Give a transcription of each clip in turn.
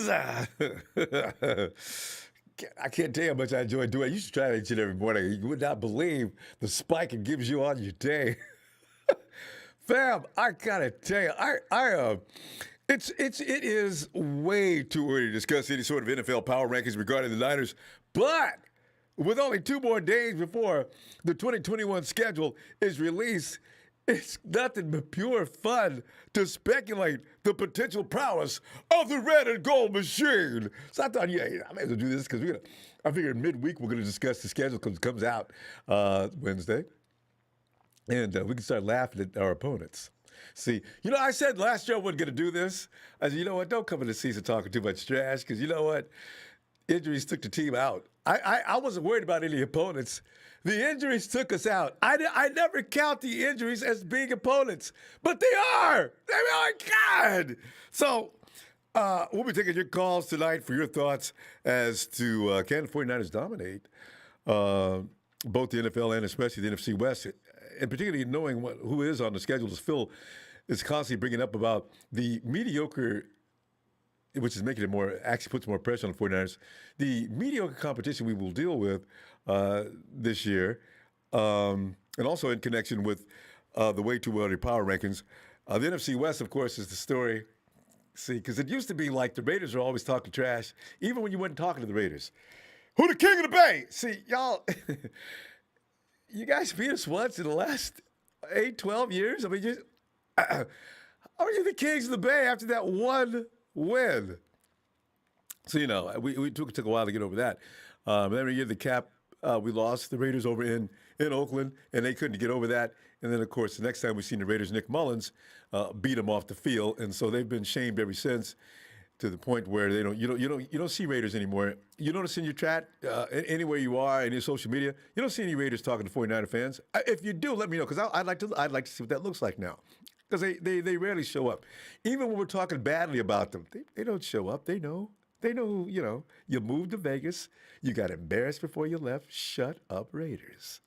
I can't tell you how much I enjoy doing it. You should try it each and every morning. You would not believe the spike it gives you on your day. Fam, I gotta tell you, it is way too early to discuss any sort of NFL power rankings regarding the Niners, but with only 2 more days before the 2021 schedule is released, it's nothing but pure fun to speculate the potential prowess of the red and gold machine. So I thought, yeah, I may as well do this because I figured midweek we're going to discuss the schedule because it comes out Wednesday. And we can start laughing at our opponents. See, I said last year I wasn't going to do this. I said, you know what, don't come in the season talking too much trash because you know what? Injuries took the team out. I wasn't worried about any opponents. The injuries took us out. I never count the injuries as being opponents, but they are. God. So we'll be taking your calls tonight for your thoughts as to can the 49ers dominate both the NFL and especially the NFC West, and particularly knowing who is on the schedule. As Phil is constantly bringing up about the mediocre, which is making it actually puts more pressure on the 49ers, the mediocre competition we will deal with this year, and also in connection with the way too early power rankings. The NFC West, of course, is the story. See, because it used to be like the Raiders are always talking trash, even when you weren't talking to the Raiders. Who the king of the Bay? See, y'all, you guys beat us once in the last 8, 12 years. I mean, how are you the kings of the Bay after that one win? So, we took a while to get over that. Then we get the cap. We lost the Raiders over in Oakland, and they couldn't get over that. And then, of course, the next time we seen the Raiders, Nick Mullins beat them off the field, and so they've been shamed ever since, to the point where you don't see Raiders anymore. You notice in your chat, anywhere you are, in your social media, you don't see any Raiders talking to 49er fans. If you do, let me know, because I'd like to see what that looks like now, because they rarely show up. Even when we're talking badly about them, they don't show up. They know. They know, you moved to Vegas. You got embarrassed before you left. Shut up, Raiders.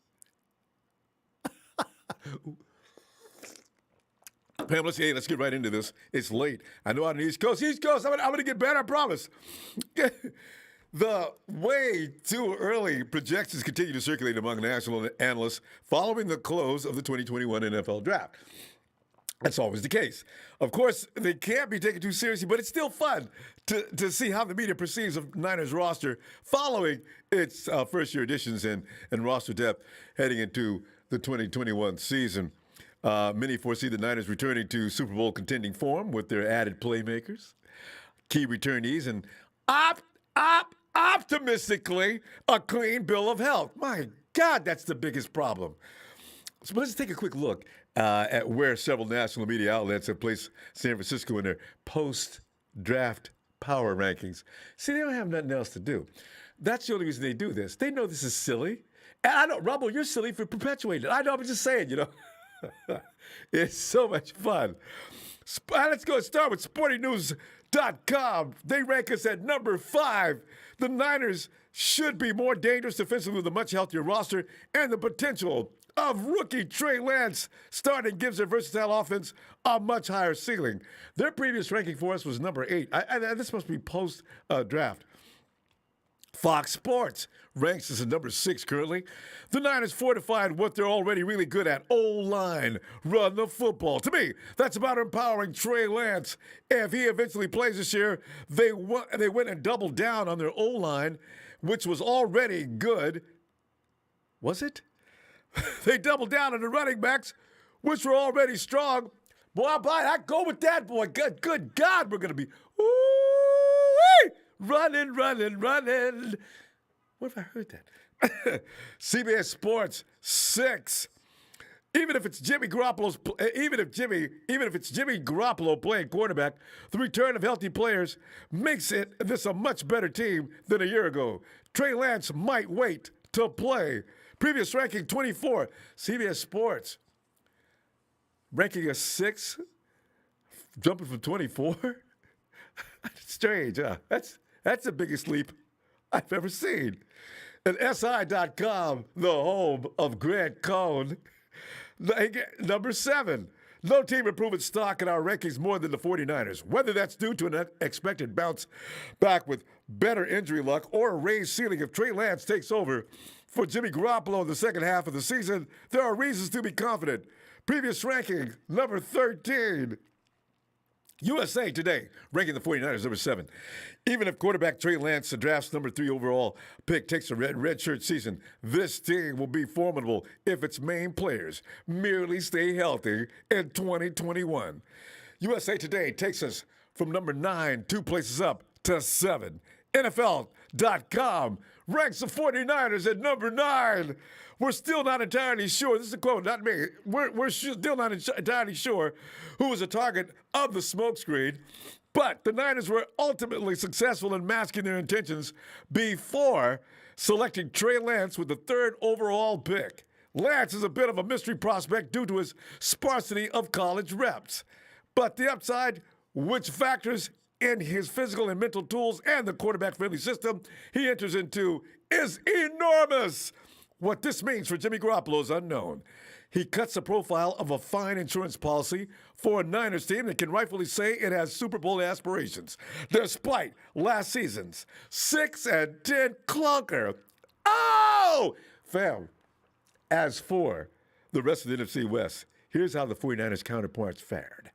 Pam, let's get right into this. It's late. I know on the East Coast, I'm going to get better, I promise. The way too early projections continue to circulate among national analysts following the close of the 2021 NFL Draft. That's always the case. Of course, they can't be taken too seriously, but it's still fun to see how the media perceives of Niners roster following its first-year additions and roster depth heading into the 2021 season. Many foresee the Niners returning to Super Bowl contending form with their added playmakers, key returnees, and optimistically a clean bill of health. My God, that's the biggest problem. So let's take a quick look at where several national media outlets have placed San Francisco in their post-draft power rankings. See, they don't have nothing else to do. That's the only reason they do this. They know this is silly. And I know, Ronbo, you're silly for perpetuating it. I know, I'm just saying, It's so much fun. Let's start with SportingNews.com. They rank us at number 5. The Niners should be more dangerous defensively with a much healthier roster and the potential of rookie Trey Lance starting gives their versatile offense a much higher ceiling. Their previous ranking for us was number 8. This must be post-draft. Fox Sports ranks us at number 6 currently. The Niners fortified what they're already really good at, O-line, run the football. To me, that's about empowering Trey Lance. If he eventually plays this year, they went and doubled down on their O-line, which was already good. Was it? They doubled down on the running backs, which were already strong. Boy, I go with that, boy. Good God, we're going to be running. What if I heard that? CBS Sports 6. Even if it's Jimmy Garoppolo playing quarterback, the return of healthy players makes this a much better team than a year ago. Trey Lance might wait to play. Previous ranking 24. CBS Sports ranking us 6, jumping from 24. Strange, huh? That's the biggest leap I've ever seen. And SI.com, the home of Grant Cohn, number 7. No team improved its stock in our rankings more than the 49ers. Whether that's due to an expected bounce back with better injury luck or a raised ceiling if Trey Lance takes over for Jimmy Garoppolo in the second half of the season, there are reasons to be confident. Previous ranking, number 13. USA Today, ranking the 49ers number 7. Even if quarterback Trey Lance, the draft's number 3 overall pick, takes a red shirt season, this team will be formidable if its main players merely stay healthy in 2021. USA Today takes us from number 9, 2 places up, to 7. NFL.com ranks the 49ers at number 9. We're still not entirely sure. This is a quote, not me. We're still not entirely sure who was a target of the smokescreen, but the Niners were ultimately successful in masking their intentions before selecting Trey Lance with the 3rd overall pick. Lance is a bit of a mystery prospect due to his sparsity of college reps, but the upside, which factors in his physical and mental tools and the quarterback-friendly system he enters into, is enormous. What this means for Jimmy Garoppolo is unknown. He cuts the profile of a fine insurance policy for a Niners team that can rightfully say it has Super Bowl aspirations, despite last season's 6-10 clunker. Oh! Fam, as for the rest of the NFC West, here's how the 49ers counterparts fared.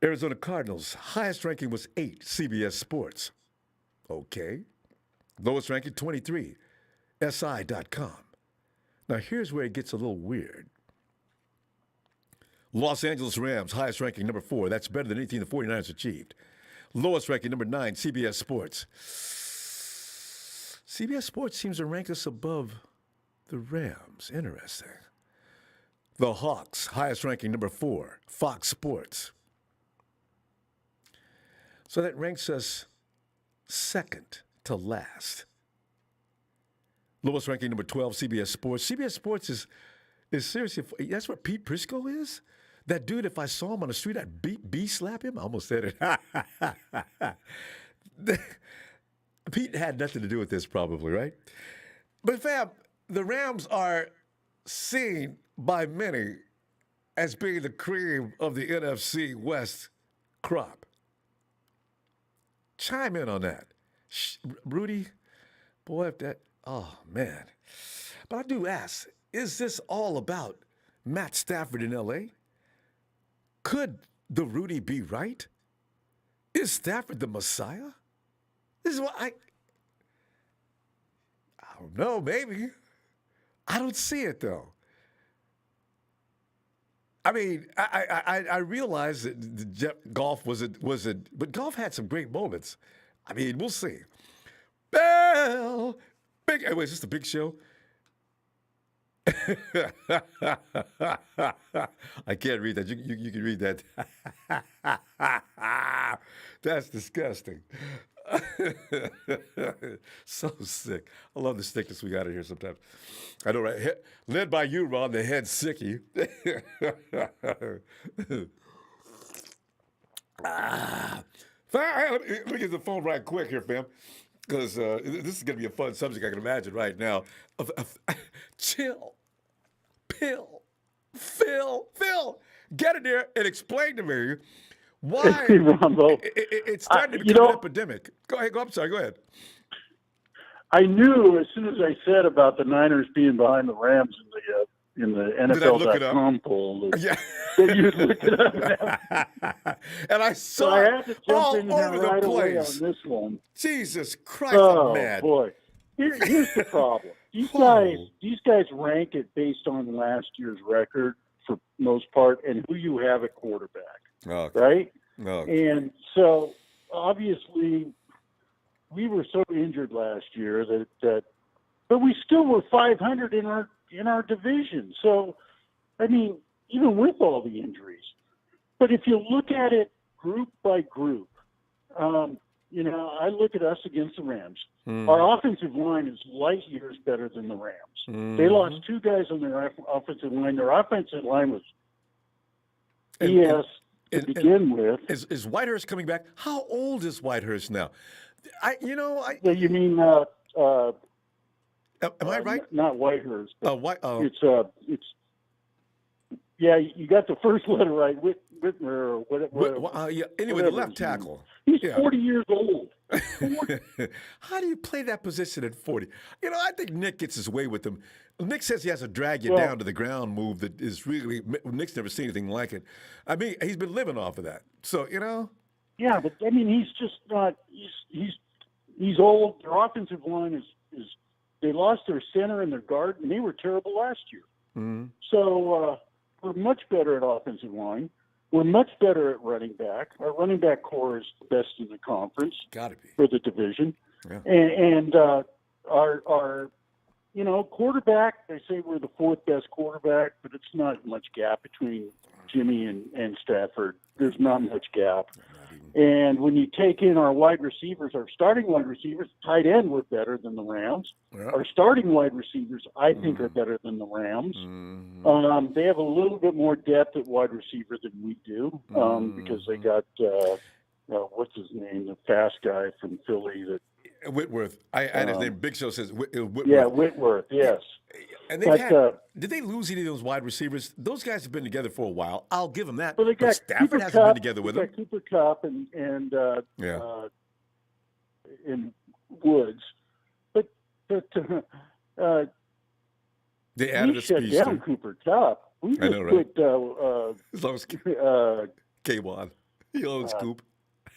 Arizona Cardinals, highest ranking was 8, CBS Sports. Okay. Lowest ranking, 23. SI.com. Now, here's where it gets a little weird. Los Angeles Rams, highest ranking, number 4. That's better than anything the 49ers achieved. Lowest ranking, number 9, CBS Sports. CBS Sports seems to rank us above the Rams. Interesting. The Hawks, highest ranking, number 4, Fox Sports. So that ranks us second to last. Lowest ranking, number 12, CBS Sports. CBS Sports is seriously, that's what Pete Prisco is? That dude, if I saw him on the street, I'd slap him. I almost said it. Pete had nothing to do with this probably, right? But fam, the Rams are seen by many as being the cream of the NFC West crop. Chime in on that. Rudy, boy, if that... Oh, man. But I do ask, is this all about Matt Stafford in L.A.? Could the Rudy be right? Is Stafford the Messiah? This is what I don't know, maybe. I don't see it, though. I mean, I realize that Golf but Golf had some great moments. I mean, we'll see. Bell! Wait, is this the Big Show? I can't read that. You can read that. That's disgusting. So sick. I love the sickness we got in here sometimes. I know, right? Led by you, Ron, the head sickie. Let me get the phone right quick here, fam. Because this is going to be a fun subject, I can imagine right now. Chill. Phil, get in there and explain to me why Ronbo, it's starting to become an epidemic. Go ahead. I'm sorry. Go ahead. I knew as soon as I said about the Niners being behind the Rams in the NFL.com poll that you'd look it up. And I saw so I had to jump all in over right the away place. on this one. Jesus Christ, oh, I'm mad. Boy. Here's the problem. These guys rank it based on last year's record for most part and who you have at quarterback, right? And so obviously we were so injured last year that but we still were 500 in our division. So I mean, even with all the injuries. But if you look at it group by group, I look at us against the Rams. Our offensive line is light years better than the Rams. They lost 2 guys on their offensive line. Their offensive line was BS to begin with. Is Whitehurst coming back? How old is Whitehurst now? You mean am I right? Not Whitehurst. It's Yeah, you got the first letter right, Whitmer or whatever. Yeah. Anyway, the left tackle. He's 40 years old. 40. How do you play that position at 40? I think Nick gets his way with him. Nick says he has to drag you down to the ground move that is really, Nick's never seen anything like it. I mean, he's been living off of that. So, Yeah, but I mean, he's just not, he's old. Their offensive line is they lost their center and their guard, and they were terrible last year. Mm-hmm. So, we're much better at offensive line. We're much better at running back. Our running back core is the best in the conference. Got to be. For the division. Yeah. And our quarterback, they say we're the fourth best quarterback, but it's not much gap between Jimmy and Stafford. There's not much gap. And when you take in our wide receivers, our starting wide receivers, tight end, we're better than the Rams. Yeah. Our starting wide receivers, I think, are better than the Rams. Mm-hmm. They have a little bit more depth at wide receiver than we do because they got, what's his name, the fast guy from Philly. Whitworth. I had his name. Big Show says Whitworth. Yeah, Whitworth, yes. And did they lose any of those wide receivers? Those guys have been together for a while. I'll give them that. Well, but Stafford hasn't been together with them. Cooper Kupp and Woods. But they added we a shut speedster. down Cooper Kupp. We I know, right? put As long as K1. He owns Scoop.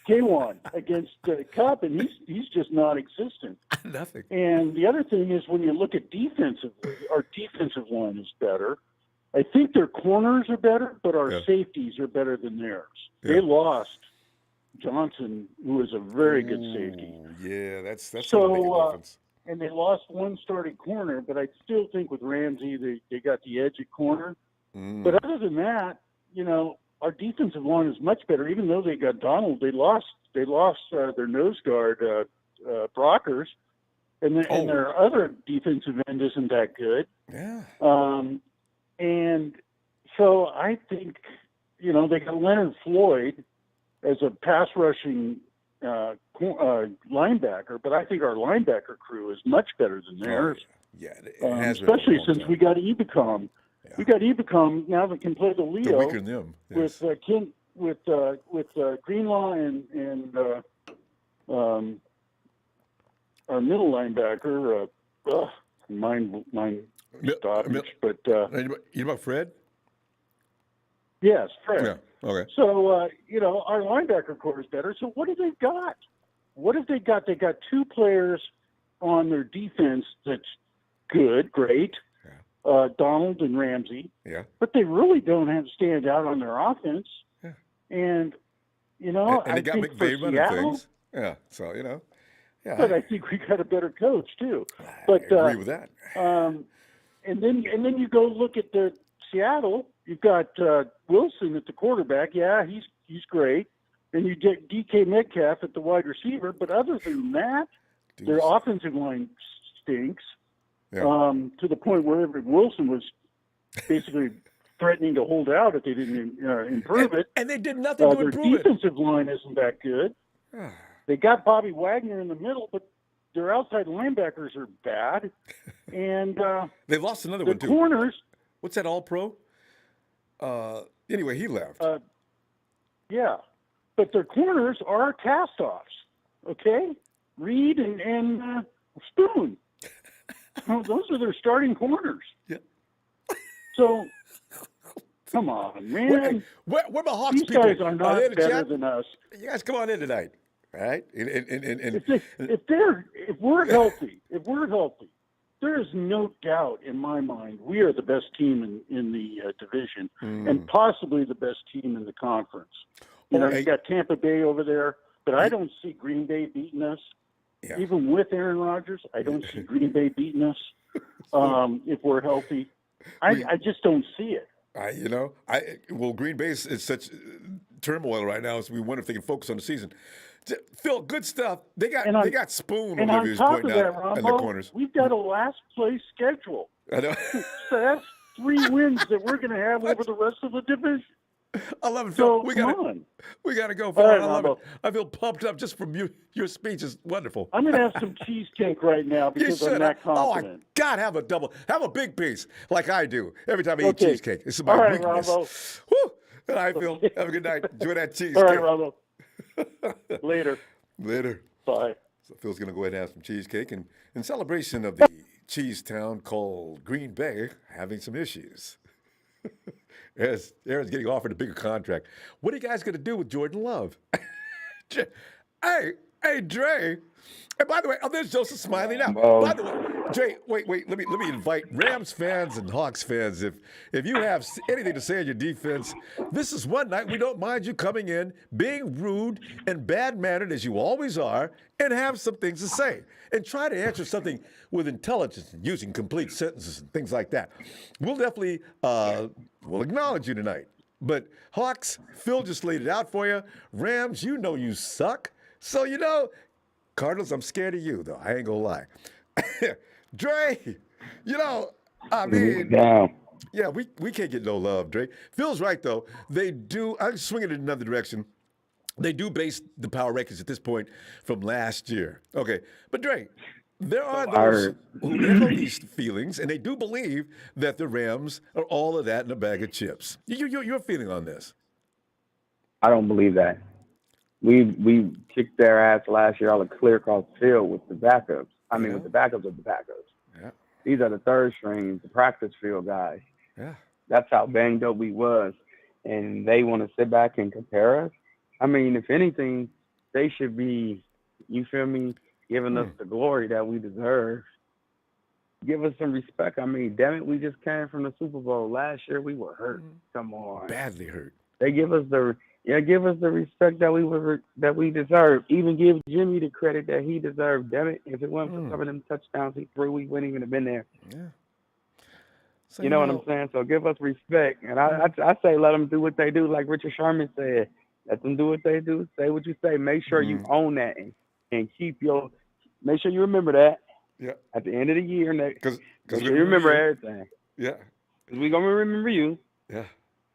K1 against Kupp, and he's just non-existent. Nothing. And the other thing is when you look at defensively, our defensive line is better. I think their corners are better, but our safeties are better than theirs. Yeah. They lost Johnson, who was a very good safety. Yeah, that's so. A big difference. And they lost one starting corner, but I still think with Ramsey they got the edge at corner. But other than that, our defensive line is much better. Even though they got Donald, they lost their nose guard, Brockers, and their other defensive end isn't that good. Yeah. And so I think they got Leonard Floyd as a pass rushing linebacker, but I think our linebacker crew is much better than theirs. Yeah, especially since we got Ebicom. Yeah. We got Ebicom now that can play the Leo weaker than them. Yes. with Greenlaw and our middle linebacker. Mine stoppage, but you about Fred? Yes, Fred. Yeah. Okay. So our linebacker core is better. So what do they got? What have they got? They got two players on their defense that's great. Donald and Ramsey. Yeah. But they really don't have to stand out on their offense. Yeah. And they I got think McVay running Seattle, things. Yeah. So Yeah. But I think we got a better coach too. I agree with that. And then you go look at the Seattle. You've got Wilson at the quarterback. Yeah, he's great. And you get DK Metcalf at the wide receiver. But other than that, their offensive line stinks. Yeah. To the point where Wilson was basically threatening to hold out if they didn't improve it. And they did nothing to improve it. Their defensive line isn't that good. They got Bobby Wagner in the middle, but their outside linebackers are bad. And they lost another one, too. The corners. What's that, All-Pro? Anyway, he left. Yeah. But their corners are cast-offs, okay? Reed and Spoon. Those are their starting corners. Yeah. So, come on, man. Where the Hawks These people? guys are not better than us. You guys come on in tonight, all right? If we're healthy, there is no doubt in my mind we are the best team in the division and possibly the best team in the conference. You got Tampa Bay over there, but I don't see Green Bay beating us. Yeah. Even with Aaron Rodgers, I don't see Green Bay beating us if we're healthy. I just don't see it. Green Bay is such turmoil right now, so we wonder if they can focus on the season. Phil, good stuff. They got Spoon over there pointing out in the corners. We've got a last place schedule. I know. So that's 3 wins that we're going to have over the rest of the division. I love it, Phil. So come on. We gotta go, Phil. All right, I love it. Ronbo. I feel pumped up just from your speech is wonderful. I'm going to have some cheesecake right now You because I'm should. that Oh, I confident. God, have a big piece like I do every time I eat Okay. cheesecake. This is my All right, weakness. Ronbo. Woo! All right, Phil. Have a good night. Enjoy that cheesecake. All right, Ronbo. Later. Later. Bye. So Phil's gonna go ahead and have some cheesecake in celebration of the cheese town called Green Bay having some issues. Aaron's getting offered a bigger contract. What are you guys gonna do with Jordan Love? Hey, Dre. And by the way, there's Joseph Smiley now. By the way, Dre, wait. Let me invite Rams fans and Hawks fans. If you have anything to say on your defense, this is one night we don't mind you coming in, being rude and bad-mannered as you always are, and have some things to say. And try to answer something with intelligence and using complete sentences and things like that. We'll definitely we'll acknowledge you tonight. But Hawks, Phil just laid it out for you. Rams, you know you suck. So, Cardinals, I'm scared of you, though. I ain't gonna lie. Dre, I mean, yeah, we can't get no love, Dre. Phil's right, though. They do. I'm swinging in another direction. They do base the power rankings at this point from last year. Okay, but Dre, there are those who echo these feelings, and they do believe that the Rams are all of that in a bag of chips. Your feeling on this? I don't believe that. We kicked their ass last year all clear across the field with the backups. With the backups of the backups. Yeah. These are the third strings, the practice field guys. Yeah. That's how banged up we was. And they want to sit back and compare us. If anything, they should be, you feel me, giving us the glory that we deserve. Give us some respect. Damn it, we just came from the Super Bowl. Last year we were hurt. Come on. Badly hurt. They give us the respect that we deserve. Even give Jimmy the credit that he deserved. Damn it, if it wasn't for some of them touchdowns he threw, we wouldn't even have been there. Yeah. So, you know what I'm saying? So give us respect. And I say let them do what they do, like Richard Sherman said. Let them do what they do. Say what you say. Make sure you own that and make sure you remember that. Yeah. At the end of the year, because you remember everything. Yeah. Because we're gonna remember you. Yeah.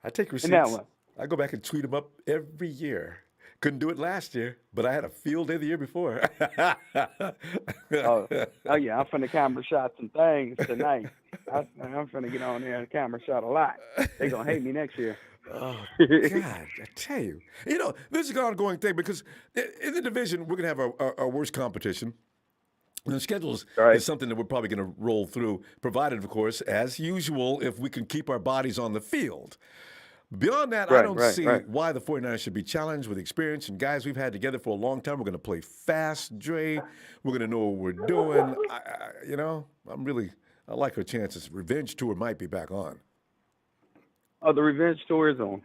I take receipts. In that one. I go back and tweet them up every year. Couldn't do it last year, but I had a field day the year before. oh yeah, I'm finna camera shot some things tonight. I'm finna get on there and camera shot a lot. They gonna hate me next year. Oh, God, I tell you. This is an ongoing thing because in the division, we're going to have our worst competition. And the schedules is something that we're probably going to roll through, provided, of course, as usual, if we can keep our bodies on the field. Beyond that, I don't see why the 49ers should be challenged with experience and guys we've had together for a long time. We're going to play fast, Dre. We're going to know what we're doing. I like our chances. Revenge tour might be back on. Oh, the revenge tour is on.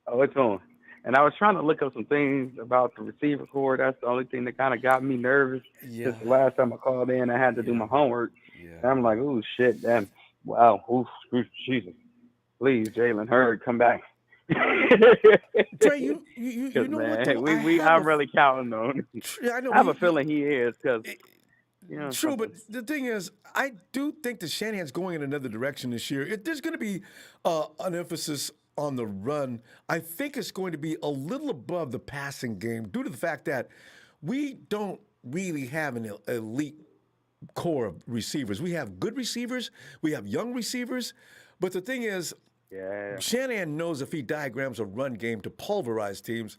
Oh, it's on. And I was trying to look up some things about the receiver core. That's the only thing that kind of got me nervous. Yeah. Just the last time I called in, I had to do my homework. Yeah. And I'm like, oh, shit, damn. Wow. Oof, Jesus. Please, Jalen Hurd, come back. Dre, you know man, what? Though? I'm really counting on him. Yeah, I know. I have a feeling he is because true, but the thing is, I do think that Shanahan's going in another direction this year. There's going to be an emphasis on the run. I think it's going to be a little above the passing game due to the fact that we don't really have an elite core of receivers. We have good receivers. We have young receivers. But the thing is, Shanahan knows if he diagrams a run game to pulverize teams,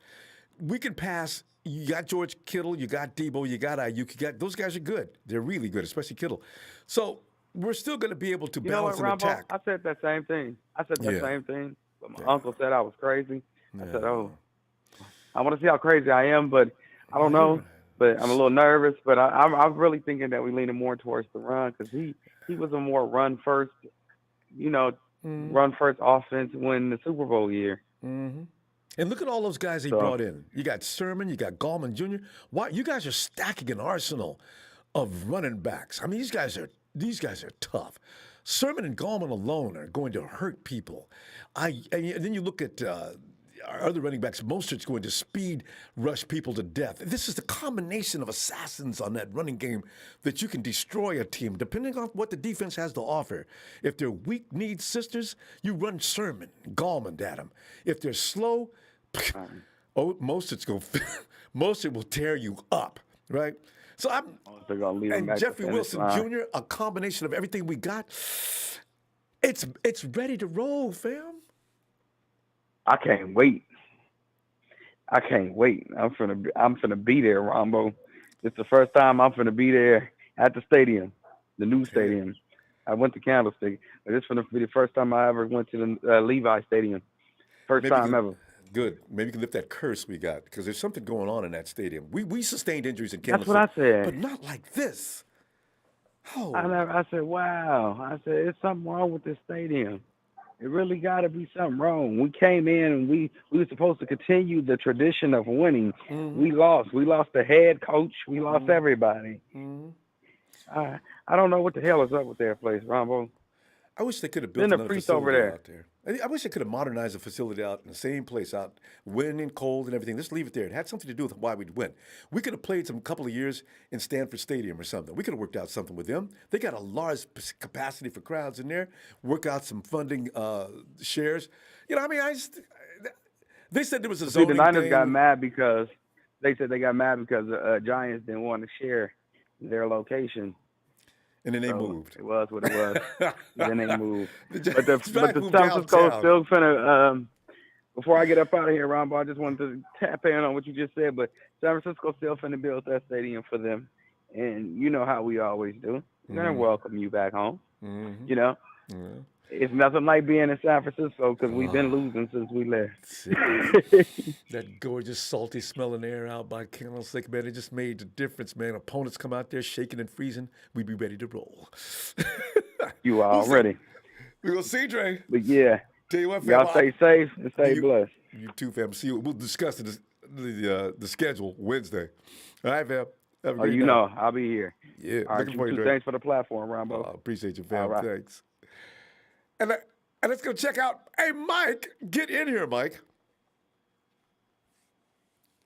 we can pass. You got George Kittle, you got Debo, you got Ayuk, those guys are good. They're really good, especially Kittle. So we're still going to be able to balance an attack. I said that same thing. Same thing. But my uncle said I was crazy. I said, I want to see how crazy I am, but I don't know. But I'm a little nervous. But I'm really thinking that we're leaning more towards the run because he was a more run first, run first offense when the Super Bowl year. Mm-hmm. And look at all those guys he brought in. You got Sermon, you got Gallman Jr. Why you guys are stacking an arsenal of running backs. These guys are tough. Sermon and Gallman alone are going to hurt people. And then you look at our other running backs, Mostert's going to speed rush people to death. This is the combination of assassins on that running game that you can destroy a team, depending on what the defense has to offer. If they're weak-kneed sisters, you run Sermon, Gallman at them. If they're slow, Mostert will tear you up, right? So and Jeffrey Wilson Jr., a combination of everything we got, it's ready to roll, fam. I can't wait. I'm finna be there, Ronbo. It's the first time I'm finna be there at the stadium, the new stadium. I went to Candlestick, but it's finna be the first time I ever went to the Levi Stadium. First time ever. Good. Maybe you can lift that curse we got, because there's something going on in that stadium. We sustained injuries in Candlestick. That's what I said. But not like this. Oh. I said, wow. I said, it's something wrong with this stadium. It really got to be something wrong. We came in and we were supposed to continue the tradition of winning. Mm-hmm. We lost. We lost the head coach. We lost everybody. Mm-hmm. I don't know what the hell is up with their place, Ronbo. I wish they could have built another facility out there. I wish they could have modernized the facility out in the same place, out wind and cold and everything. Just leave it there. It had something to do with why we'd win. We could have played some couple of years in Stanford Stadium or something. We could have worked out something with them. They got a large capacity for crowds in there. Work out some funding shares. You know, I mean, they said there was a zoning thing. The Niners got mad because Giants didn't want to share their location. And then they moved. It was what it was. Then they moved. But the San Francisco still finna. Before I get up out of here, Ronbo, I just wanted to tap in on what you just said. But San Francisco still finna build that stadium for them, and you know how we always do. We're gonna welcome you back home. Mm-hmm. You know, it's nothing like being in San Francisco because we've been losing since we left. That gorgeous, salty smelling air out by Candlestick, man, it just made the difference, man. Opponents come out there shaking and freezing. We'd be ready to roll. You are already. We'll see, Dre. But yeah, tell you what, fam, y'all stay safe and stay blessed. You too, fam. See you. We'll discuss the schedule Wednesday. All right, fam. Have a great night. Know, I'll be here. Yeah, all right, looking for you, Dre. Thanks for the platform, Ronbo. Appreciate you, fam. Right. Thanks. And let's go check out. Hey, Mike, get in here, Mike.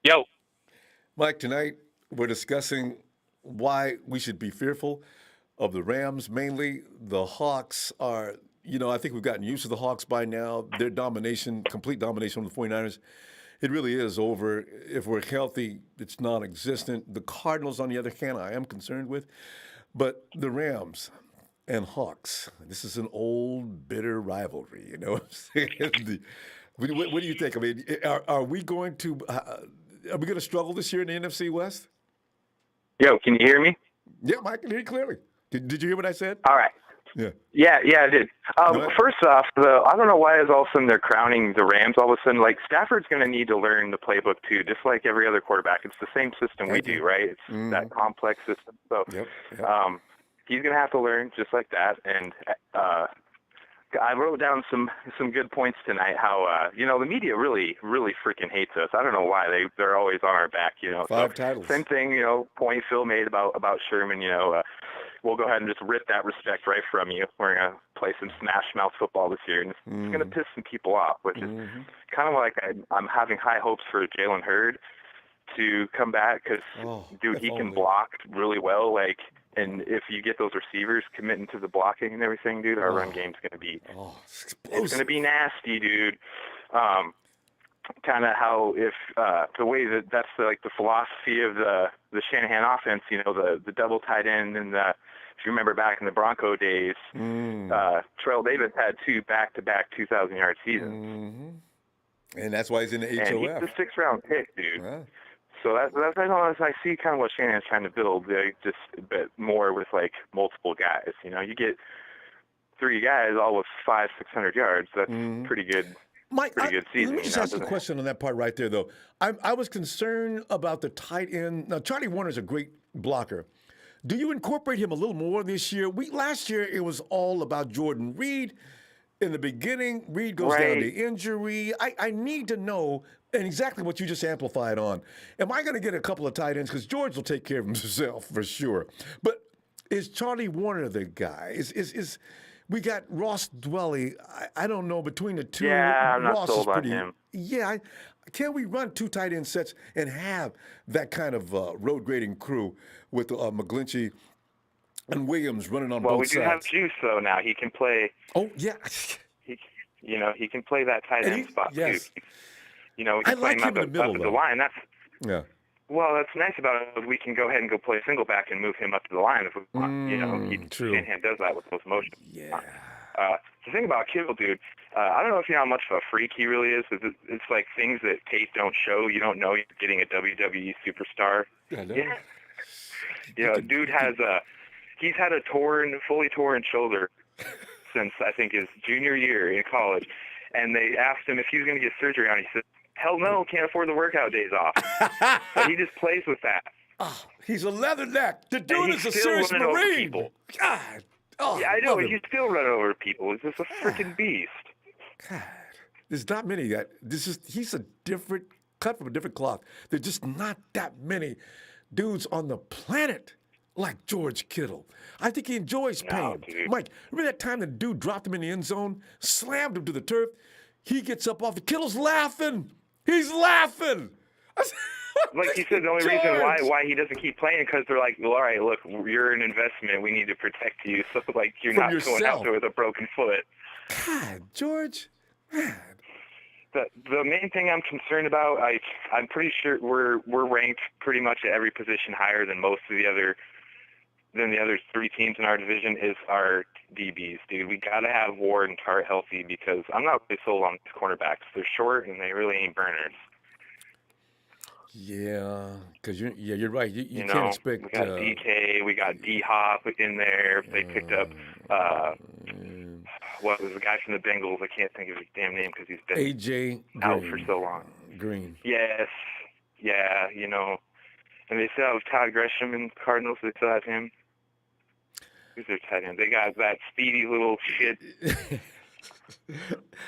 Yo. Mike, tonight we're discussing why we should be fearful of the Rams, mainly. The Hawks are, I think we've gotten used to the Hawks by now. Their domination, complete domination of the 49ers, it really is over. If we're healthy, it's non-existent. The Cardinals, on the other hand, I am concerned with. But the Rams and Hawks, this is an old, bitter rivalry, you know what I'm saying? What do you think? I mean, are we going to struggle this year in the NFC West? Yo, can you hear me? Yeah, Mike, I can hear you clearly. Did you hear what I said? All right. Yeah, I did. First off, I don't know why is all of a sudden they're crowning the Rams all of a sudden. Like, Stafford's going to need to learn the playbook, too, just like every other quarterback. It's the same system we do, right? It's that complex system. So, he's going to have to learn just like that. And I wrote down some good points tonight, how, the media really, really freaking hates us. I don't know why. They're always on our back, 5 titles. Same thing, point Phil made about Sherman, we'll go ahead and just rip that respect right from you. We're going to play some smash mouth football this year, and it's going to piss some people off, which is kind of like I'm having high hopes for Jalen Hurd to come back because, he can block really well, and if you get those receivers committing to the blocking and everything, dude, our run game's going to be it's going to be nasty, dude. Kind of how if the way that's the philosophy of the Shanahan offense, the double tight end, and if you remember back in the Bronco days, Terrell Davis had 2 back-to-back 2,000-yard seasons. And that's why he's in the HOF. And he's the 6th-round pick, dude. Yeah. So that's I see kind of what Shanahan's trying to build, just a bit more with multiple guys. You get 3 guys all with 500-600 yards. That's pretty good. Mike, pretty good season. Let me just ask you a question on that part right there, though. I was concerned about the tight end. Now, Charlie Warner's a great blocker. Do you incorporate him a little more this year? Last year, it was all about Jordan Reed. In the beginning, Reed goes down to injury. I need to know exactly what you just amplified on. Am I going to get a couple of tight ends? Because George will take care of himself for sure. But is Charlie Warner the guy? We got Ross Dwelly. I don't know, between the two. Yeah, I'm not Ross sold is pretty, on him. Yeah, can we run 2 tight end sets and have that kind of road grading crew with McGlinchey and Williams running on both sides? Well, we do have Juice, though, now. He can play. Oh, yeah. He can play that tight end spot, yes. too. We can I play like him him in the middle, up at though. the line. Yeah. Well, that's nice about it. We can go ahead and go play single back and move him up to the line if we want. True. Shanahan does that with those motions. Yeah. The thing about Kittle, dude, I don't know if you know how much of a freak he really is. It's like things that tape don't show. You don't know you're getting a WWE superstar. I know. Yeah. Dude he's had a fully torn shoulder since I think his junior year in college. And they asked him if he was going to get surgery on it. He said, hell no, can't afford the workout days off. But he just plays with that. Oh, he's a leatherneck. The dude is a serious running over Marine. people. God. Oh, Yeah, I know. love him. He's still running over people. He's just a freaking beast. God, there's not many. He's a different, cut from a different cloth. There's just not that many dudes on the planet like George Kittle. I think he enjoys pain. Dude. Mike, remember that time the dude dropped him in the end zone, slammed him to the turf? He gets up off the Kittle's laughing. He's laughing. Like you said, the only reason why he doesn't keep playing because they're like, well, all right, look, you're an investment. We need to protect you. So, like, you're From not yourself. going out there with a broken foot. God, George, man. The main thing I'm concerned about, I'm pretty sure we're ranked pretty much at every position higher than most of the other 3 teams in our division is our DBs, dude. We got to have Ward and Tart healthy because I'm not really sold on these cornerbacks. They're short and they really ain't burners. Yeah, because you're right. You can't expect. We got DK, we got D-Hop in there. They picked up what was the guy from the Bengals? I can't think of his damn name because he's been AJ out for so long. Green. Yes, yeah, and they still have Todd Gresham in Cardinals. They still have him. Who's their tight end? They got that speedy little shit.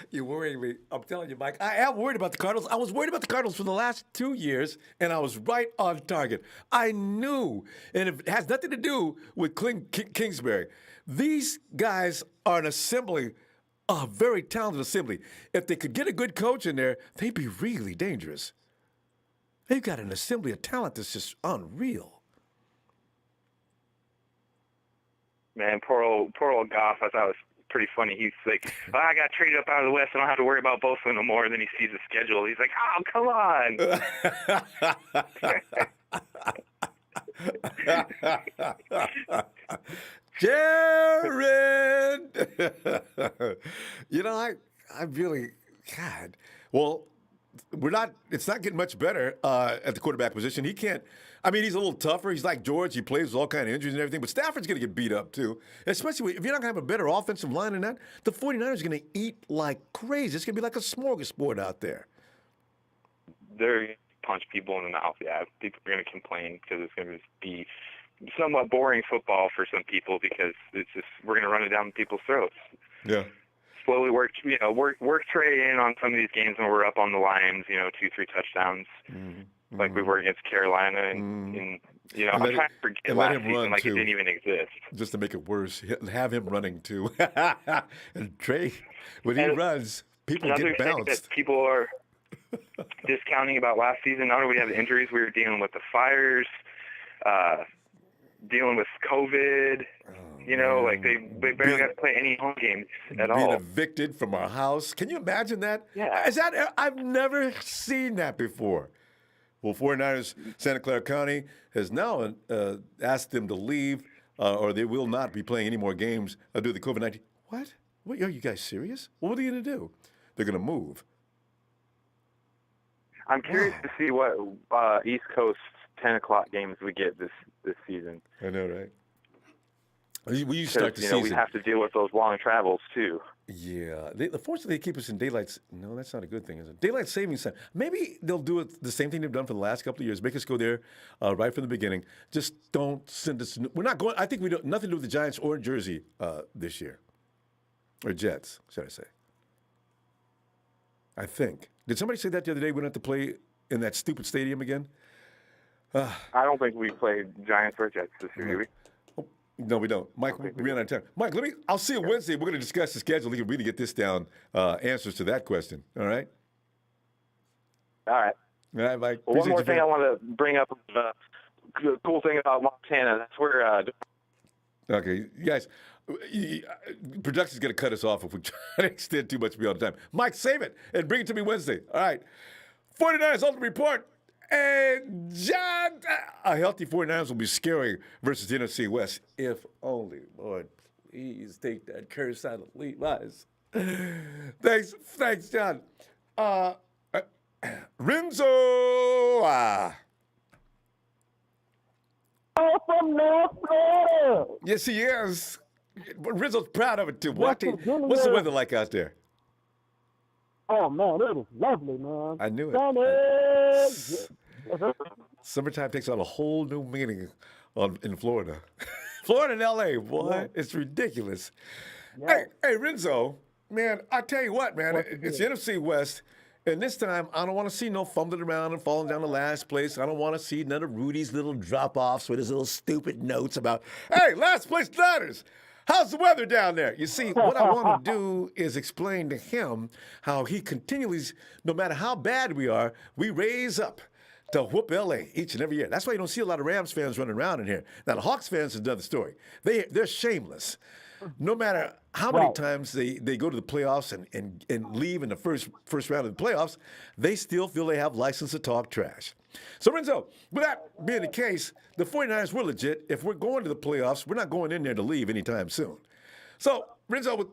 You're worrying me. I'm telling you, Mike. I am worried about the Cardinals. I was worried about the Cardinals for the last 2 years, and I was right on target. I knew, and it has nothing to do with Kingsbury. These guys are an assembly, a very talented assembly. If they could get a good coach in there, they'd be really dangerous. They've got an assembly of talent that's just unreal. Man, poor old Goff. I thought it was pretty funny. He's like, I got traded up out of the West. I don't have to worry about Bosa no more. And then he sees the schedule. He's like, oh, come on. Jared! I really, God. Well, it's not getting much better at the quarterback position. He can't, he's a little tougher. He's like George. He plays with all kind of injuries and everything. But Stafford's going to get beat up, too. Especially if you're not going to have a better offensive line than that, the 49ers are going to eat like crazy. It's going to be like a smorgasbord out there. They're going to punch people in the mouth, yeah. People are going to complain because it's going to be somewhat boring football for some people because we're going to run it down people's throats. Yeah. Slowly work Trey in on some of these games when we're up on the Lions, 2-3 touchdowns, like we were against Carolina, and I'm trying to forget last season like it didn't even exist. Just to make it worse, have him running too. And Trey, when he runs, people get bounced. That people are discounting about last season. Not only we have injuries, we were dealing with the fires, dealing with COVID. Like they barely got to play any home games at all. Being evicted from our house. Can you imagine that? Yeah. I've never seen that before. Well, 49ers, Santa Clara County has now asked them to leave or they will not be playing any more games due to the COVID-19. What? Wait, are you guys serious? Well, what are you going to do? They're going to move. I'm curious to see what East Coast 10 o'clock games we get this season. I know, right? We start the season. We have to deal with those long travels too. Yeah. Fortunately, they keep us in daylight. No, that's not a good thing, is it? Daylight savings time. Maybe they'll do it the same thing they've done for the last couple of years. Make us go there right from the beginning. Just don't send us. We're not going. I think we don't. Nothing to do with the Giants or Jersey this year, or Jets, should I say? I think. Did somebody say that the other day? We don't have to play in that stupid stadium again. I don't think we played Giants or Jets this year, do we? No, we don't. Mike, we're running out of time. Mike, I'll see you Wednesday. We're going to discuss the schedule. We can really get this down, answers to that question. All right? All right. All right, Mike. Well, one more thing I want to bring up, cool thing about Montana. That's where. Okay, you guys, production's going to cut us off if we try to extend too much beyond time. Mike, save it and bring it to me Wednesday. All right. 49ers Ultimate Report. And John, a healthy 49ers will be scary versus the NFC West. If only, Lord, please take that curse out of Levi's. Thanks, John. Renzo. From North Florida. Yes, he is. Rizzo's proud of it, too. What's the weather like out there? Oh, man, it is lovely, man. I knew it. Summertime takes on a whole new meaning in Florida. Florida and L.A., boy, yeah. It's ridiculous. Yeah. Hey, Renzo, man, I tell you what, man, it's the NFC West. And this time, I don't want to see no fumbling around and falling down the last place. I don't want to see none of Rudy's little drop-offs with his little stupid notes about, hey, last place Niners. How's the weather down there? You see, what I want to do is explain to him how he continually, no matter how bad we are, we raise up to whoop L.A. each and every year. That's why you don't see a lot of Rams fans running around in here. Now, the Hawks fans is another story. They're shameless. No matter how many times they go to the playoffs and leave in the first round of the playoffs, they still feel they have license to talk trash. So, Renzo, with that being the case, the 49ers were legit. If we're going to the playoffs, we're not going in there to leave anytime soon. So, Renzo, with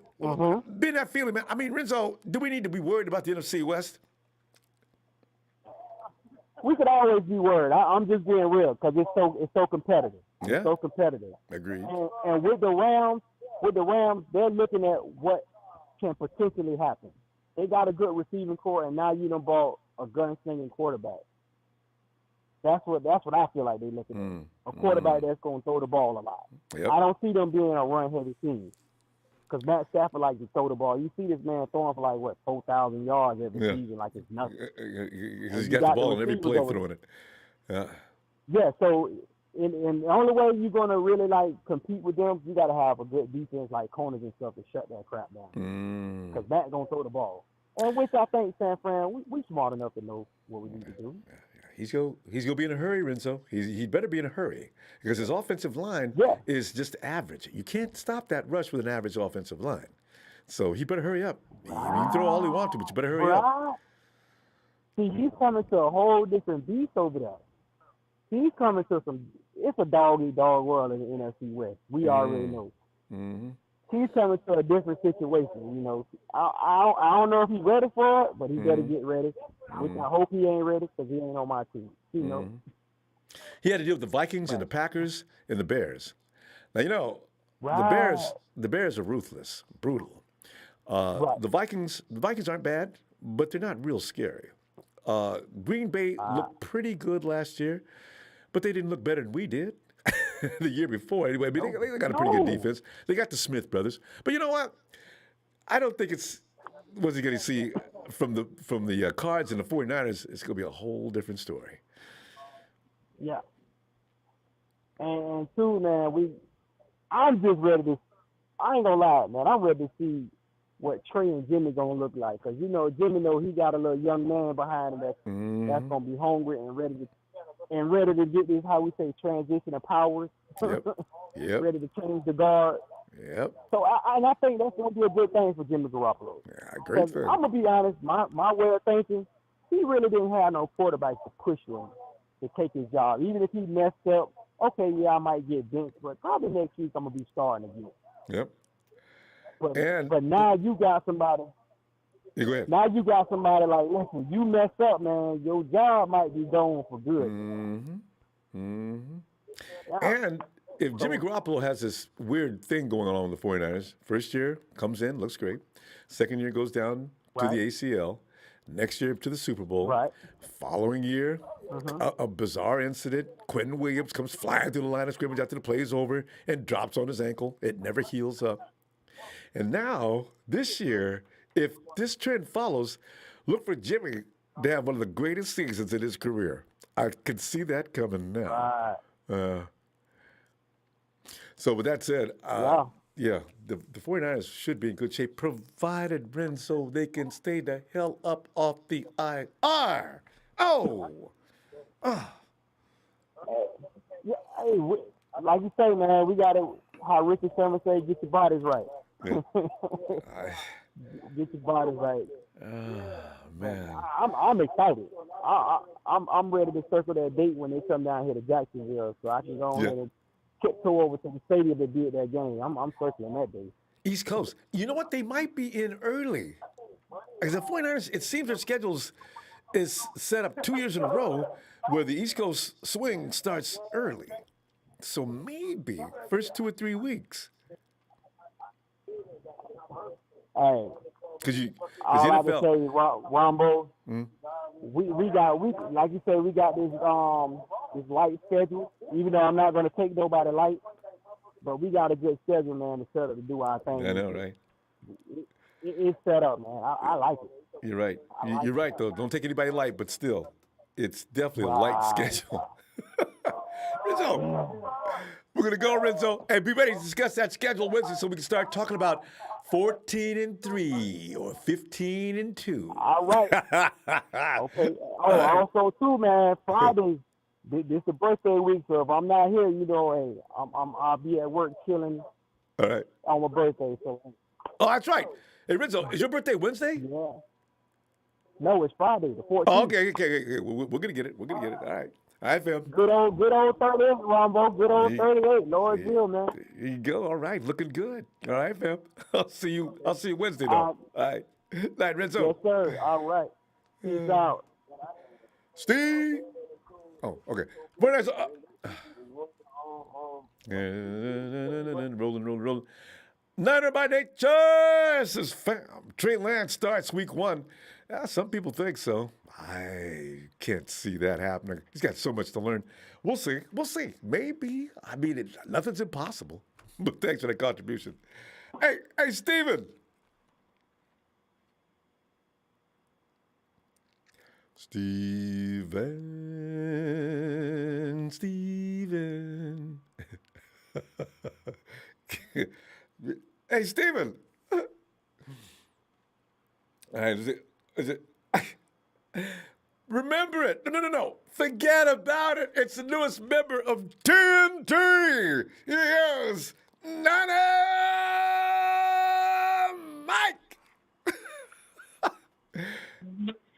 being that feeling, man, I mean, Renzo, do we need to be worried about the NFC West? We could always be worried. I'm just being real because it's so competitive. Yeah. It's so competitive. Agreed. And with the Rams, they're looking at what can potentially happen. They got a good receiving core, and now you done bought a gunslinging quarterback. That's what I feel like they're looking at. A quarterback that's going to throw the ball a lot. Yep. I don't see them being a run-heavy team because Matt Stafford likes to throw the ball. You see this man throwing for 4,000 yards every season like it's nothing. He's got the ball on every play throwing it. Yeah. Yeah, so and the only way you're going to really compete with them, you got to have a good defense like corners and stuff to shut that crap down. Because Matt going to throw the ball. And which I think San Fran, we smart enough to know what we need to do. He's going to be in a hurry, Renzo. He better be in a hurry because his offensive line is just average. You can't stop that rush with an average offensive line. So he better hurry up. You can throw all he wants to, but you better hurry up. See, he's coming to a whole different beast over there. He's coming to it's a dog-eat-dog world in the NFC West. We already know. Mm-hmm. He's coming to a different situation, I don't know if he's ready for it, but he better get ready. Which I hope he ain't ready because he ain't on my team. He had to deal with the Vikings and the Packers and the Bears. Now, the Bears are ruthless, brutal. The Vikings aren't bad, but they're not real scary. Green Bay looked pretty good last year, but they didn't look better than we did the year before. Anyway, they got a pretty good defense. They got the Smith brothers. But you know what? I don't think what's he going to see from the Cards and the 49ers. It's going to be a whole different story. Yeah. And too, man, I'm just ready to, I ain't going to lie, man, I'm ready to see what Trey and Jimmy going to look like. Because, Jimmy he got a little young man behind him that's going to be hungry and ready to get this, how we say, transition of powers. Yep. Ready to change the guard. Yep. So I think that's going to be a good thing for Jimmy Garoppolo. Yeah, great thing. I'm going to be honest, my way of thinking, he really didn't have no quarterback to push him to take his job. Even if he messed up, okay, I might get benched, but probably next week I'm going to be starting again. Yep. But now you got somebody. Yeah, go ahead. Now you got somebody like, listen, you messed up, man. Your job might be gone for good. And if Jimmy Garoppolo has this weird thing going on with the 49ers, first year comes in, looks great. Second year goes down to the ACL. Next year to the Super Bowl. Right. Following year, a bizarre incident. Quentin Williams comes flying through the line of scrimmage after the play is over and drops on his ankle. It never heals up. And now, this year, if this trend follows, look for Jimmy to have one of the greatest seasons in his career. I can see that coming now. So with that said, yeah, the 49ers should be in good shape, provided, Renzo, they can stay the hell up off the IR. Oh. Yeah, hey, like you say, man, we got to, how Richard Sherman say, get your bodies right. Yeah. Get your bodies right. Man. I'm excited. I'm ready to circle that date when they come down here to Jacksonville, so I can go ahead and tiptoe over to the stadium to be at that game. I'm circling that day. East Coast. You know what? They might be in early. Because the 49ers, it seems their schedules is set up 2 years in a row where the East Coast swing starts early. So maybe first 2 or 3 weeks. Hey, all I can tell you, Ronbo, we got like you said, we got this light schedule. Even though I'm not going to take nobody light, but we got a good schedule, man, to set up to do our thing. I know, right? It's set up, man. I like it. You're right. You're right, though. Don't take anybody light, but still, it's definitely a light schedule. Renzo, we're going to go, Renzo, and be ready to discuss that schedule Wednesday so we can start talking about 14-3 or 15-2. All right. Okay. Oh, also too, man. Friday, this is the birthday week, so if I'm not here, hey, I'll be at work chilling. All right. On my birthday, so. Oh, that's right. Hey, Renzo, is your birthday Wednesday? Yeah. No, it's Friday, the 14th. Oh, okay. We're gonna get it. All right. All right, fam. Good old 38, Ronbo. Good old 38. Lord will, man. There you go. All right. Looking good. All right, fam. I'll see you Wednesday, though. All right. Night, Renzo. Yes, sir. All right. Peace out. Steve. Oh, okay. Very nice. Rolling. Niner by nature. This is fam. Trey Lance starts week 1. Some people think so. I can't see that happening. He's got so much to learn. We'll see. Maybe. I mean, nothing's impossible. But thanks for the contribution. Hey, Steven. Steven. Hey, Steven. All right, is it? Remember it. No. Forget about it. It's the newest member of TNT. Yes, Nana Mike.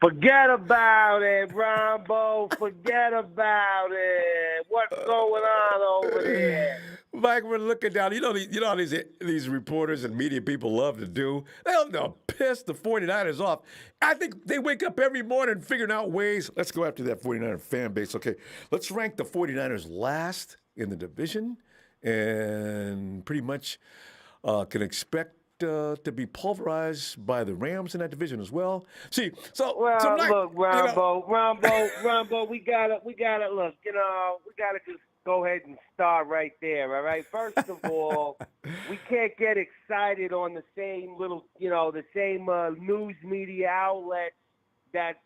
Forget about it, Ronbo. Forget about it. What's going on over there? Mike, we're looking down. You know how these reporters and media people love to do? They'll piss the 49ers off. I think they wake up every morning figuring out ways. Let's go after that 49er fan base. Okay, let's rank the 49ers last in the division and pretty much can expect to be pulverized by the Rams in that division as well. See, look, Ronbo, we gotta look. We gotta just go ahead and start right there. All right. First of all, we can't get excited on the same little, the same news media outlet that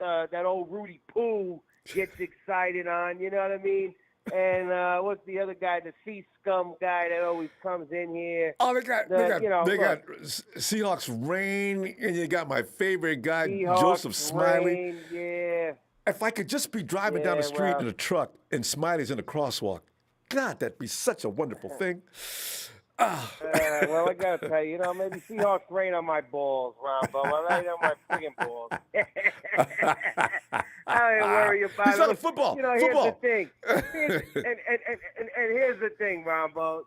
old Rudy Poo gets excited on. You know what I mean? And what's the other guy, the Sea Scum guy that always comes in here? Oh, they got Seahawks Rain, and you got my favorite guy, Seahawks Joseph Smiley. Rain, yeah. If I could just be driving down the street in a truck and Smiley's in a crosswalk, God, that'd be such a wonderful thing. Well, I gotta tell you, maybe Seahawks Rain on my balls, Ronbo. All right, on my friggin' balls. I ain't worry about it. He's on football. Here's the thing. Here's the thing, Ronbo.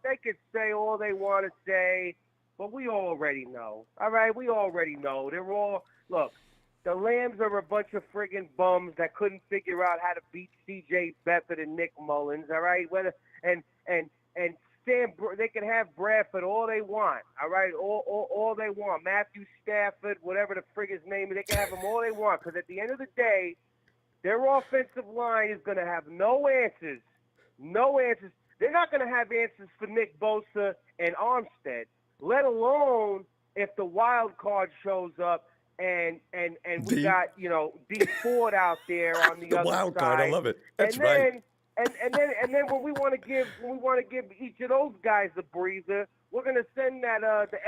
They could say all they want to say, but we already know. All right, we already know. They're all look. The Lambs are a bunch of friggin' bums that couldn't figure out how to beat C.J. Beathard and Nick Mullins. All right, and Sam, they can have Bradford all they want, all right? All they want. Matthew Stafford, whatever the frig his name is, they can have them all they want. Because at the end of the day, their offensive line is going to have no answers. No answers. They're not going to have answers for Nick Bosa and Armstead, let alone if the wild card shows up and we got, D Ford out there on the other wild side. card, I love it. That's and then, right. And then when we want to give each of those guys a breather, we're gonna send that the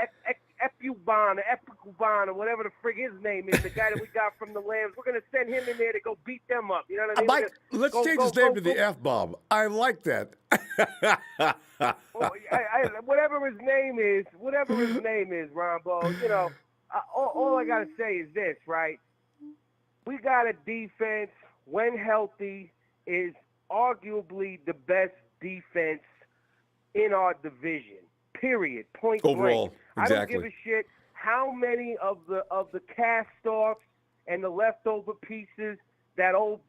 Epuban or whatever the frig his name is, the guy that we got from the Lambs. We're gonna send him in there to go beat them up. You know what I mean? Mike, let's change his name to the F-bomb. I like that. Well, whatever his name is, Ronbo. You know, all I gotta say is this, right? We got a defense, when healthy, is arguably the best defense in our division. Period. Point overall, blank. exactly. I don't give a shit how many of the cast-offs and the leftover pieces that old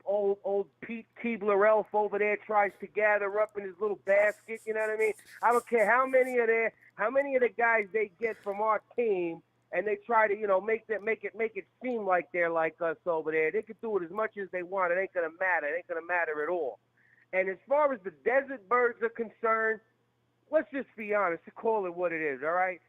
Pete Keebler Elf over there tries to gather up in his little basket. You know what I mean? I don't care how many of the guys they get from our team, and they try to, you know, make it seem like they're like us over there. They can do it as much as they want. It ain't gonna matter. It ain't gonna matter at all. And as far as the Desert Birds are concerned, let's just be honest, to call it what it is, all right?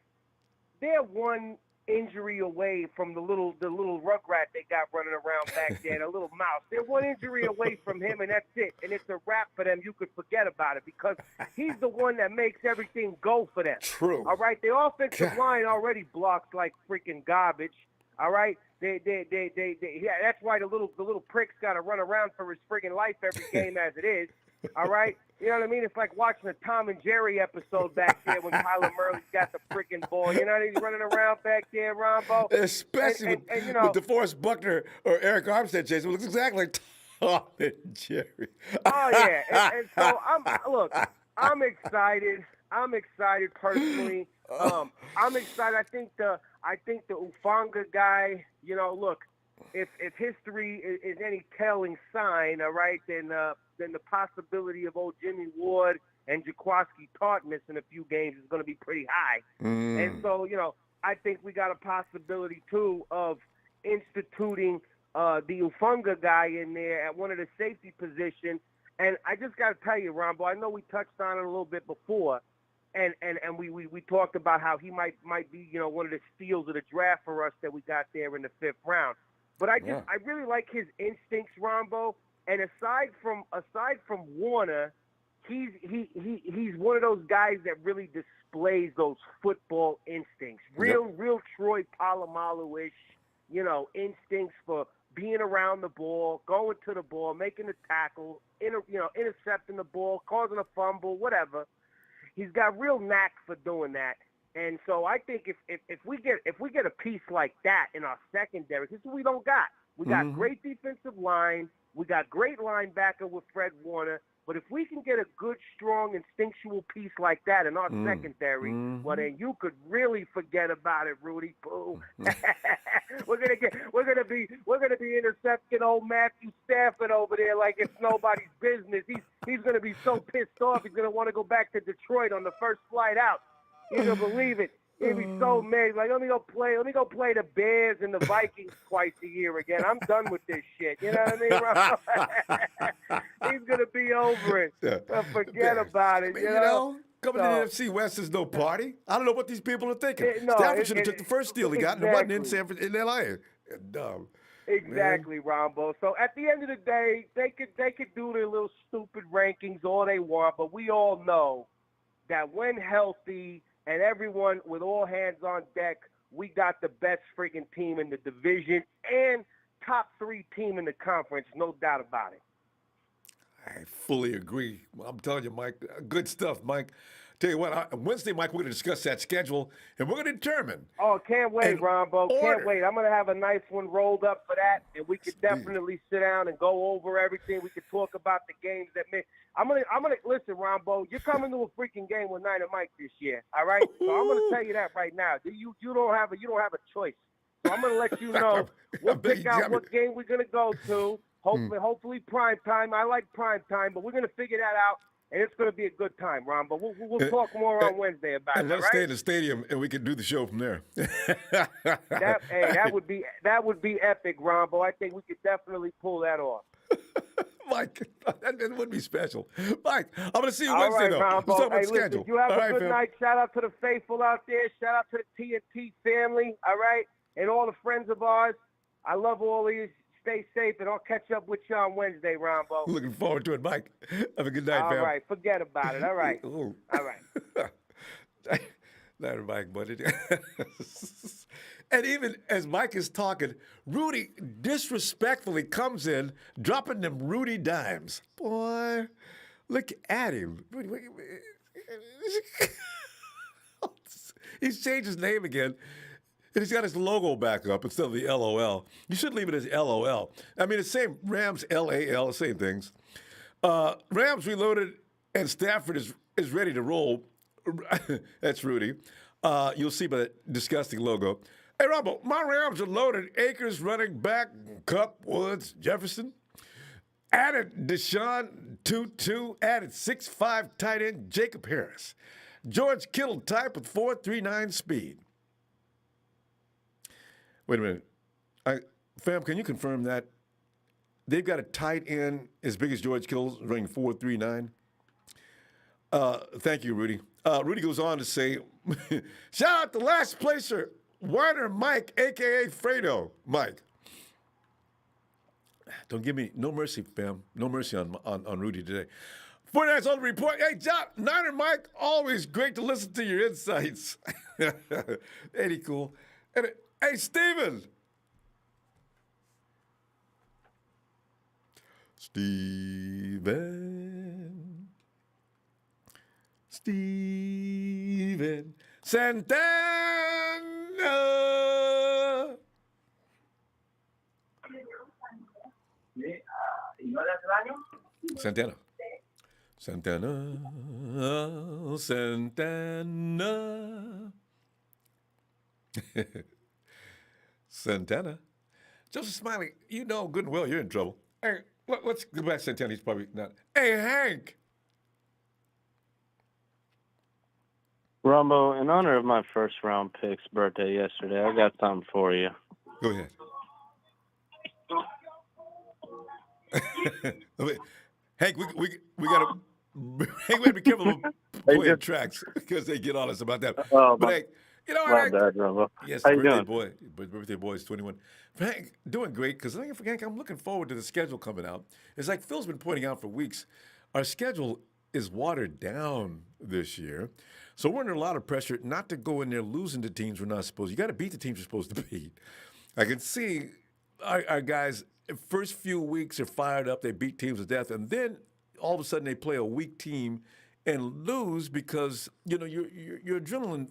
They're one injury away from the little rugrat they got running around back there, the little mouse. They're one injury away from him, and that's it. And it's a wrap for them. You could forget about it because he's the one that makes everything go for them. True. All right? The offensive line already blocks like freaking garbage. All right? Yeah, that's why the little prick's got to run around for his friggin' life every game as it is. All right? You know what I mean? It's like watching a Tom and Jerry episode back there when Kyler Murray's got the freaking ball. You know, he's running around back there, Ronbo. Especially with DeForest Buckner or Eric Armstead, Jason. It looks exactly like Tom and Jerry. Oh, yeah. And so, I'm excited. I'm excited personally. I'm excited. I think the Ufanga guy, you know, look, if history is any telling sign, all right, then the possibility of old Jimmy Ward and Jaquaski Tart missing a few games is going to be pretty high. And so, you know, I think we got a possibility, too, of instituting the Ufanga guy in there at one of the safety positions. And I just got to tell you, Ronbo, I know we touched on it a little bit before, and we talked about how he might be, you know, one of the steals of the draft for us that we got there in the 5th round. But I really like his instincts, Ronbo. And aside from Warner, he's one of those guys that really displays those football instincts. Real Troy Polamalu-ish, you know, instincts for being around the ball, going to the ball, making the tackle, intercepting the ball, causing a fumble, whatever. He's got real knack for doing that. And so I think if we get a piece like that in our secondary, this is what we don't got. We got great defensive line. We got great linebacker with Fred Warner. But if we can get a good, strong, instinctual piece like that in our secondary, well then you could really forget about it, Rudy. Boo. we're gonna be intercepting old Matthew Stafford over there like it's nobody's business. He's gonna be so pissed off he's gonna want to go back to Detroit on the first flight out. You can believe it. He'd be so mad. Like, let me go play the Bears and the Vikings twice a year again. I'm done with this shit. You know what I mean? He's gonna be over it. Forget about it. You know? Coming to the NFC West is no party. I don't know what these people are thinking. Stafford should have took the first deal he got, and it wasn't in San Francisco, in LA. Dumb. Exactly, Ronbo. So at the end of the day, they could do their little stupid rankings all they want, but we all know that when healthy and everyone with all hands on deck, we got the best freaking team in the division and top 3 team in the conference, no doubt about it. I fully agree. I'm telling you, Mike, good stuff, Mike. Tell you what, on Wednesday, Mike, we're going to discuss that schedule, and we're going to determine. Oh, can't wait, Ronbo. Can't wait. I'm going to have a nice one rolled up for that, and we could definitely sit down and go over everything. We could talk about the games that may. I'm gonna listen, Ronbo. You're coming to a freaking game with Niner Mike this year, all right? So I'm gonna tell you that right now. You don't have a choice. So I'm gonna let you know. We'll pick out what game we're gonna go to. Hopefully prime time. I like prime time, but we're gonna figure that out. And it's going to be a good time, Ron. But we'll talk more on Wednesday about it. And let's stay in the stadium, and we can do the show from there. that would be epic, Ron. I think we could definitely pull that off. Mike, that would be special. Mike, I'm going to see you Wednesday, though. Ron, let's talk about the schedule. You have a good night. Shout out to the faithful out there. Shout out to the TNT family, all right, and all the friends of ours. I love all of you. stay safe, and I'll catch up with you on Wednesday, Ronbo. Looking forward to it, Mike. Have a good night, fam. All right, forget about it. All right. Ooh. All right. Night, Mike, buddy. And even as Mike is talking, Rudy disrespectfully comes in, dropping them Rudy dimes. Boy, look at him. Rudy, he's changed his name again. And he's got his logo back up instead of the LOL. You should leave it as LOL. I mean, it's the same Rams, LAL, same things. Rams reloaded, and Stafford is ready to roll. That's Rudy. You'll see by that disgusting logo. Hey, Ronbo, my Rams are loaded. Akers running back, Cup, Woods, Jefferson. Added Deshaun 2-2. Added 6'5" tight end Jacob Harris. George Kittle type with 4.39 speed. Wait a minute. Fam, can you confirm that? They've got a tight end as big as George Kittle running 4.39. Thank you, Rudy. Rudy goes on to say, shout out to last placer, Weiner Mike, a.k.a. Fredo Mike. Don't give me no mercy, fam. No mercy on Rudy today. 49ers on the report. Hey, John, Niner Mike, always great to listen to your insights. Ain't he cool? And, hey, Steven. Steven Santana. Santana. Santana. Joseph Smiley, you know good and well you're in trouble. Hey, let's go back to Santana. He's probably not. Hey, Hank. Ronbo, in honor of my first-round pick's birthday yesterday, I got something for you. Go ahead. Hank, we got to Hank, we got to be careful of playing tracks because they get on us about that. But Hank, you know, Hank, bad, Ronbo. Yes, how you birthday doing? boy. Birthday boy is 21. Hank, doing great because Hank, I'm looking forward to the schedule coming out. It's like Phil's been pointing out for weeks. Our schedule is watered down this year. So we're under a lot of pressure not to go in there losing to teams we're not supposed to. You got to beat the teams you're supposed to beat. I can see our guys, first few weeks are fired up. They beat teams to death. And then all of a sudden they play a weak team and lose because, you know, your adrenaline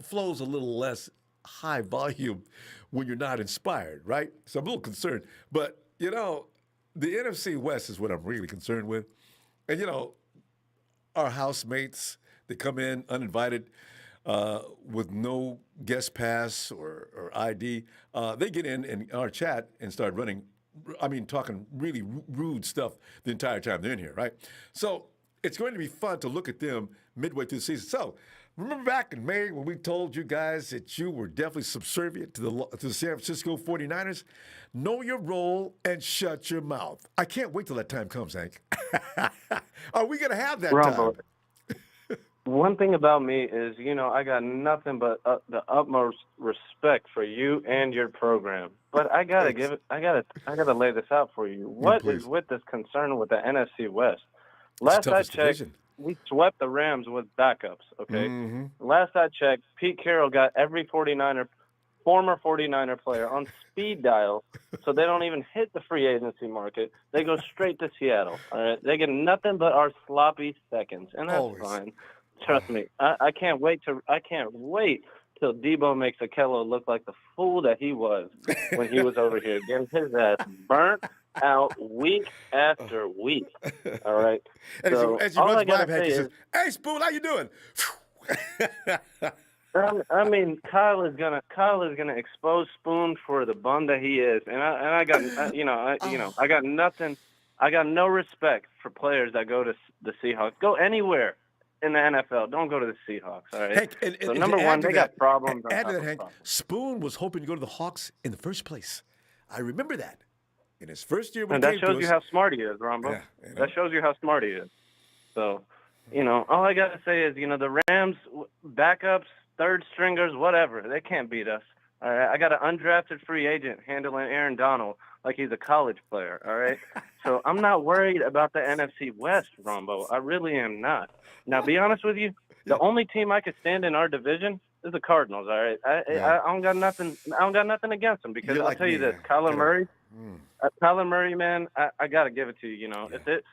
flows a little less high volume when you're not inspired, right? So I'm a little concerned. But, you know, the NFC West is what I'm really concerned with. And, you know, our housemates, they come in uninvited with no guest pass or ID. They get in our chat and start running, talking really rude stuff the entire time they're in here, right? So it's going to be fun to look at them midway through the season. So remember back in May when we told you guys that you were definitely subservient to the San Francisco 49ers? Know your role and shut your mouth. I can't wait till that time comes, Hank. Are we going to have that Ronbo, time? one thing about me is, you know, I got nothing but the utmost respect for you and your program. But I gotta gotta lay this out for you. What is with this concern with the NFC West? Last I checked, we swept the Rams with backups. Okay. Mm-hmm. Last I checked, Pete Carroll got every former 49er player on speed dial, so they don't even hit the free agency market. They go straight to Seattle. All right, they get nothing but our sloppy seconds, and that's fine. Trust me, I can't wait till Debo makes Akello look like the fool that he was when he was over here, getting his ass burnt out week after week. All right. And so as he runs by him, he says, "Hey, Spoon, how you doing?" I mean, Kyle is gonna expose Spoon for the bum that he is, and I got I got nothing. I got no respect for players that go to the Seahawks. Go anywhere in the NFL. Don't go to the Seahawks. All right. Hank, so number one, they got problems. Add to that, Hank. Spoon was hoping to go to the Hawks in the first place. I remember that in his first year. And that shows you how smart he is, Ronbo. Yeah, you know. That shows you how smart he is. So, you know, all I gotta say is, you know, the Rams backups, third stringers, whatever, they can't beat us. All right, I got an undrafted free agent handling Aaron Donald, like he's a college player, all right? So I'm not worried about the NFC West, Ronbo. I really am not. Now, be honest with you, the only team I could stand in our division is the Cardinals, all right? I don't got nothing. I don't got nothing against them because I'll tell you this, Kyler Murray, man, I got to give it to you. You know, if it,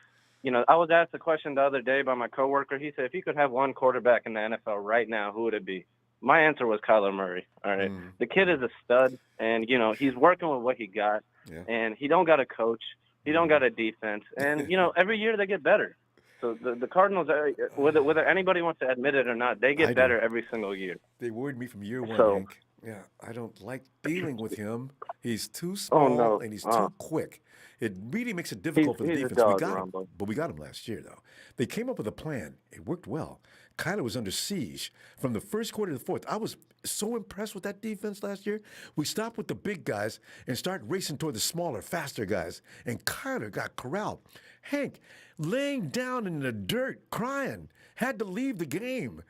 you know, I was asked a question the other day by my coworker. He said, if you could have one quarterback in the NFL right now, who would it be? My answer was Kyler Murray. All right, the kid is a stud, and you know he's working with what he got, and he don't got a coach, he don't got a defense, and you know every year they get better. So the Cardinals, whether anybody wants to admit it or not, they get better every single year. They worried me from year one, Hank. Yeah, I don't like dealing with him. He's too small and he's too quick. It really makes it difficult for the defense. We got him, but we got him last year, though. They came up with a plan. It worked well. Kyler was under siege from the first quarter to the fourth. I was so impressed with that defense last year. We stopped with the big guys and started racing toward the smaller, faster guys. And Kyler got corralled. Hank, laying down in the dirt, crying, had to leave the game.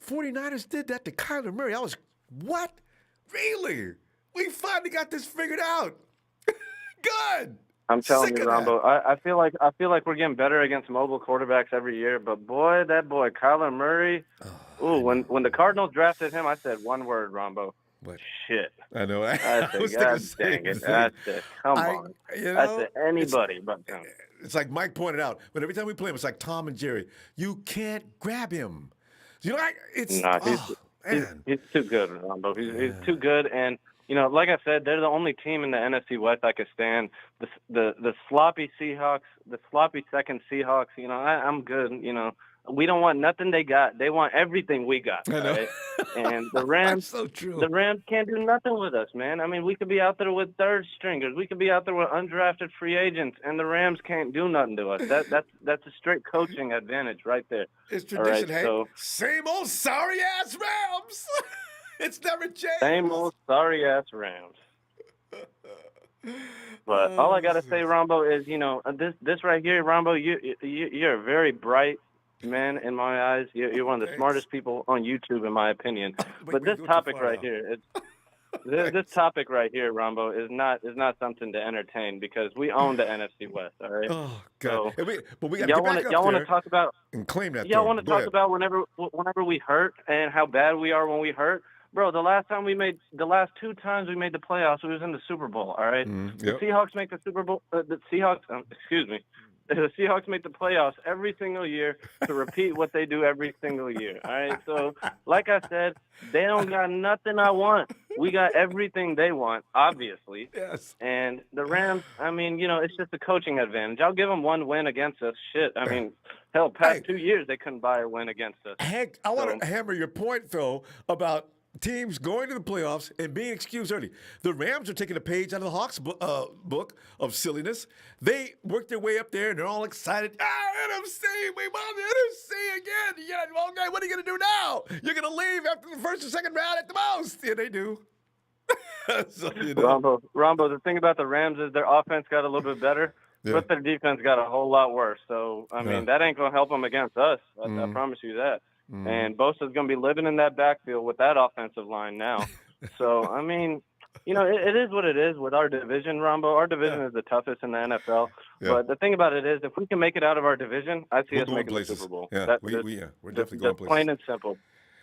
49ers did that to Kyler Murray. I was, what? Really? We finally got this figured out. Good. I'm telling you, Ronbo, I feel like we're getting better against mobile quarterbacks every year. But boy, Kyler Murray. When the Cardinals drafted him, I said one word, Ronbo. What? Shit. I know. I said, God dang it. I said, come on. You know, I said, anybody but him. It's like Mike pointed out, but every time we play him, it's like Tom and Jerry. You can't grab him. You know, he's too good, Ronbo. He's too good, and you know, like I said, they're the only team in the NFC West I could stand. The sloppy Seahawks, the sloppy second Seahawks. You know, I'm good. You know, we don't want nothing they got. They want everything we got. I know. Right? And the Rams, so true. The Rams can't do nothing with us, man. I mean, we could be out there with third stringers. We could be out there with undrafted free agents, and the Rams can't do nothing to us. That's a straight coaching advantage right there. It's tradition, right, hey. so, same old sorry ass Rams. It's never changed. Same old sorry ass Rams. But all I gotta say, Ronbo, is you know this right here, Ronbo. You're a very bright man in my eyes. You're one of the smartest people on YouTube, in my opinion. But this topic right here, this topic right here, Ronbo, is not something to entertain because we own the NFC West. All right. Oh God! So, but we got to y'all want to talk about and claim that. Y'all want to talk about whenever we hurt and how bad we are when we hurt. Bro, the last two times we made the playoffs, we was in the Super Bowl. All right, the Seahawks make the Super Bowl. The Seahawks make the playoffs every single year to repeat what they do every single year. All right, so like I said, they don't got nothing I want. We got everything they want, obviously. Yes. And the Rams, I mean, you know, it's just a coaching advantage. I'll give them one win against us. Shit, I mean, hell, past 2 years they couldn't buy a win against us. Hank, I want to hammer your point, though, about teams going to the playoffs and being excused early. The Rams are taking a page out of the Hawks book of silliness. They work their way up there, and they're all excited. NFC, we won the NFC again. Yeah, okay, what are you going to do now? You're going to leave after the first or second round at the most. Yeah, they do. So, you know. Ronbo, the thing about the Rams is their offense got a little bit better, but their defense got a whole lot worse. So, I mean, that ain't going to help them against us. I promise you that. And Bosa's going to be living in that backfield with that offensive line now. So, I mean, you know, it is what it is with our division, Ronbo. Our division is the toughest in the NFL. But the thing about it is, if we can make it out of our division, I see us making the Super Bowl. Yeah, we're definitely going places. Plain and simple.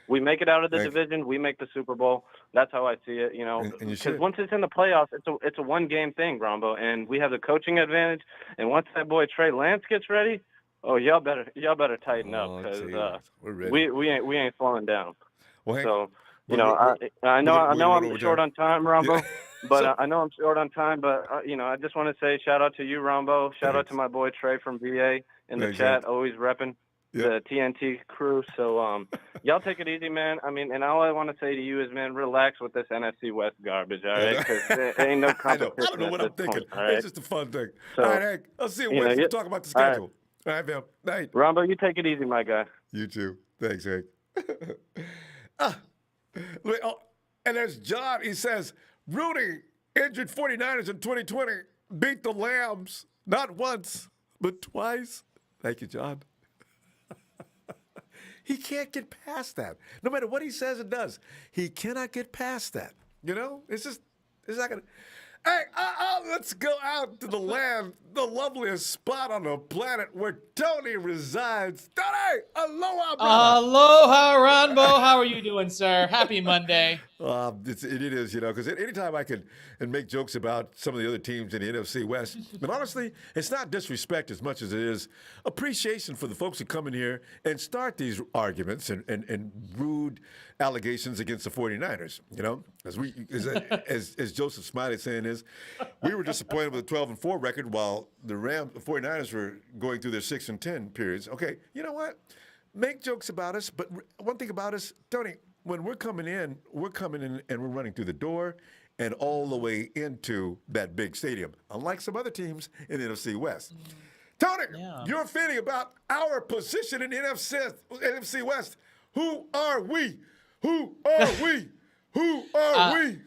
We make it out of the division, we make the Super Bowl. That's how I see it, you know. Because once it's in the playoffs, it's a one-game thing, Ronbo. And we have the coaching advantage. And once that boy Trey Lance gets ready, y'all better tighten up because we ain't slowing down. Well, so you know, I know I'm short on time, Ronbo, but I know I'm short on time. But you know, I just want to say shout out to you, Ronbo. Shout out to my boy Trey from VA in the chat, always repping the TNT crew. So y'all take it easy, man. I mean, and all I want to say to you is, man, relax with this NFC West garbage, all right? Because there ain't no competition. I don't know what I'm thinking. Point, it's just a fun thing. So, all right, Hank. I'll see you Wednesday to talk about the schedule. All right, man. Night. Ronbo, you take it easy, my guy. You too. Thanks, Hank. And there's John. He says, Rudy injured 49ers in 2020, beat the Lambs not once, but twice. Thank you, John. He can't get past that. No matter what he says and does, he cannot get past that. You know? It's not going to. Hey, let's go out to the land, the loveliest spot on the planet where Tony resides. Tony, aloha, brother. Aloha, Ronbo. How are you doing, sir? Happy Monday. It is, because anytime I can and make jokes about some of the other teams in the NFC West, but honestly, it's not disrespect as much as it is appreciation for the folks who come in here and start these arguments and rude allegations against the 49ers. As Joseph Smiley saying is, we were disappointed with a 12-4 record while the 49ers were going through their 6-10 periods. Okay, you know what? Make jokes about us, but one thing about us, Tony, when we're coming in and we're running through the door and all the way into that big stadium, unlike some other teams in the NFC West. Tony, your feeling about our position in the NFC West. Who are we? Who are we? Who are we?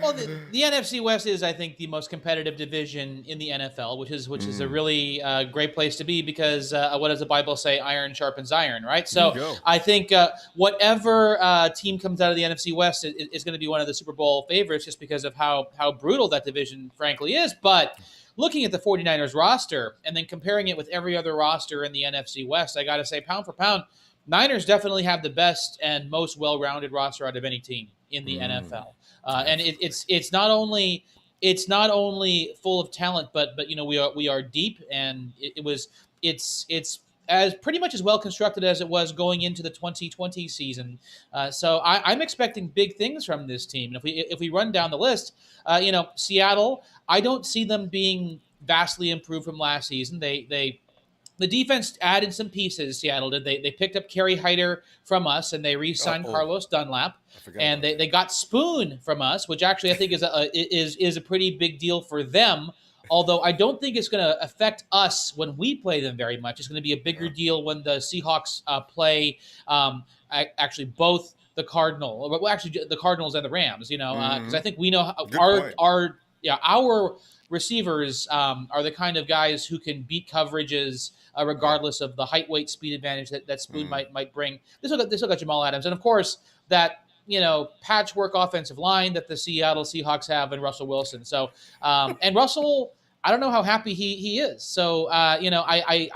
Well, the NFC West is, I think, the most competitive division in the NFL, which is a really great place to be because what does the Bible say? Iron sharpens iron, right? So I think whatever team comes out of the NFC West is going to be one of the Super Bowl favorites just because of how brutal that division, frankly, is. But looking at the 49ers roster and then comparing it with every other roster in the NFC West, I got to say, pound for pound, Niners definitely have the best and most well-rounded roster out of any team in the NFL. And it's not only full of talent, but we are deep, and it's as pretty much as well constructed as it was going into the 2020 season. So I'm expecting big things from this team. And if we run down the list, Seattle, I don't see them being vastly improved from last season. The defense added some pieces, Seattle did. They picked up Kerry Hyder from us, and they re-signed Carlos Dunlap. And they got Spoon from us, which actually I think is a pretty big deal for them, although I don't think it's going to affect us when we play them very much. It's going to be a bigger deal when the Seahawks play actually both the Cardinals and the Rams, because I think we know our receivers are the kind of guys who can beat coverages regardless of the height, weight, speed advantage that Spoon might bring. This will got Jamal Adams, and of course that patchwork offensive line that the Seattle Seahawks have and Russell Wilson. So and Russell, I don't know how happy he is. So I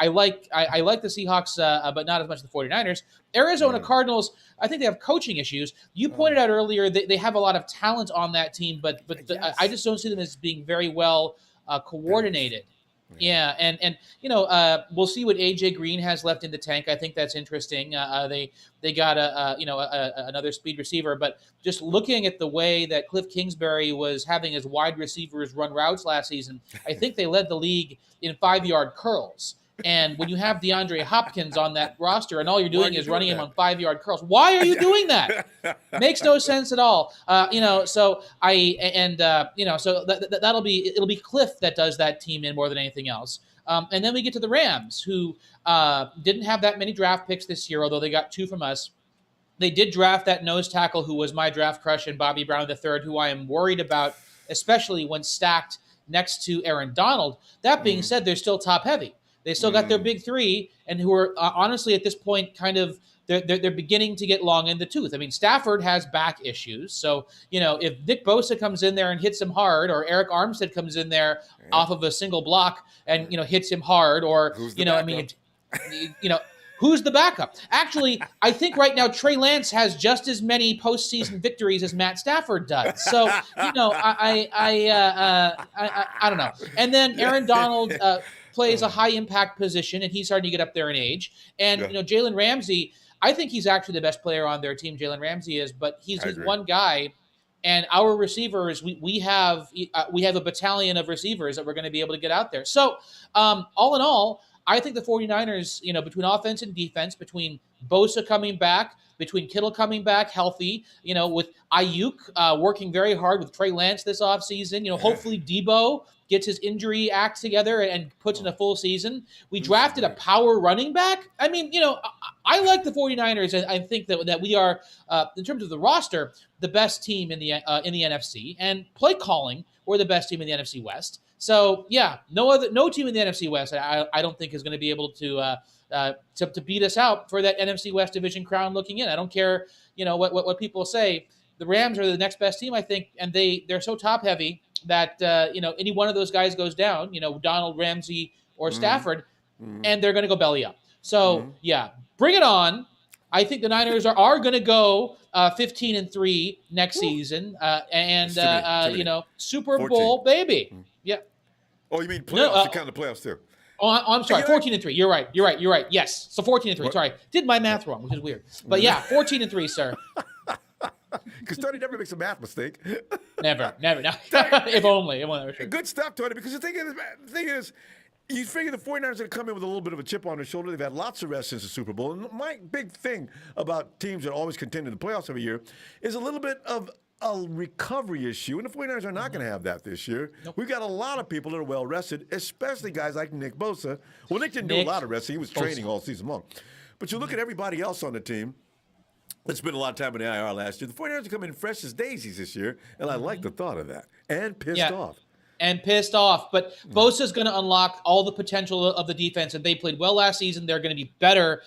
like the Seahawks, but not as much as the 49ers. Arizona Cardinals, I think they have coaching issues. You pointed out earlier they have a lot of talent on that team, but I just don't see them as being very well coordinated. Yeah, and we'll see what AJ Green has left in the tank. I think that's interesting. They got another speed receiver, but just looking at the way that Cliff Kingsbury was having his wide receivers run routes last season, I think they led the league in 5-yard curls. And when you have DeAndre Hopkins on that roster and all you're doing is running him on 5-yard curls, why are you doing that? Makes no sense at all. So it'll be Cliff that does that team in more than anything else. And then we get to the Rams, who didn't have that many draft picks this year, although they got 2 from us. They did draft that nose tackle who was my draft crush in Bobby Brown III, who I am worried about, especially when stacked next to Aaron Donald. That being said, they're still top heavy. They still got their big 3, and who are honestly at this point kind of they're beginning to get long in the tooth. I mean, Stafford has back issues, so if Nick Bosa comes in there and hits him hard, or Eric Armstead comes in there off of a single block and hits him hard, or who's the backup? Actually, I think right now Trey Lance has just as many postseason victories as Matt Stafford does. So I don't know. And then Aaron Donald plays a high-impact position, and he's starting to get up there in age. And, Jalen Ramsey, I think he's actually the best player on their team, Jalen Ramsey is, but he's one guy. And our receivers, we have a battalion of receivers that we're going to be able to get out there. So all in all, I think the 49ers, between offense and defense, between Bosa coming back, between Kittle coming back healthy, with Ayuk working very hard with Trey Lance this offseason, hopefully Debo gets his injury act together and puts in a full season. We drafted a power running back. I mean, I like the 49ers, and I think that we are, in terms of the roster, the best team in the NFC, and play calling, we're the best team in the NFC West. So yeah, no team in the NFC West I don't think is going to be able to beat us out for that NFC West division crown looking in. I don't care, what people say. The Rams are the next best team, I think, and they're so top heavy. that any one of those guys goes down, Donald, Ramsey, or Stafford, and they're going to go belly up. So yeah, bring it on. I think the Niners are going to go 15-3 next season, and Super 14. Bowl baby. Yeah. Oh, you mean playoffs? No, You count the playoffs too. Oh, I'm sorry. 14-3. You're right. Yes. So 14-3. What? Sorry, did my math wrong, which is weird. But yeah, 14-3, sir. Because Tony never makes a math mistake. Never. No. If only. Good stuff, Tony. Because the thing is, you figure the 49ers are going to come in with a little bit of a chip on their shoulder. They've had lots of rest since the Super Bowl. And my big thing about teams that always contend in the playoffs every year is a little bit of a recovery issue. And the 49ers are not going to have that this year. Nope. We've got a lot of people that are well rested, especially guys like Nick Bosa. Well, Nick didn't do a lot of resting. He was training all season long. But you look at everybody else on the team that spent a lot of time in the IR last year. The 49ers are coming in fresh as daisies this year, and I like the thought of that. And pissed off. But Bosa's going to unlock all the potential of the defense, and they played well last season. They're going to be better.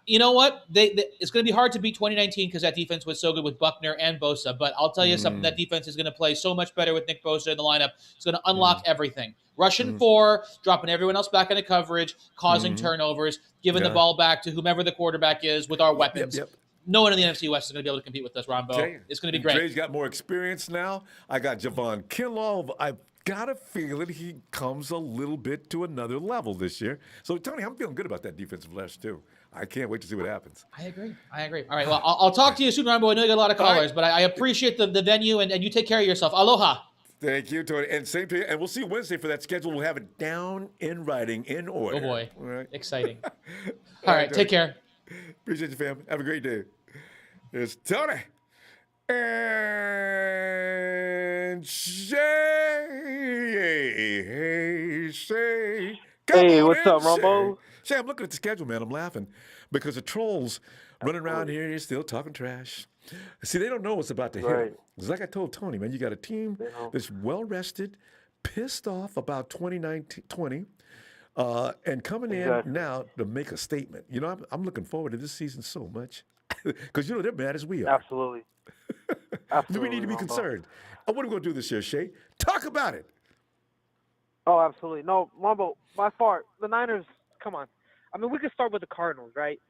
You know what? It's going to be hard to beat 2019 because that defense was so good with Buckner and Bosa. But I'll tell you something, that defense is going to play so much better with Nick Bosa in the lineup. It's going to unlock everything. Rushing 4, dropping everyone else back into coverage, causing turnovers, giving the ball back to whomever the quarterback is with our weapons. No one in the NFC West is going to be able to compete with us, Ronbo. It's going to be great. Dre's got more experience now. I got Javon Kinlaw. I've got a feeling he comes a little bit to another level this year. So, Tony, I'm feeling good about that defensive flesh, too. I can't wait to see what happens. I agree. All right, well, I'll talk to you soon, Ronbo. I know you got a lot of callers, but I appreciate the venue, and you take care of yourself. Aloha. Thank you, Tony. And same to you. And we'll see you Wednesday for that schedule. We'll have it down in writing, in order. Oh, boy. All right. Exciting. All right, take care. Appreciate you, fam. Have a great day. It's Tony and Shay. Hey, what's up, Ronbo? Shay, I'm looking at the schedule, man. I'm laughing because the trolls running around here still talking trash. See, they don't know what's about to hit. It's like I told Tony, man, you got a team that's well-rested, pissed off about 2019-20, and coming in now to make a statement. You know, I'm looking forward to this season so much. Because, they're mad as we are. Absolutely. Do we need to be concerned? What are we going to do this year, Shay? Talk about it. Oh, absolutely. No, Ronbo, by far, the Niners, come on. I mean, we could start with the Cardinals, right?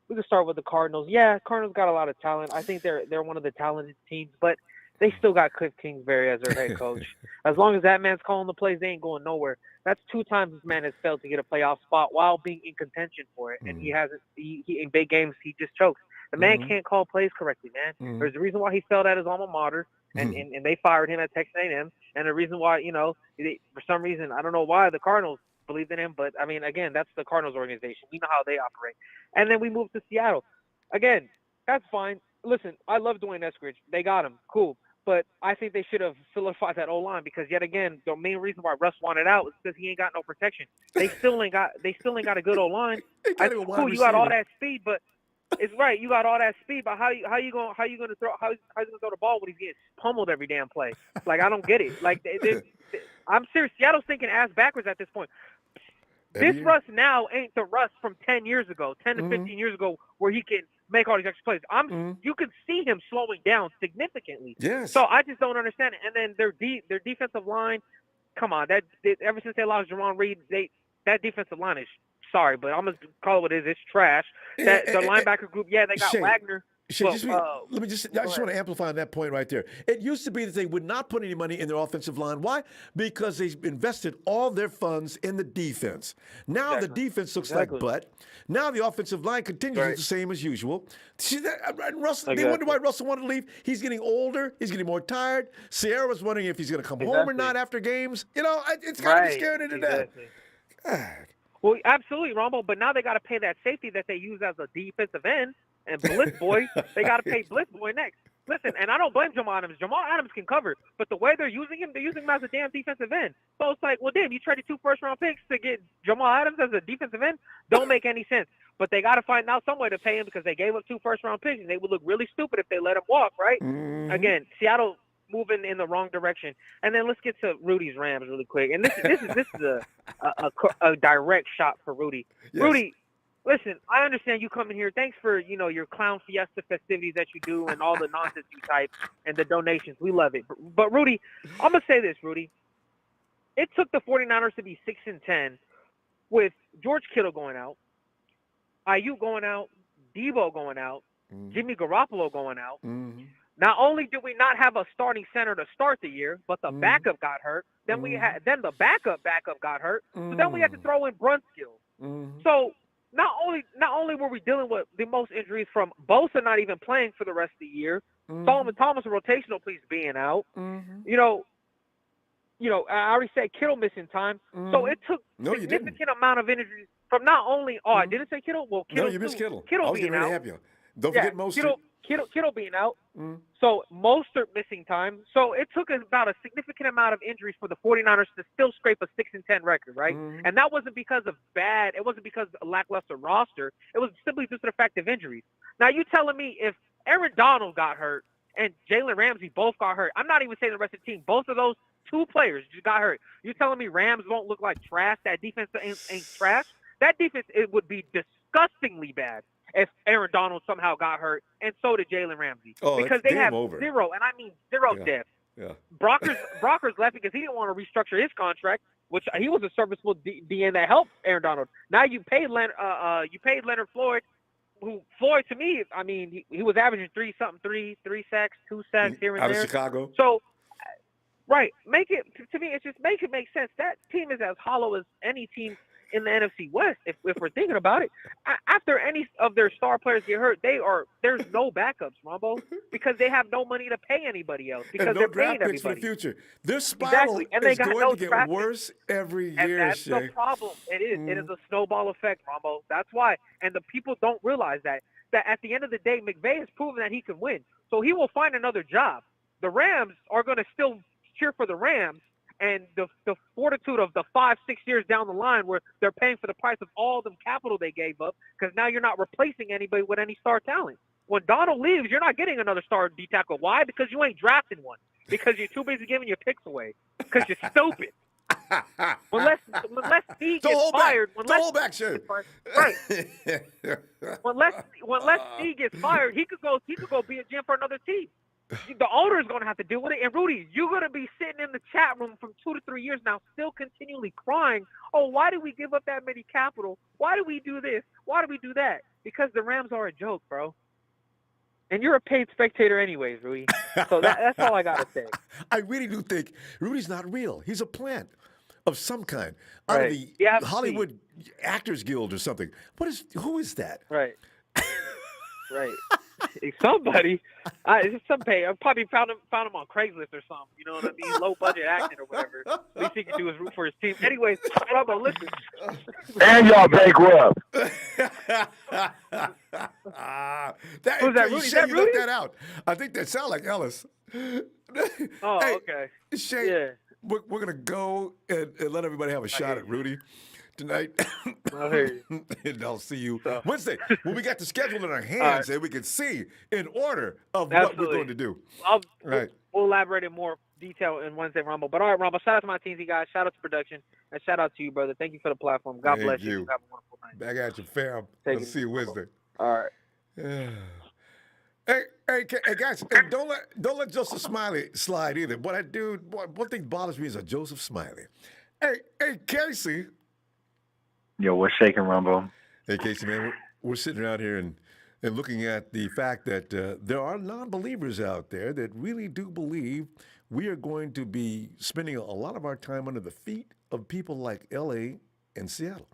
We could start with the Cardinals. Yeah, Cardinals got a lot of talent. I think they're one of the talented teams, but they still got Cliff Kingsbury as their head coach. As long as that man's calling the plays, they ain't going nowhere. That's 2 times this man has failed to get a playoff spot while being in contention for it, and he hasn't. He in big games, he just chokes. The man can't call plays correctly, man. There's a reason why he failed at his alma mater, and they fired him at Texas A&M, and the reason why, for some reason, I don't know why the Cardinals believed in him, but, I mean, again, that's the Cardinals organization. We know how they operate. And then we moved to Seattle. Again, that's fine. Listen, I love Dwayne Eskridge. They got him. Cool. But I think they should have solidified that O-line because, yet again, the main reason why Russ wanted out is because he ain't got no protection. They still ain't got a good O-line. Cool, you got all that speed, but it's right. You got all that speed, but how you gonna throw the ball when he's getting pummeled every damn play? Like, I don't get it. Like, I'm serious. Seattle's thinking ass backwards at this point. This Russ now ain't the Russ from 10 years ago, 10 to 15 years ago, where he can make all these extra plays. You can see him slowing down significantly. Yes. So I just don't understand it. And then their defensive line, come on, ever since they lost Jerron Reed, that defensive line is. Sorry, but I'm gonna call it what it is. It's trash. The linebacker group, they got Shay, Wagner. Shay, I just want to amplify on that point right there. It used to be that they would not put any money in their offensive line. Why? Because they invested all their funds in the defense. Now the defense looks like butt. Now the offensive line continues the same as usual. See that, Russell? They wonder why Russell wanted to leave. He's getting older. He's getting more tired. Sierra was wondering if he's going to come home or not after games. It's got to be scared to death. God. Well, absolutely, Ronbo. But now they got to pay that safety that they use as a defensive end and Blitz Boy. They got to pay Blitz Boy next. Listen, and I don't blame Jamal Adams. Jamal Adams can cover, but the way they're using him as a damn defensive end. So it's like, well, damn, you traded 2 first-round picks to get Jamal Adams as a defensive end? Don't make any sense. But they got to find out some way to pay him because they gave up 2 first-round picks, and they would look really stupid if they let him walk, right? Again, Seattle moving in the wrong direction. And then let's get to Rudy's Rams really quick. And this is a direct shot for Rudy. Yes. Rudy, Listen, I understand you coming here. Thanks for, your clown fiesta festivities that you do and all the nonsense you type and the donations. We love it. But Rudy, I'm going to say this, Rudy. It took the 49ers to be 6-10 with George Kittle going out, Ayuk going out, Debo going out, Jimmy Garoppolo going out. Not only did we not have a starting center to start the year, but the backup got hurt. Then the backup got hurt. So then we had to throw in Brunskill. So not only were we dealing with the most injuries from Bosa not even playing for the rest of the year, Solomon Thomas, a rotational piece, being out. I already said Kittle missing time. So it took significant amount of injuries from not only. Oh, I didn't say Kittle. Well, Kittle. No, you missed Kittle. Kittle I was being getting ready out. to have you. Don't forget Mostert. Kittle being out. So Mostert missing time. So it took about a significant amount of injuries for the 49ers to still scrape a 6-10 record, right? And that wasn't because of it wasn't because of a lackluster roster. It was simply due to the fact of injuries. Now you telling me if Aaron Donald got hurt and Jalen Ramsey both got hurt, I'm not even saying the rest of the team, both of those two players just got hurt. You telling me Rams won't look like trash? That defense ain't trash? That defense, it would be disgustingly bad if Aaron Donald somehow got hurt, and so did Jalen Ramsey. Oh, because they have zero, and I mean zero depth. Yeah. Brockers left because he didn't want to restructure his contract, which he was a serviceable DN that helped Aaron Donald. Now you paid Leonard Floyd, who Floyd to me, I mean, he was averaging three sacks, 2 sacks here and out there. Out of Chicago. So, right, make it make sense. That team is as hollow as any team in the NFC West, if we're thinking about it. After any of their star players get hurt, there's no backups, Ronbo, because they have no money to pay anybody else because and no they're draft paying picks everybody. for the future. Their spiral is going to get worse every year. And that's the problem. It is. It is a snowball effect, Ronbo. That's why. And the people don't realize that at the end of the day, McVay has proven that he can win. So he will find another job. The Rams are going to still cheer for the Rams. And the fortitude of the 5-6 years down the line where they're paying for the price of all the capital they gave up, because now you're not replacing anybody with any star talent. When Donald leaves, you're not getting another star D tackle. Why? Because you ain't drafting one. Because you're too busy giving your picks away. Because you're stupid. When Les Steve gets fired, when Les Steve gets fired, he could go be a GM for another team. The owner is going to have to deal with it. And, Rudy, you're going to be sitting in the chat room from 2 to 3 years now still continually crying, oh, why did we give up that many capital? Why do we do this? Why do we do that? Because the Rams are a joke, bro. And you're a paid spectator anyways, Rudy. So that's all I got to say. I really do think Rudy's not real. He's a plant of some kind. Out Right. of the Hollywood Actors Guild or something. Who is that? Right. Right. Somebody, some pay. I probably found him on Craigslist or something. You know what I mean? Low budget acting or whatever. At least he can do is root for his team. Anyways, Ronbo, listen. And y'all bankrupt. Who's that, Rudy? Shane, you looked that out. I think that sound like Ellis. Oh, hey, okay. Shane, yeah. we're going to go and let everybody have a shot at Rudy tonight. I hear you. And I'll see you Wednesday when we got the schedule in our hands and we can see in order of what we're going to do. We'll elaborate in more detail in Wednesday, Ronbo. But all right, Ronbo, shout out to my team, guys. Shout out to production. And shout out to you, brother. Thank you for the platform. God bless you. Have a wonderful night. Back at you, fam. I'll see you Wednesday. All right. Hey, guys, and don't let Joseph Smiley slide either. What I do, one thing bothers me is a Joseph Smiley. Hey, Casey. Yo, what's shaking, Ronbo? Hey, Casey, man, we're sitting around here and looking at the fact that there are non-believers out there that really do believe we are going to be spending a lot of our time under the feet of people like L.A. and Seattle.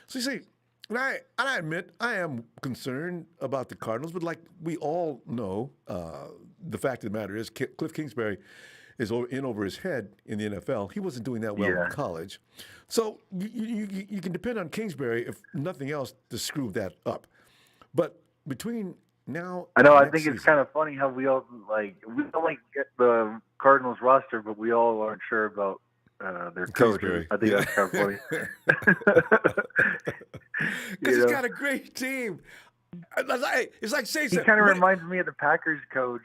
So you see, and I admit I am concerned about the Cardinals, but like we all know, the fact of the matter is Cliff Kingsbury is in over his head in the NFL. He wasn't doing that well in college. So you can depend on Kingsbury, if nothing else, to screw that up. But between now I know, and I think season, it's kind of funny how we don't get the Cardinals roster, but we all aren't sure about their coach. I think that's kind of funny. Because he's got a great team. It's like saying he kind of reminds me of the Packers coach.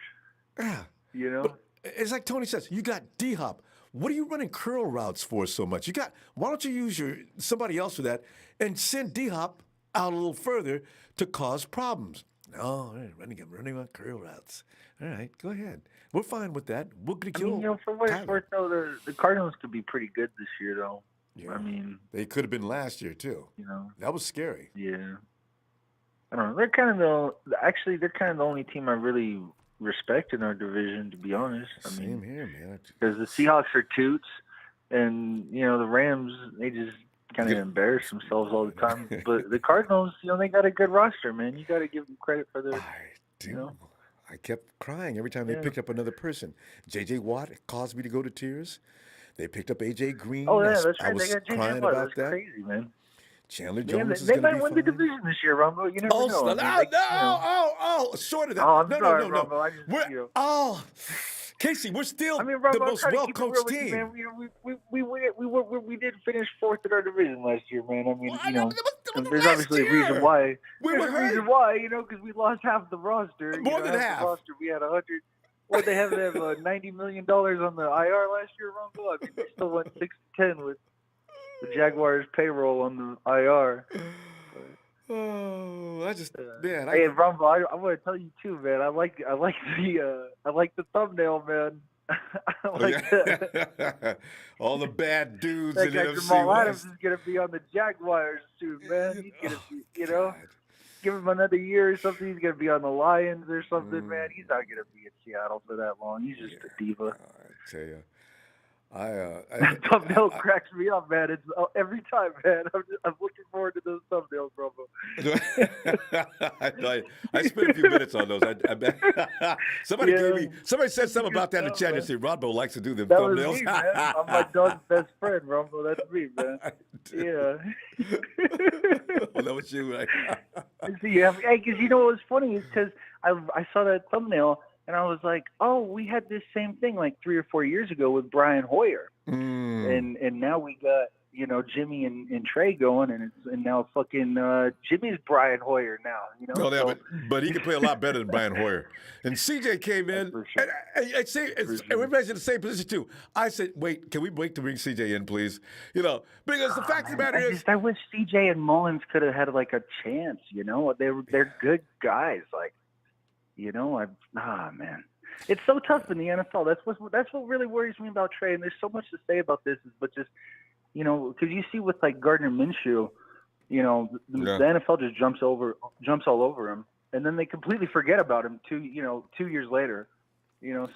Yeah. You know? But it's like Tony says, you got D-Hop. What are you running curl routes for so much? Why don't you use somebody else for that and send D-Hop out a little further to cause problems. No, running on curl routes. All right, go ahead. We're fine with that. We're going to kill. For what it's worth, though, the Cardinals could be pretty good this year, though. Yeah. I mean, they could have been last year too. That was scary. Yeah. I don't know. They're kind of the only team I really respect in our division, to be honest. Same here, man. Because the Seahawks are toots, and the Rams, they just kind of embarrass themselves all the time. But the Cardinals, they got a good roster, man. You got to give them credit for their. I kept crying every time they picked up another person. J.J. Watt caused me to go to tears. They picked up A.J. Green. Oh, yeah, that's right. I was they got crying Watt. about that. Crazy, man. Chandler Jones is they going to be might win the division this year, Ronbo. You never know. Short of that. Oh, I'm no. Ronbo. I just, Casey, we're still Ronbo, the most well-coached team. We did finish fourth in our division last year, man. I mean, there's obviously a reason why. There's a reason why, because we lost half the roster. More than half. The roster, we had 100. What they have $90 million on the IR last year, Ronbo. I mean, they still went 6-10 with the Jaguars' payroll on the IR. Oh, man. Hey, Ronbo, I want to tell you too, man. I like the thumbnail, man. I like that. All the bad dudes that in guy NFC Jamal West. Adams is gonna be on the Jaguars soon, man. He's gonna be, give him another year or something. He's gonna be on the Lions or something, man. He's not gonna be in Seattle for that long. He's just a diva. I tell you. Thumbnail cracks me up, man. It's every time, man. I'm looking forward to those thumbnails, Ronbo. I spent a few minutes on those. Somebody said something about that in the chat. You say Ronbo likes to do them that thumbnails. Was me, man. I'm my dog's best friend, Ronbo. That's me, man. Yeah. Well, that was you, right? Hey, because what was funny is because I saw that thumbnail. And I was like, oh, we had this same thing like 3 or 4 years ago with Brian Hoyer. And now we got, Jimmy and Trey going, and now fucking Jimmy's Brian Hoyer now, but he can play a lot better than Brian Hoyer. And CJ came in, and everybody's in the same position too. I said, wait, can we wait to bring CJ in, please? Because the fact of the matter is, I wish CJ and Mullins could have had like a chance. They're good guys, like. Man, it's so tough in the NFL. That's what really worries me about Trey. And there's so much to say about this, but just because you see with like Gardner Minshew, the NFL just jumps all over him, and then they completely forget about him 2 years later.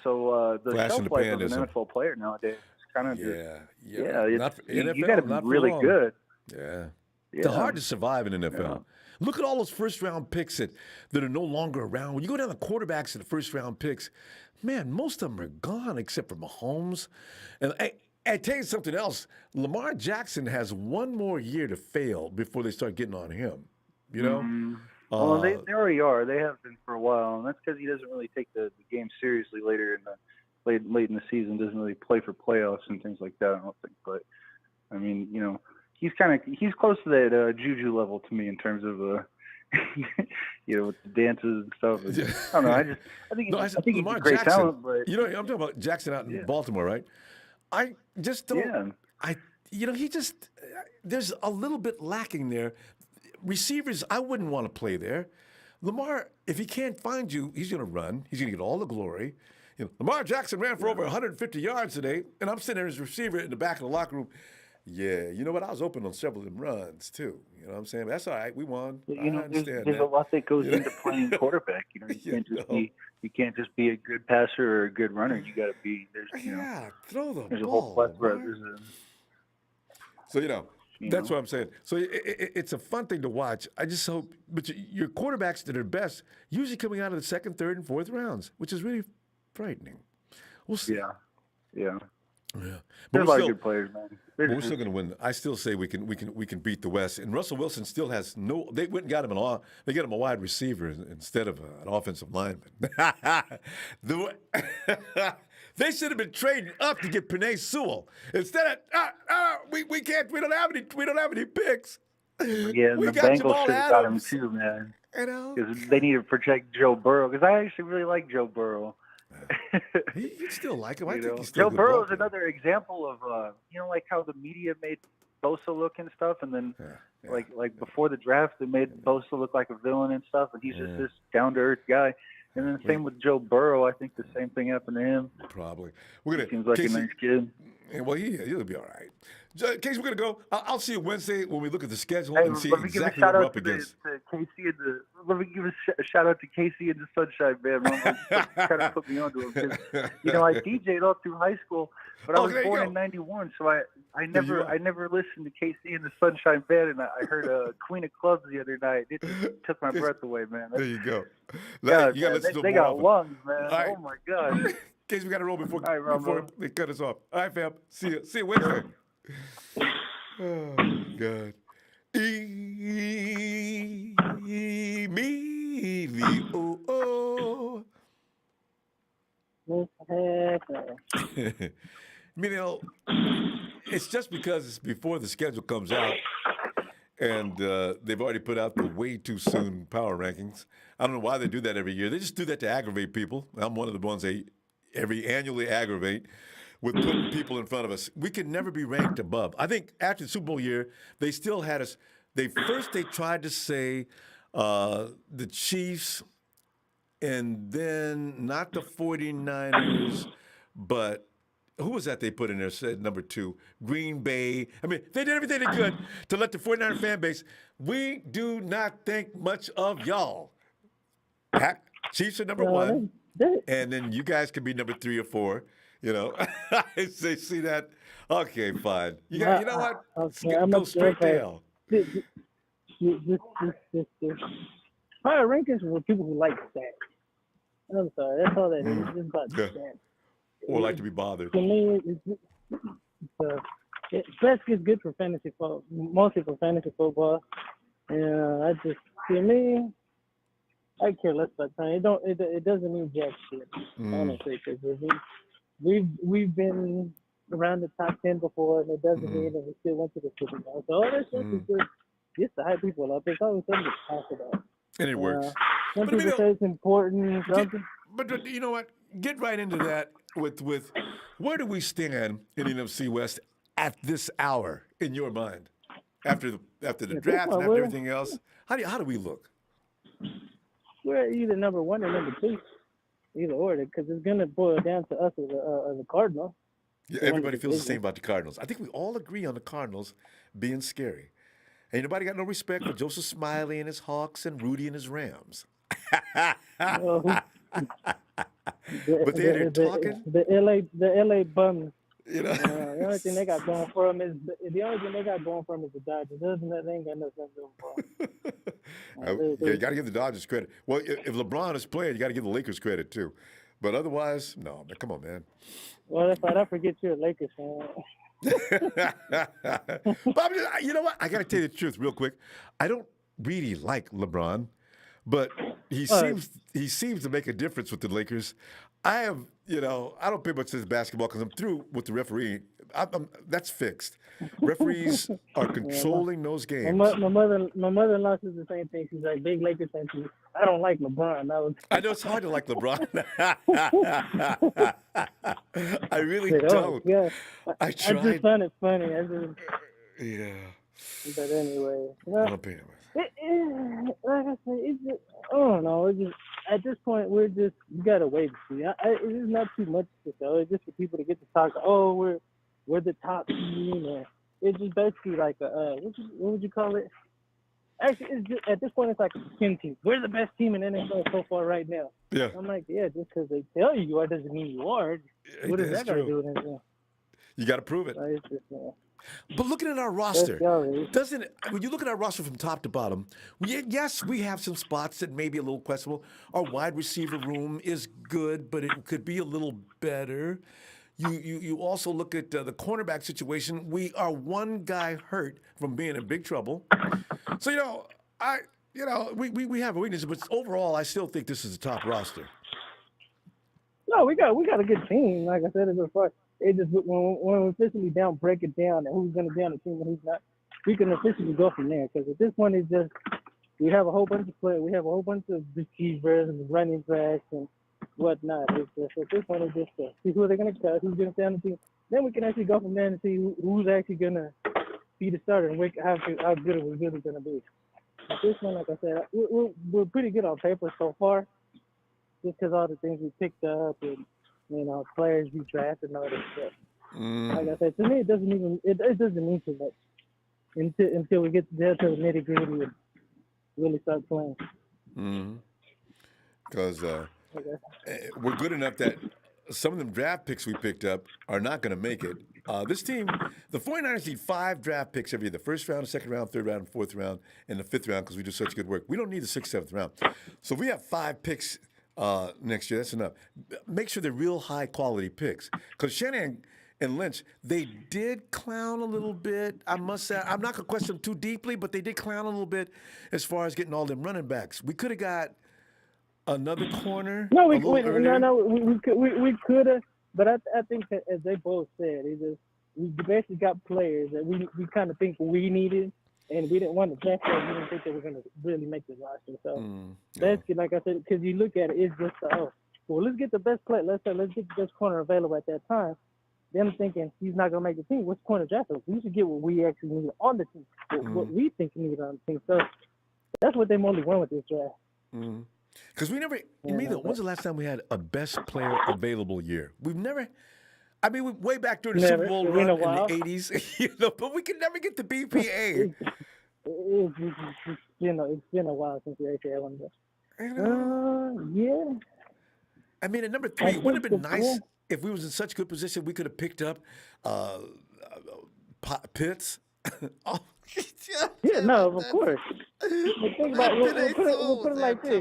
So the shelf life of an NFL player nowadays is kind of you got to be really good. Yeah. It's hard to survive in the NFL. Yeah. Look at all those first-round picks that are no longer around. When you go down the quarterbacks and the first-round picks, man, most of them are gone except for Mahomes. And I tell you something else. Lamar Jackson has one more year to fail before they start getting on him. Well, they already are. They have been for a while, and that's because he doesn't really take the game seriously late in the season. Doesn't really play for playoffs and things like that. I don't think, but I mean, he's close to that Juju level to me in terms of with the dances and stuff. I don't know. I think he's a great talent. But I'm talking about Jackson out in Baltimore, right? I just don't. He just there's a little bit lacking there. Receivers, I wouldn't want to play there. Lamar, if he can't find you, he's going to run. He's going to get all the glory. Lamar Jackson ran for over 150 yards today, and I'm sitting there as a receiver in the back of the locker room. Yeah, you know what? I was open on several of them runs, too. You know what I'm saying? That's all right. We won. I understand there's a lot that goes into playing quarterback. You can't just be a good passer or a good runner. You got to be. Throw the there's ball. A whole plethora. That's what I'm saying. So it's a fun thing to watch. I just hope, but your quarterbacks that are best usually coming out of the second, third, and fourth rounds, which is really frightening. We'll see. Yeah. But there's a lot of good players, man. But we're still going to win. I still say we can beat the West. And Russell Wilson still has no. They went and got him they got him a wide receiver instead of an offensive lineman. They should have been trading up to get Penei Sewell instead of we don't have any picks. Yeah, and the Bengals should have got him too, man. Because they need to protect Joe Burrow. Because I actually really like Joe Burrow. You still like him. I think he's still Joe Burrow is another example of like how the media made Bosa look and stuff, and then like before the draft, they made Bosa look like a villain and stuff, and he's just this down to earth guy. And then same with Joe Burrow. I think the same thing happened to him. Probably. He seems like a nice kid. Well, he'll be all right. Casey, we're gonna go. I'll see you Wednesday when we look at the schedule Hey, and see let me exactly give a shout what we're out up against. to Casey and let me give a shout out to Casey and the Sunshine Band. Trying to put me onto him because I DJ'd all through high school, but I was born in '91, so I never listened to Casey and the Sunshine Band, and I heard Queen of Clubs the other night. It just took my breath away, man. There you go. God, you gotta listen to they more got of them. lungs, man. Right. Oh my God. Casey, we gotta roll before Ronbo. they cut us off. All right, fam. See you Wednesday. Oh God. It's just because it's before the schedule comes out, and they've already put out the way too soon power rankings. I don't know why they do that every year. They just do that to aggravate people. I'm one of the ones they annually aggravate with putting people in front of us. We could never be ranked above. I think after the Super Bowl year, they still had us. They tried to say the Chiefs, and then not the 49ers, but who was that they put in there, said number 2? Green Bay. I mean, they did everything they could to let the 49er fan base, we do not think much of y'all. Chiefs are number 1, and then you guys can be number 3 or 4. They see that. Okay, fine. You know what? Go straight down. Power rankings for people who like stats. I'm sorry, that's all that is. It's just about stats. Or like to be bothered. To me, stats is good for fantasy football, mostly for fantasy football. And to me, I care less about time. It doesn't mean jack shit, honestly, because we've been around the top 10 before, and it doesn't mean that we still went to the Super Bowl. So all that stuff is just to hype people up. It's always something to talk about. And it works. Some people say it's important. But you know what? Get right into that with where do we stand in the NFC West at this hour in your mind? After the draft and after everything else, how do we look? We're either number 1 or number 2. Either or, because it's going to boil down to us as a Cardinal. Yeah, everybody feels the same about the Cardinals. I think we all agree on the Cardinals being scary. Ain't nobody got no respect for Joseph Smiley and his Hawks and Rudy and his Rams. But they're talking. The LA bums. The only thing they got going for them is the Dodgers. Other than that, they ain't got nothing to do for them. You got to give the Dodgers credit. Well, if LeBron is playing, you got to give the Lakers credit too. But otherwise, no, man, come on, man. Well, that's right. I forget you're a Lakers fan. But you know what? I got to tell you the truth real quick. I don't really like LeBron, but he seems to make a difference with the Lakers. I don't pay much to basketball because I'm through with the referee. That's fixed. Referees are controlling those games. My mother-in-law says the same thing. She's like, big Lakers fan. I don't like LeBron. I know it's hard to like LeBron. I really don't. Yeah. I tried. I just find it funny. Yeah. But anyway. I don't pay him. Like I said, it's just, I don't know. It's just, at this point, we gotta wait and see. It is not too much to show. It's just for people to get to talk. Oh, we're the top team, and it's just basically like what would you call it? Actually, it's just, at this point, it's like a skin team. We're the best team in NFL so far right now. Yeah. I'm like, yeah, just because they tell you are doesn't mean you are. What does that got to do with anything? You got to prove it. It's just, but looking at our roster, doesn't it, when you look at our roster from top to bottom, yes, we have some spots that may be a little questionable. Our wide receiver room is good, but it could be a little better. You also look at the cornerback situation. We are one guy hurt from being in big trouble. So we have weaknesses, but overall, I still think this is a top roster. No, we got a good team. Like I said it before. It just when we officially break it down and who's going to be on the team and who's not, we can officially go from there. Because at this point, it's just we have a whole bunch of players, we have a whole bunch of receivers and running backs and whatnot. It's just at this point, it's just see who they're going to cut, who's going to stay on the team. Then we can actually go from there and see who's actually going to be the starter and how good are we really going to be. But this one, like I said, we're pretty good on paper so far, just because all the things we picked up and, players we drafted and all that stuff. Like I said, to me, it doesn't mean too much until we get to the nitty gritty and really start playing. Because we're good enough that some of them draft picks we picked up are not going to make it. This team, the 49ers need 5 draft picks every year: the first round, the second round, third round, fourth round, and the fifth round because we do such good work. We don't need the 6th, 7th round. So if we have 5 picks next year, that's enough. Make sure they're real high-quality picks. Because Shanahan and Lynch, they did clown a little bit. I must say, I'm not going to question them too deeply, but they did clown a little bit as far as getting all them running backs. We could have got another corner. No, we could have, but I think that, as they both said, we basically got players that we kind of think we needed, and we didn't want to draft them. We didn't think they were going to really make the roster. So basically, like I said, because you look at it, it's just let's get the best player. Let's get the best corner available at that time. Them thinking he's not going to make the team. What's corner draft? We should get what we actually need on the team, what we think we need on the team. So that's what they mostly went with this draft. Because we never, when's the last time we had a best player available year? We've never, way back during the Super Bowl run in the 80s, but we could never get the BPA. It's been a while since we actually had one. Yeah. At number 3, it would have been nice if we was in such good position we could have picked up Pitts. Yeah, no, of course. But think about it. We'll put it like this.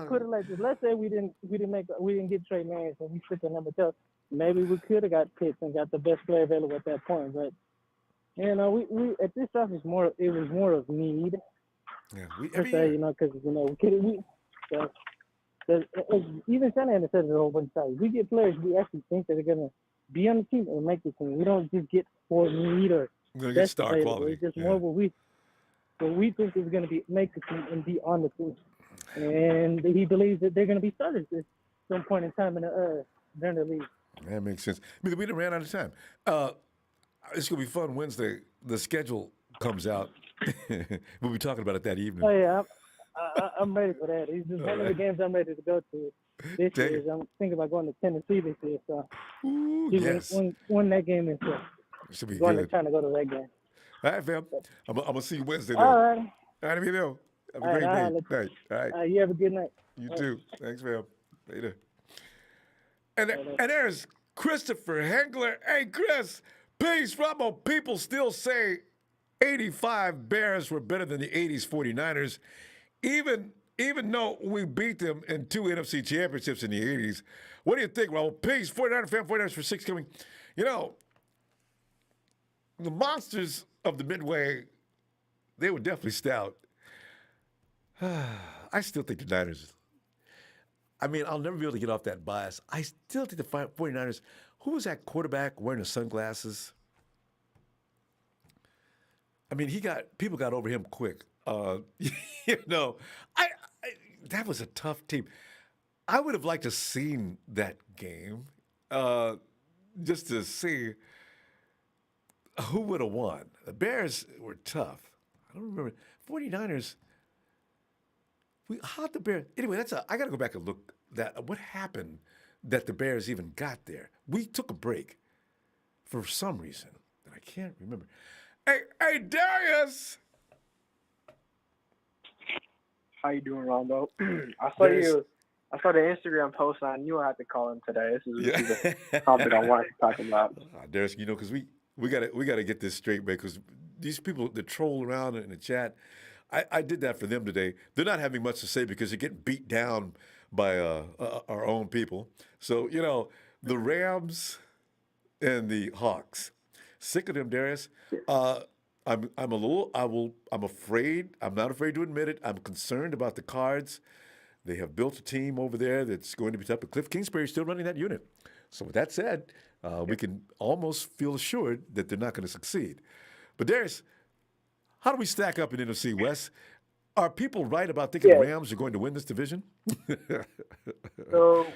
Put it like this. Let's say we didn't get Trey Lance and we took the number 2. Maybe we could have got Pitts and got the best player available at that point. But we at this stuff it was more of need. Yeah, even Shanahan said it a whole bunch of times. We get players we actually think that are gonna be on the team and make the team. We don't just get for need or get star quality. It's just more what we think is going to make the team and be on the team. And he believes that they're going to be starters at some point in time during the league. That makes sense. We done ran out of time. It's going to be fun Wednesday. The schedule comes out. We'll be talking about it that evening. Oh, yeah. I'm ready for that. It's just one of the games I'm ready to go to this year. I'm thinking about going to Tennessee this year. So win that game and should be going good. trying to go to that game. All right, fam. I'm going to see you Wednesday. All right. All right, Emilio. Have a great day. All right. You have a good night. You too. Thanks, fam. Later. And there's Christopher Hengler. Hey, Chris. Peace, Ronbo. People still say 85 Bears were better than the 80s 49ers. Even though we beat them in 2 NFC championships in the 80s. What do you think, Ronbo? Peace. 49er fan, 49ers for 6 coming. The monsters of the Midway, they were definitely stout. I still think the Niners, I'll never be able to get off that bias. I still think the 49ers, who was that quarterback wearing the sunglasses? People got over him quick. That was a tough team. I would have liked to have seen that game just to see who would have won. The Bears were tough. I don't remember. 49ers, how'd the Bears? Anyway, I got to go back and look what happened that the Bears even got there. We took a break for some reason that I can't remember. Hey, Darius! How you doing, Ronbo? I saw the Instagram post. I knew I had to call him today. This is the topic I wanted to talk about. Darius, because we gotta get this straight, man. Because these people that troll around in the chat, I did that for them today. They're not having much to say because they're getting beat down by our own people. So the Rams and the Hawks. Sick of them, Darius. I'm afraid. I'm not afraid to admit it. I'm concerned about the Cards. They have built a team over there that's going to be tough. But Cliff Kingsbury is still running that unit. So with that said, we can almost feel assured that they're not going to succeed. But Darius, how do we stack up in NFC West? Are people right about thinking the Rams are going to win this division? So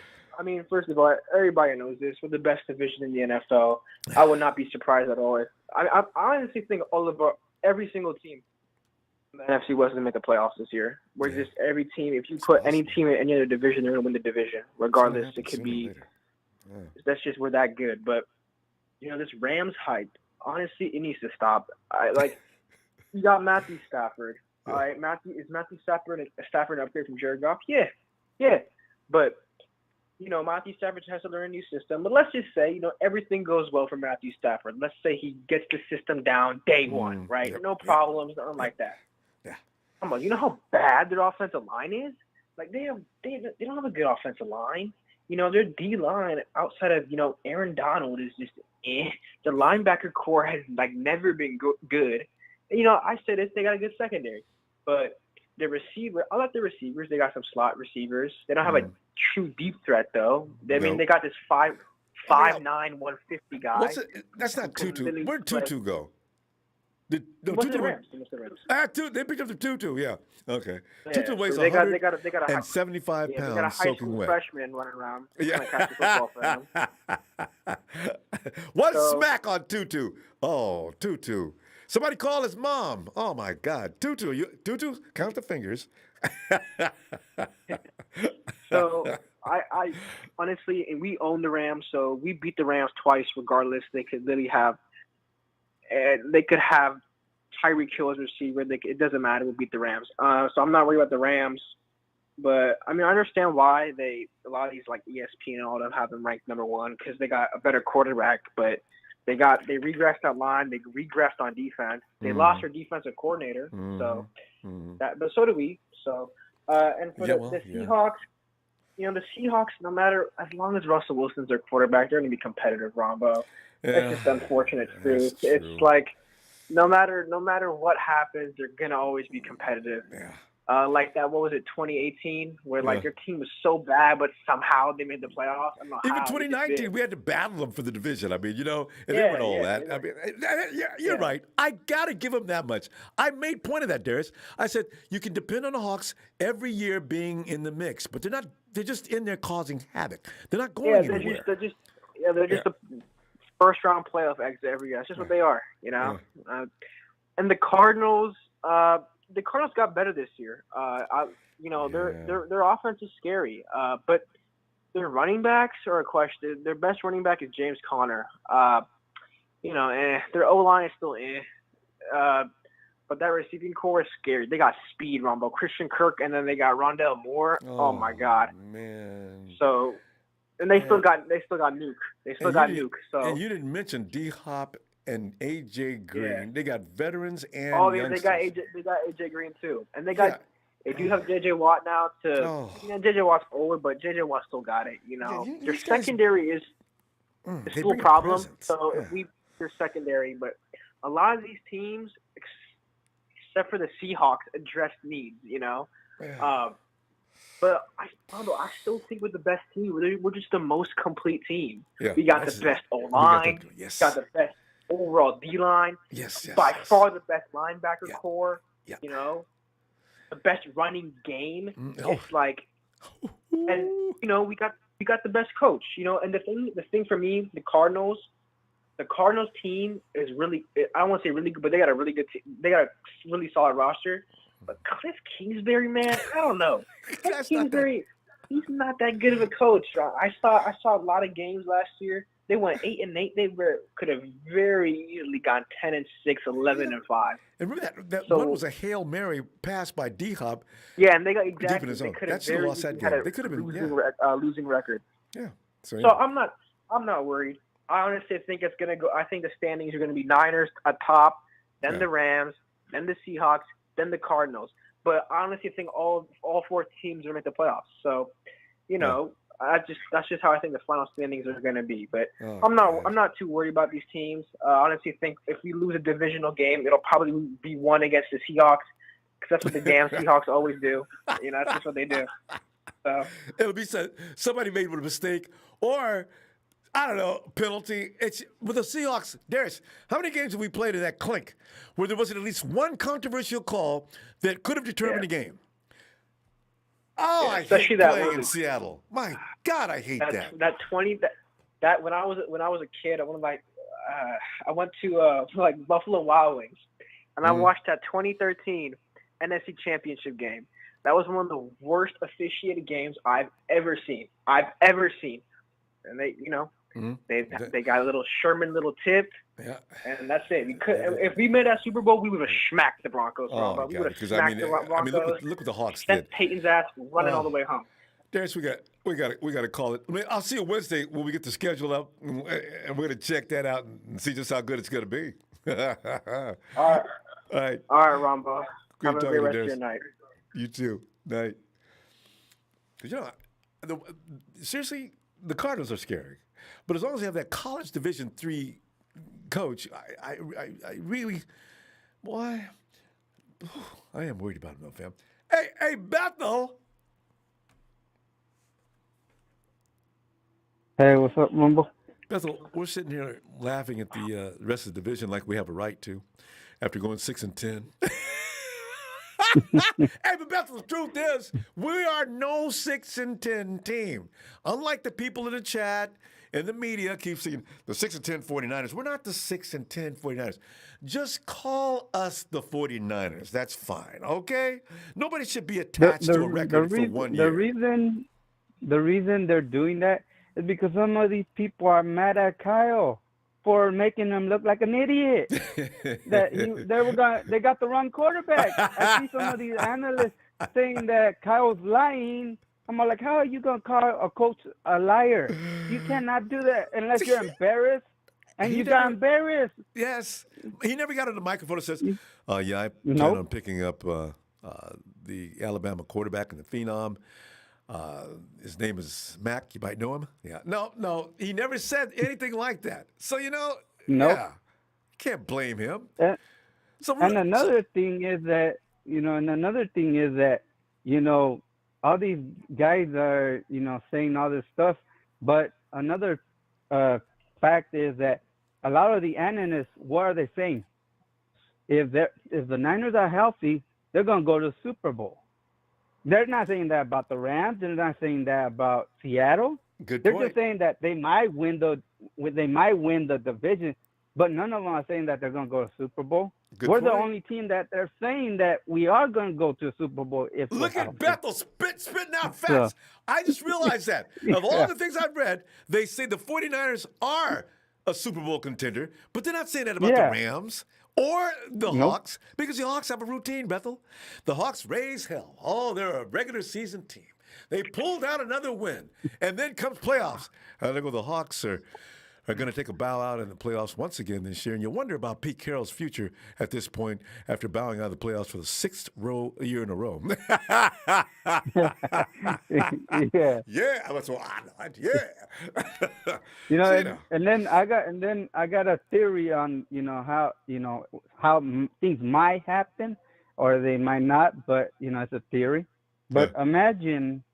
I mean, first of all, everybody knows this. We're the best division in the NFL. I would not be surprised at all. I honestly think every single team in the NFC West will make the playoffs this year. We're just every team. If you put any team in any other division, they're going to win the division, regardless. It could be. That's just we're that good. But this Rams hype. Honestly, it needs to stop. You got Matthew Stafford. All right, Matthew Stafford an upgrade from Jared Goff? Yeah. But Matthew Stafford has to learn a new system. But let's just say, everything goes well for Matthew Stafford. Let's say he gets the system down day one, right? No problems, nothing like that. Yeah. Come on, you know how bad their offensive line is? Like they don't have a good offensive line. Their D line outside of Aaron Donald is just The linebacker core has never been good. I say this, they got a good secondary, but the receiver, I like the receivers. They got some slot receivers. They don't have a true deep threat though. I mean, they got this 5'9", 150 guy. That's not Tutu. Where'd Tutu go? Tutu the Rams. They picked up the Tutu. Yeah. Okay. Yeah, Tutu weighs so they got 175 pounds. pounds. They got a high Soaking school wet. freshman running around. Yeah. One smack on Tutu. Oh, Tutu. Somebody call his mom. Oh my God, Tutu. Tutu, count the fingers. So I honestly, and we own the Rams, so we beat the Rams twice. Regardless, they could literally have, Tyreek Hill as receiver. It doesn't matter. We'll beat the Rams. So I'm not worried about the Rams. But I mean, I understand why a lot of these ESPN and all them have them ranked number one because they got a better quarterback, but they regressed on line, they regressed on defense. They lost their defensive coordinator, but so do we. So and for the Seahawks, the Seahawks, no matter, as long as Russell Wilson's their quarterback, they're going to be competitive. Ronbo, it's just unfortunate truth. It's like no matter what happens, they're going to always be competitive. Yeah. Like that, what was it, 2018, where your team was so bad, but somehow they made the playoffs. I don't know Even how 2019, we had to battle them for the division. I mean, and they weren't all that. I mean, you're right. I got to give them that much. I made point of that, Darius. I said, you can depend on the Hawks every year being in the mix, but they're not. They're just in there causing havoc. They're not going anywhere. They're just a first-round playoff exit every year. That's just what they are, and the Cardinals, the Cardinals got better this year. Their offense is scary, but their running backs are a question. Their best running back is James Conner. Their O-line is still but that receiving core is scary. They got speed, Ronbo, Christian Kirk, and then they got Rondell Moore. Oh my God, man! So, and they still got Nuke. They still got Nuke. So, and you didn't mention D-Hop and AJ Green. Yeah. They got veterans and youngsters. They got AJ Green too, and they got. They do have JJ Watt now. JJ Watt's old, but JJ Watt still got it. Their secondary is still a problem. So if their secondary, but a lot of these teams, except for the Seahawks, address needs. But I still think we're the best team. We're just the most complete team. Yeah, we got the best O-line. Got the best overall D-line. By far the best linebacker core. Yeah. The best running game. It's like, and we got the best coach. And the thing for me, the Cardinals team is really, I don't want to say really good, but they got a really good team. They got a really solid roster. But Cliff Kingsbury, man, I don't know. Cliff Kingsbury, he's not that good of a coach. I saw a lot of games last year. They went 8-8. They could have very easily gone 10-6, 11-5. And remember that one was a Hail Mary pass by D-Hop. Yeah, and they got deep in his own. That should have lost that game. They could have been losing record. Yeah. So I'm not worried. I honestly think it's gonna go. I think the standings are gonna be Niners atop, then the Rams, then the Seahawks, then the Cardinals. But I honestly think all four teams are gonna make the playoffs. So, that's just how I think the final standings are going to be. But I'm not too worried about these teams. I honestly think if we lose a divisional game, it'll probably be one against the Seahawks, because that's what the damn Seahawks always do. That's just what they do. So it'll be somebody made a mistake, or I don't know, penalty. It's with the Seahawks. Darius, how many games have we played in that clink where there wasn't at least one controversial call that could have determined the game? Oh, I hate playing in Seattle. My God, I hate that. That when I was a kid, I went to like Buffalo Wild Wings, and I watched that 2013 NFC Championship game. That was one of the worst officiated games I've ever seen. And they, they got a little Sherman little tip, and that's it. We could, if we made that Super Bowl, we would have smacked the Broncos. Oh, we would have because smacked the Broncos. Look what the Hawks sent did. Peyton's ass running all the way home. Darius, we got to call it. I mean, I'll see you Wednesday when we get the schedule up, and we're going to check that out and see just how good it's going to be. All right, Ronbo. Have a great rest of your night. You too. Night. Seriously, the Cardinals are scary, but as long as they have that college Division III coach, I really, boy, I am worried about him, though, fam. Hey, Bethel. Hey, what's up, Ronbo? Bethel, we're sitting here laughing at the rest of the division like we have a right to, after going 6-10. Hey, but Bethel, the truth is, we are no 6-10 team. Unlike the people in the chat and the media keep saying the 6-10 49ers. We're not the 6-10 49ers. Just call us the 49ers. That's fine, okay? Nobody should be attached to a record for 1 year. The reason they're doing that is because some of these people are mad at Kyle for making him look like an idiot. They got the wrong quarterback. I see some of these analysts saying that Kyle's lying. I'm like, how are you gonna call a coach a liar? You cannot do that unless you're embarrassed. And you got embarrassed. Yes, he never got on the microphone and says, "Yeah, I plan on picking up the Alabama quarterback and the phenom. His name is Mac. You might know him. Yeah. No. He never said anything like that. So, yeah, can't blame him. Another thing is that, all these guys are, saying all this stuff. But another fact is that a lot of the analysts, what are they saying? If the Niners are healthy, they're going to go to the Super Bowl. They're not saying that about the Rams. They're not saying that about Seattle. They're just saying that they might win the division, but none of them are saying that they're going to go to the Super Bowl. We're the only team that they're saying that we are going to go to the Super Bowl. Look at Bethel spitting out facts. I just realized that. Of all the things I've read, they say the 49ers are a Super Bowl contender, but they're not saying that about the Rams. Or the Hawks, because the Hawks have a routine, Bethel. The Hawks raise hell. Oh, they're a regular season team. They pulled out another win, and then comes playoffs. The Hawks are going to take a bow out in the playoffs once again this year, and you wonder about Pete Carroll's future at this point after bowing out of the playoffs for the sixth year in a row. Yeah, that's what I know. Yeah. And then I got a theory on how things might happen or they might not, but it's a theory. But imagine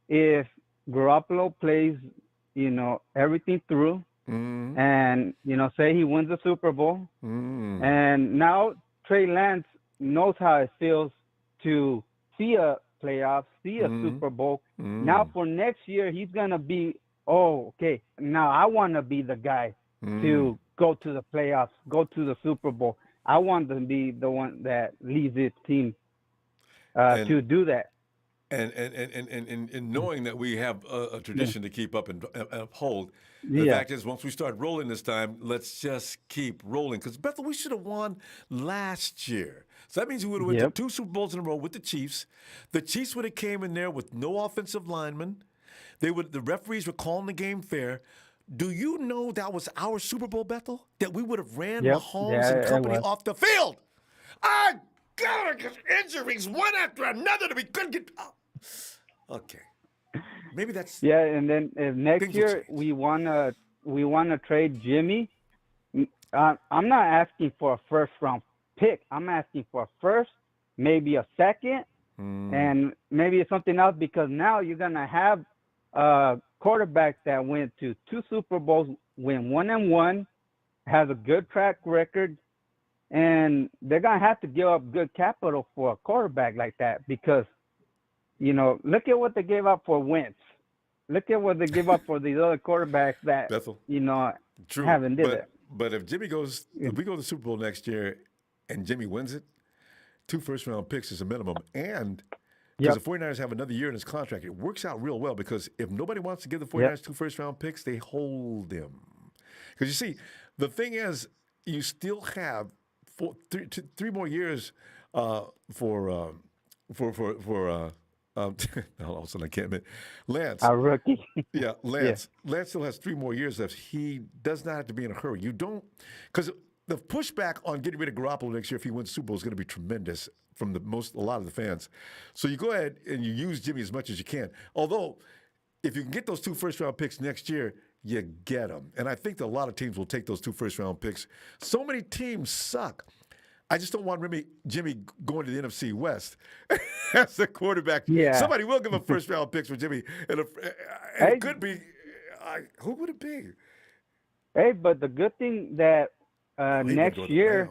if Garoppolo plays everything through. Mm-hmm. And say he wins the Super Bowl, and now Trey Lance knows how it feels to see a playoff, see a Super Bowl. Now for next year, he's gonna be, okay. Now I want to be the guy to go to the playoffs, go to the Super Bowl. I want to be the one that leads his team to do that. And knowing that we have a tradition to keep up and uphold, the fact is, once we start rolling this time, let's just keep rolling. Because, Bethel, we should have won last year. So that means we would have went to 2 Super Bowls in a row with the Chiefs. The Chiefs would have came in there with no offensive linemen. The referees were calling the game fair. Do you know that was our Super Bowl, Bethel? That we would have ran Mahomes and company off the field? God, injuries one after another that we couldn't get. Okay, maybe that's And then if next year we wanna trade Jimmy, I'm not asking for a first-round pick. I'm asking for a first, maybe a second, and maybe something else, because now you're gonna have a quarterback that went to 2 Super Bowls, win 1-1, has a good track record. And they're going to have to give up good capital for a quarterback like that because, look at what they gave up for Wentz. what they give up for these other quarterbacks that Bethel. True. haven't did it. But if we go to the Super Bowl next year and Jimmy wins it, 2 first-round picks is a minimum. And because the 49ers have another year in his contract, it works out real well because if nobody wants to give the 49ers 2 first-round picks, they hold them. Because you see, the thing is, you still have 3 more years for all of a sudden I can't admit. Lance. A rookie. Yeah, Lance. Yeah. Lance still has 3 more years left. He does not have to be in a hurry. You don't, because the pushback on getting rid of Garoppolo next year if he wins Super Bowl is going to be tremendous from a lot of the fans. So you go ahead and you use Jimmy as much as you can. Although, if you can get those 2 first-round picks next year, you get them. And I think that a lot of teams will take those 2 first-round picks. So many teams suck. I just don't want Jimmy going to the NFC West as a quarterback. Yeah. Somebody will give up first-round picks for Jimmy. And it could be who would it be? Hey, but the good thing that next year,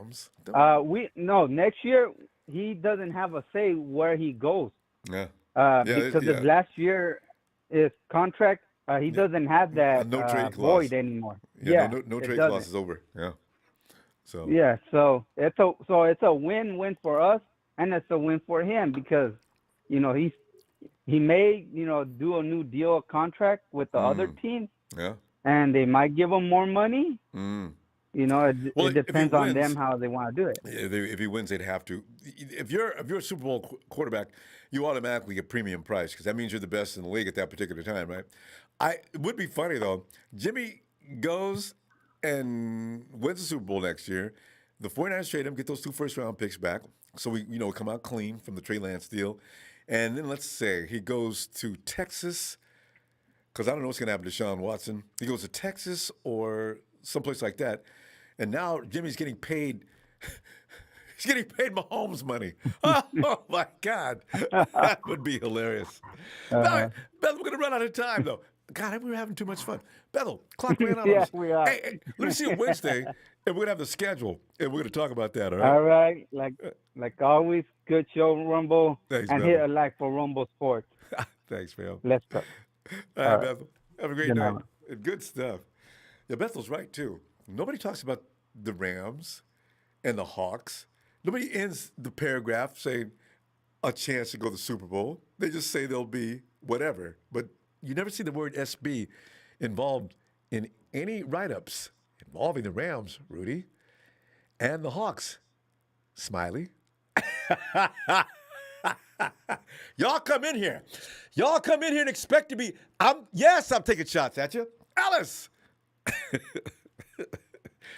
next year he doesn't have a say where he goes. Yeah. Because last year his contract, he doesn't have that no trade void anymore. No trade clause is over. Yeah. So it's a win-win for us, and it's a win for him because, he may do a new deal, a contract with the other team. Yeah. And they might give him more money. It depends on them how they want to do it. If he wins, they'd have to. If you're a Super Bowl quarterback, you automatically get premium price because that means you're the best in the league at that particular time, right? It would be funny though. Jimmy goes and wins the Super Bowl next year. The 49ers trade him, get those 2 first-round picks back. So we, come out clean from the Trey Lance deal. And then let's say he goes to Texas, because I don't know what's going to happen to Deshaun Watson. He goes to Texas or someplace like that. And now Jimmy's getting paid. He's getting paid Mahomes money. Oh, my God. That would be hilarious. Bethel, we're going to run out of time, though. God, we were having too much fun. Bethel, clock ran out. Yes, we are. Hey, let me see you Wednesday, and we're going to have the schedule, and we're going to talk about that, all right? All right. Like always, good show, Ronbo. Thanks, and hit a like for Ronbo Sports. Thanks, man. Let's go. All right, Bethel. Have a great night. Good stuff. Yeah, Bethel's right, too. Nobody talks about the Rams and the Hawks. Nobody ends the paragraph saying a chance to go to the Super Bowl. They just say they'll be whatever. But you never see the word SB involved in any write-ups involving the Rams, Rudy, and the Hawks, Smiley. Y'all come in here. Y'all come in here and expect to be, I'm taking shots at you. Alice.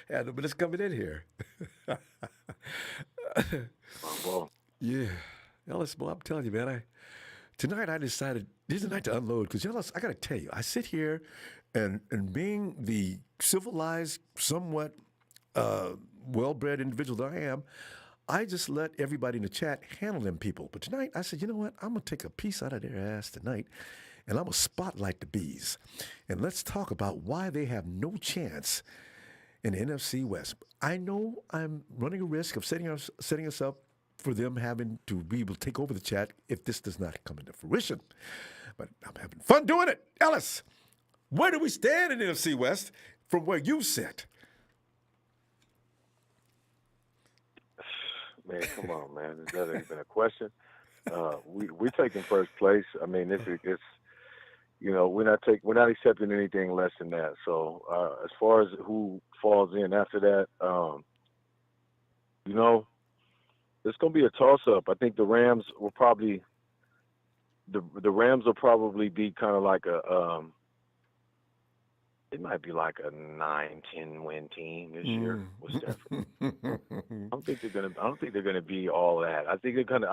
Yeah, nobody's coming in here. Yeah. Alice, well, I'm telling you, man, tonight I decided this is the night to unload because I got to tell you, I sit here and being the civilized, somewhat well-bred individual that I am, I just let everybody in the chat handle them people. But tonight I said, you know what? I'm going to take a piece out of their ass tonight and I'm going to spotlight the bees. And let's talk about why they have no chance in the NFC West. I know I'm running a risk of setting us up for them having to be able to take over the chat if this does not come into fruition. But I'm having fun doing it. Ellis, where do we stand in the NFC West from where you sit? Man, come on, man. Is that even a question? We're taking first place. I mean, it's we're not accepting anything less than that. So as far as who falls in after that, it's going to be a toss-up. I think the Rams will probably be kind of like it might be like a 9-10 win team this year with Stafford. I don't think they're gonna be all that. I think they're gonna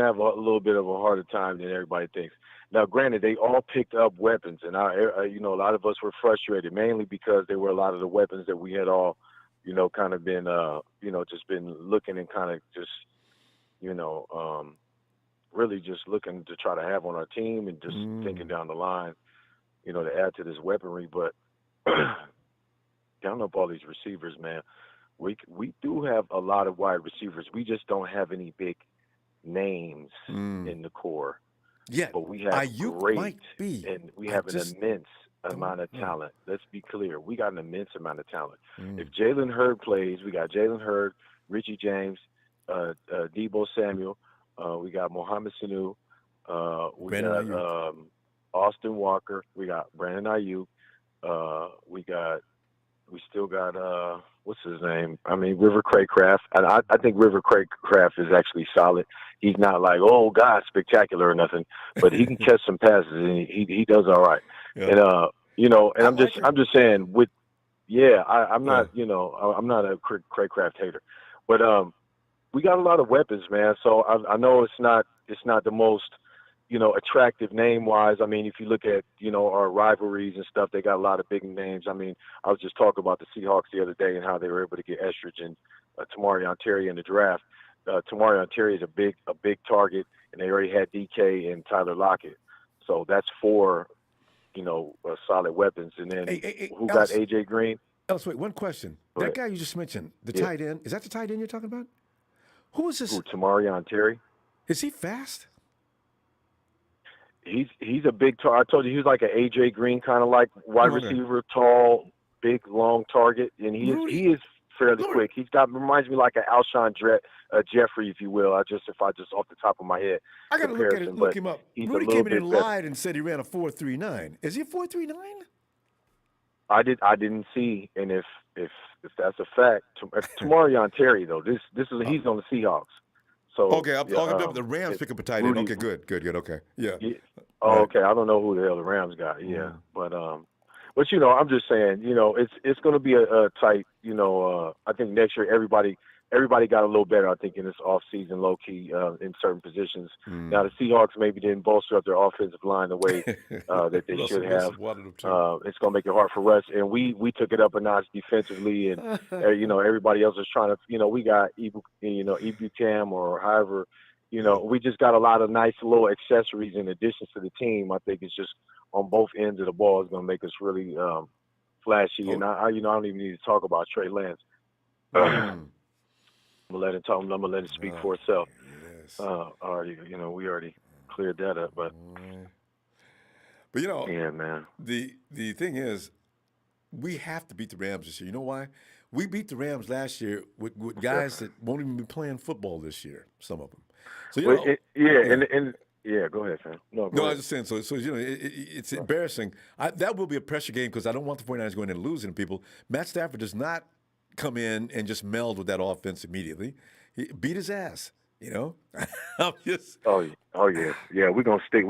have a little bit of a harder time than everybody thinks. Now, granted, they all picked up weapons, and a lot of us were frustrated mainly because there were a lot of the weapons that we had all, kind of been, just been looking and kind of just, really just looking to try to have on our team and just thinking down the line, to add to this weaponry. But counting up all these receivers, man, we do have a lot of wide receivers. We just don't have any big names in the core. Yeah, but we have Ayuk great, might be. and we have an immense amount of talent. Let's be clear. We got an immense amount of talent. If Jalen Hurd plays, we got Jalen Hurd, Richie James, Deebo Samuel, we got Mohamed Sanu, we Brandon got Austin Walker, we got Brandon Ayuk, we still got what's his name? I mean, River Craycraft. And I think River Craycraft is actually solid. He's not like, oh God, spectacular or nothing, but he can catch some passes and he does all right. Yeah. And you know, and I'm just saying with I'm not I'm not a Craycraft hater, but we got a lot of weapons, man. So I know it's not the most attractive name-wise. I mean, if you look at, our rivalries and stuff, they got a lot of big names. I mean, I was just talking about the Seahawks the other day and how they were able to get Estridge and Tamarion Terry in the draft. Tamarion Terry is a big target, and they already had DK and Tyler Lockett. So that's 4, solid weapons. And then who got A.J. Green? Ellis, wait, one question. That guy you just mentioned, the tight end, is that the tight end you're talking about? Who is this? Who, Tamarion Terry? Is he fast? He's a big target. I told you he was like an A.J. Green kind of like wide receiver, tall, big, long target, and he is fairly quick. Reminds me like an Alshon Jeffrey, if you will. If I just off the top of my head. I got to look him up. Rudy came in and lied and said he ran a 4.39. Is he a 4.39? I didn't see, and if that's a fact, Tamarion Terry though, he's on the Seahawks. So okay, the Rams pick up a tight end. Okay, good. Okay, yeah. Oh, okay. I don't know who the hell the Rams got. Yeah, but I'm just saying, it's going to be a tight. I think next year everybody got a little better. I think in this off season, low key in certain positions. Now the Seahawks maybe didn't bolster up their offensive line the way that they should have. It's going to make it hard for us, and we took it up a notch defensively, and everybody else is trying to. We got Ibucam or however. We just got a lot of nice little accessories in addition to the team. I think it's just on both ends of the ball is going to make us really flashy. And I don't even need to talk about Trey Lance. I'm gonna let it speak for itself. Yes. We already cleared that up, but yeah, man. The thing is, we have to beat the Rams this year. You know why? We beat the Rams last year with guys that won't even be playing football this year. Some of them. So go ahead, Sam. No, I was just saying. So it's embarrassing. That will be a pressure game because I don't want the 49ers going in and losing people. Matt Stafford does not come in and just meld with that offense immediately. He beat his ass. I'm just. Oh yeah. We're gonna stick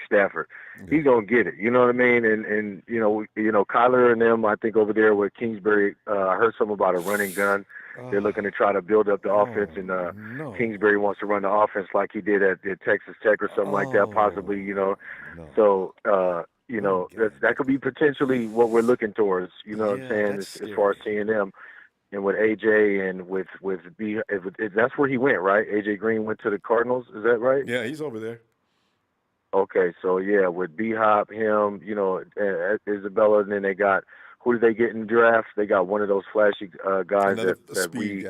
Stafford. He's gonna get it. You know what I mean? And Kyler and them. I think over there with Kingsbury, I heard something about a running gun. They're looking to try to build up the offense, and Kingsbury wants to run the offense like he did at Texas Tech or something like that, possibly. So that could be potentially what we're looking towards. You know what I'm saying? As far as seeing them. And with AJ and with B, that's where he went, right? AJ Green went to the Cardinals. Is that right? Yeah, he's over there. Okay, so yeah, with B Hop, him, Isabella, and then they got who did they get in the draft? They got one of those flashy guys that we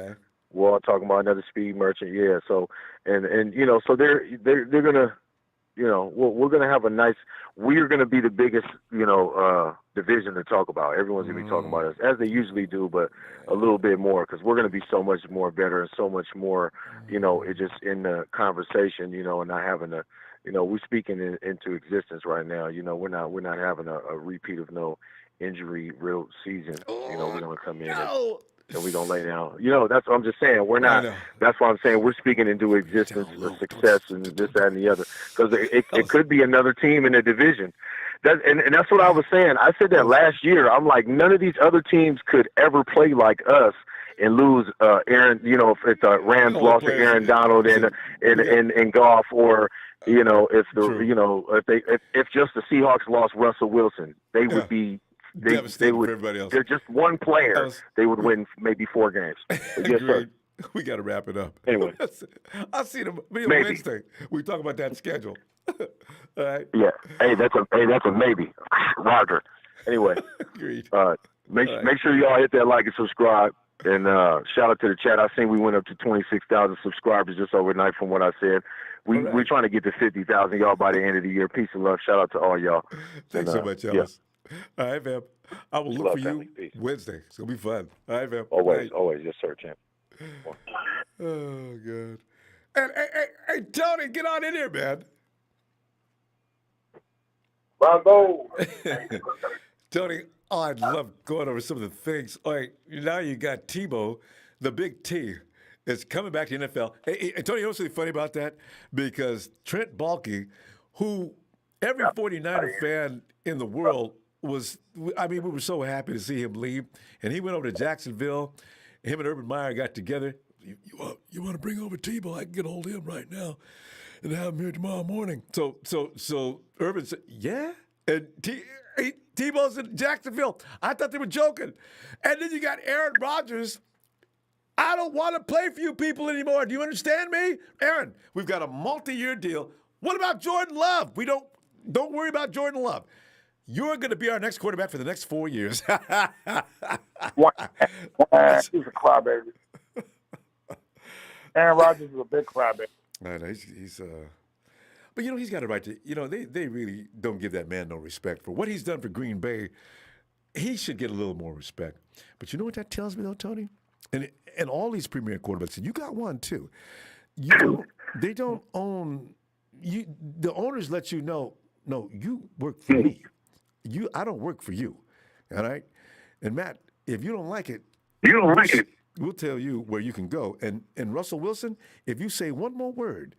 were all talking about, another speed merchant. Yeah, so and so they're gonna. We're going to have we're going to be the biggest, division to talk about. Everyone's going to be talking about us, as they usually do, but a little bit more, because we're going to be so much more better and so much more, it just in the conversation, and not having we're speaking into existence right now. We're not having a repeat of no injury real season. We're going to come in and we're going to lay down. That's what I'm just saying. We're not. That's why I'm saying we're speaking into existence of success and this, that, and the other. Because it could be another team in the division. And that's what I was saying. I said that last year. I'm like, none of these other teams could ever play like us and lose Aaron. If the Rams lost to Aaron Donald in golf, or if if just the Seahawks lost Russell Wilson, they would be. They would. For everybody else. They're just one player. They would win maybe 4 games. Yes, sir. We got to wrap it up. Anyway, I'll see them Wednesday. We talk about that schedule. All right. Yeah. Hey, that's a maybe. Roger. Anyway, agreed. Make sure y'all hit that like and subscribe. And shout out to the chat. I seen we went up to 26,000 subscribers just overnight from what I said. We're trying to get to 50,000, y'all, by the end of the year. Peace and love. Shout out to all y'all. Thanks so much, Ellis. Yeah. All right, man. I will look for you Wednesday. It's going to be fun. All right, man. Always. Yes, sir, champ. Oh, God. And, hey, Tony, get on in here, man. Ronbo. Tony, I love going over some of the things. All right, now you got Tebow, the big T, is coming back to the NFL. Hey, Tony, you know what's really funny about that? Because Trent Baalke, who every 49er fan in the world was, I mean, we were so happy to see him leave. And he went over to Jacksonville. Him and Urban Meyer got together. You want to bring over Tebow? I can get a hold of him right now and have him here tomorrow morning. So Urban said, yeah? And Tebow's in Jacksonville. I thought they were joking. And then you got Aaron Rodgers. I don't want to play for you people anymore. Do you understand me? Aaron, we've got a multi-year deal. What about Jordan Love? Don't worry about Jordan Love. You're going to be our next quarterback for the next 4 years. He's a crybaby. Aaron Rodgers is a big crybaby. I know, but, he's got a right to, they really don't give that man no respect for what he's done for Green Bay. He should get a little more respect. But you know what that tells me, though, Tony? And all these premier quarterbacks, and you got one, too. They don't own you. The owners let you know, no, you work for me. I don't work for you. All right? And, Matt, if you don't like it, we'll tell you where you can go. And Russell Wilson, if you say one more word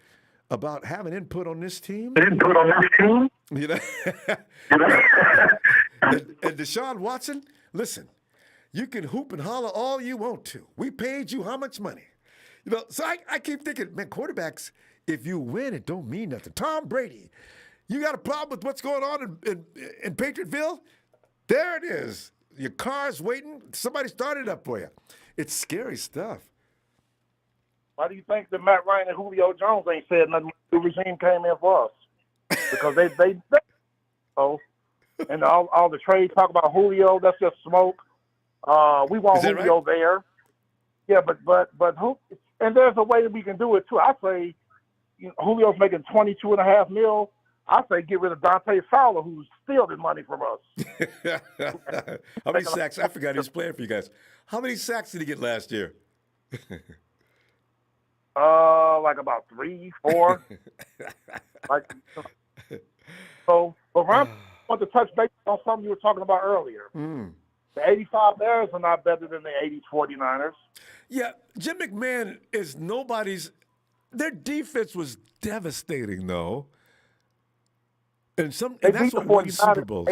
about having input on this team, and Deshaun Watson, listen, you can hoop and holler all you want to. We paid you how much money? So I keep thinking, man, quarterbacks, if you win, it don't mean nothing. Tom Brady, you got a problem with what's going on in Patriotville? There it is. Your car's waiting. Somebody started it up for you. It's scary stuff. Why do you think that Matt Ryan and Julio Jones ain't said nothing when the regime came in for us? Because they and all the trade talk about Julio, that's just smoke. We want Julio right? there. Yeah, but who? And there's a way that we can do it too. I say, Julio's making $22.5 million. I say get rid of Dante Fowler, who's stealing money from us. How many sacks? I forgot he was playing for you guys. How many sacks did he get last year? Like about 3, 4. So, but Ron, I want to touch base on something you were talking about earlier. The 85 Bears are not better than the 80 49ers. Yeah, Jim McMahon is nobody's. Their defense was devastating, though. And that's what won Super Bowls.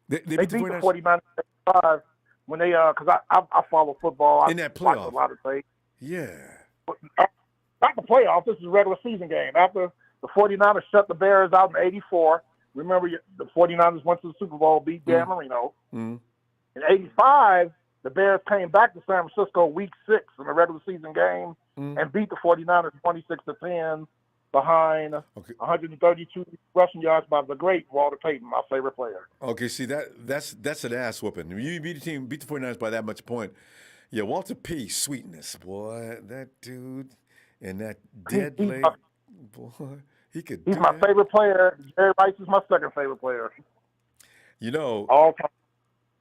They beat the 49ers 85 when they because I follow football. In that playoff. I watch a lot of things. Yeah. Not the playoffs. This is a regular season game. After the 49ers shut the Bears out in 84, remember the 49ers went to the Super Bowl, beat Dan Marino. In 85, the Bears came back to San Francisco week 6 in a regular season game and beat the 49ers 26-10 behind 132 rushing yards by the great Walter Payton, my favorite player. Okay, see, that's an ass whooping. When you beat the 49ers by that much point, yeah, Walter P. Sweetness, boy, that dude and that dead leg, boy, he could. He's my favorite player. Jerry Rice is my second favorite player. All time.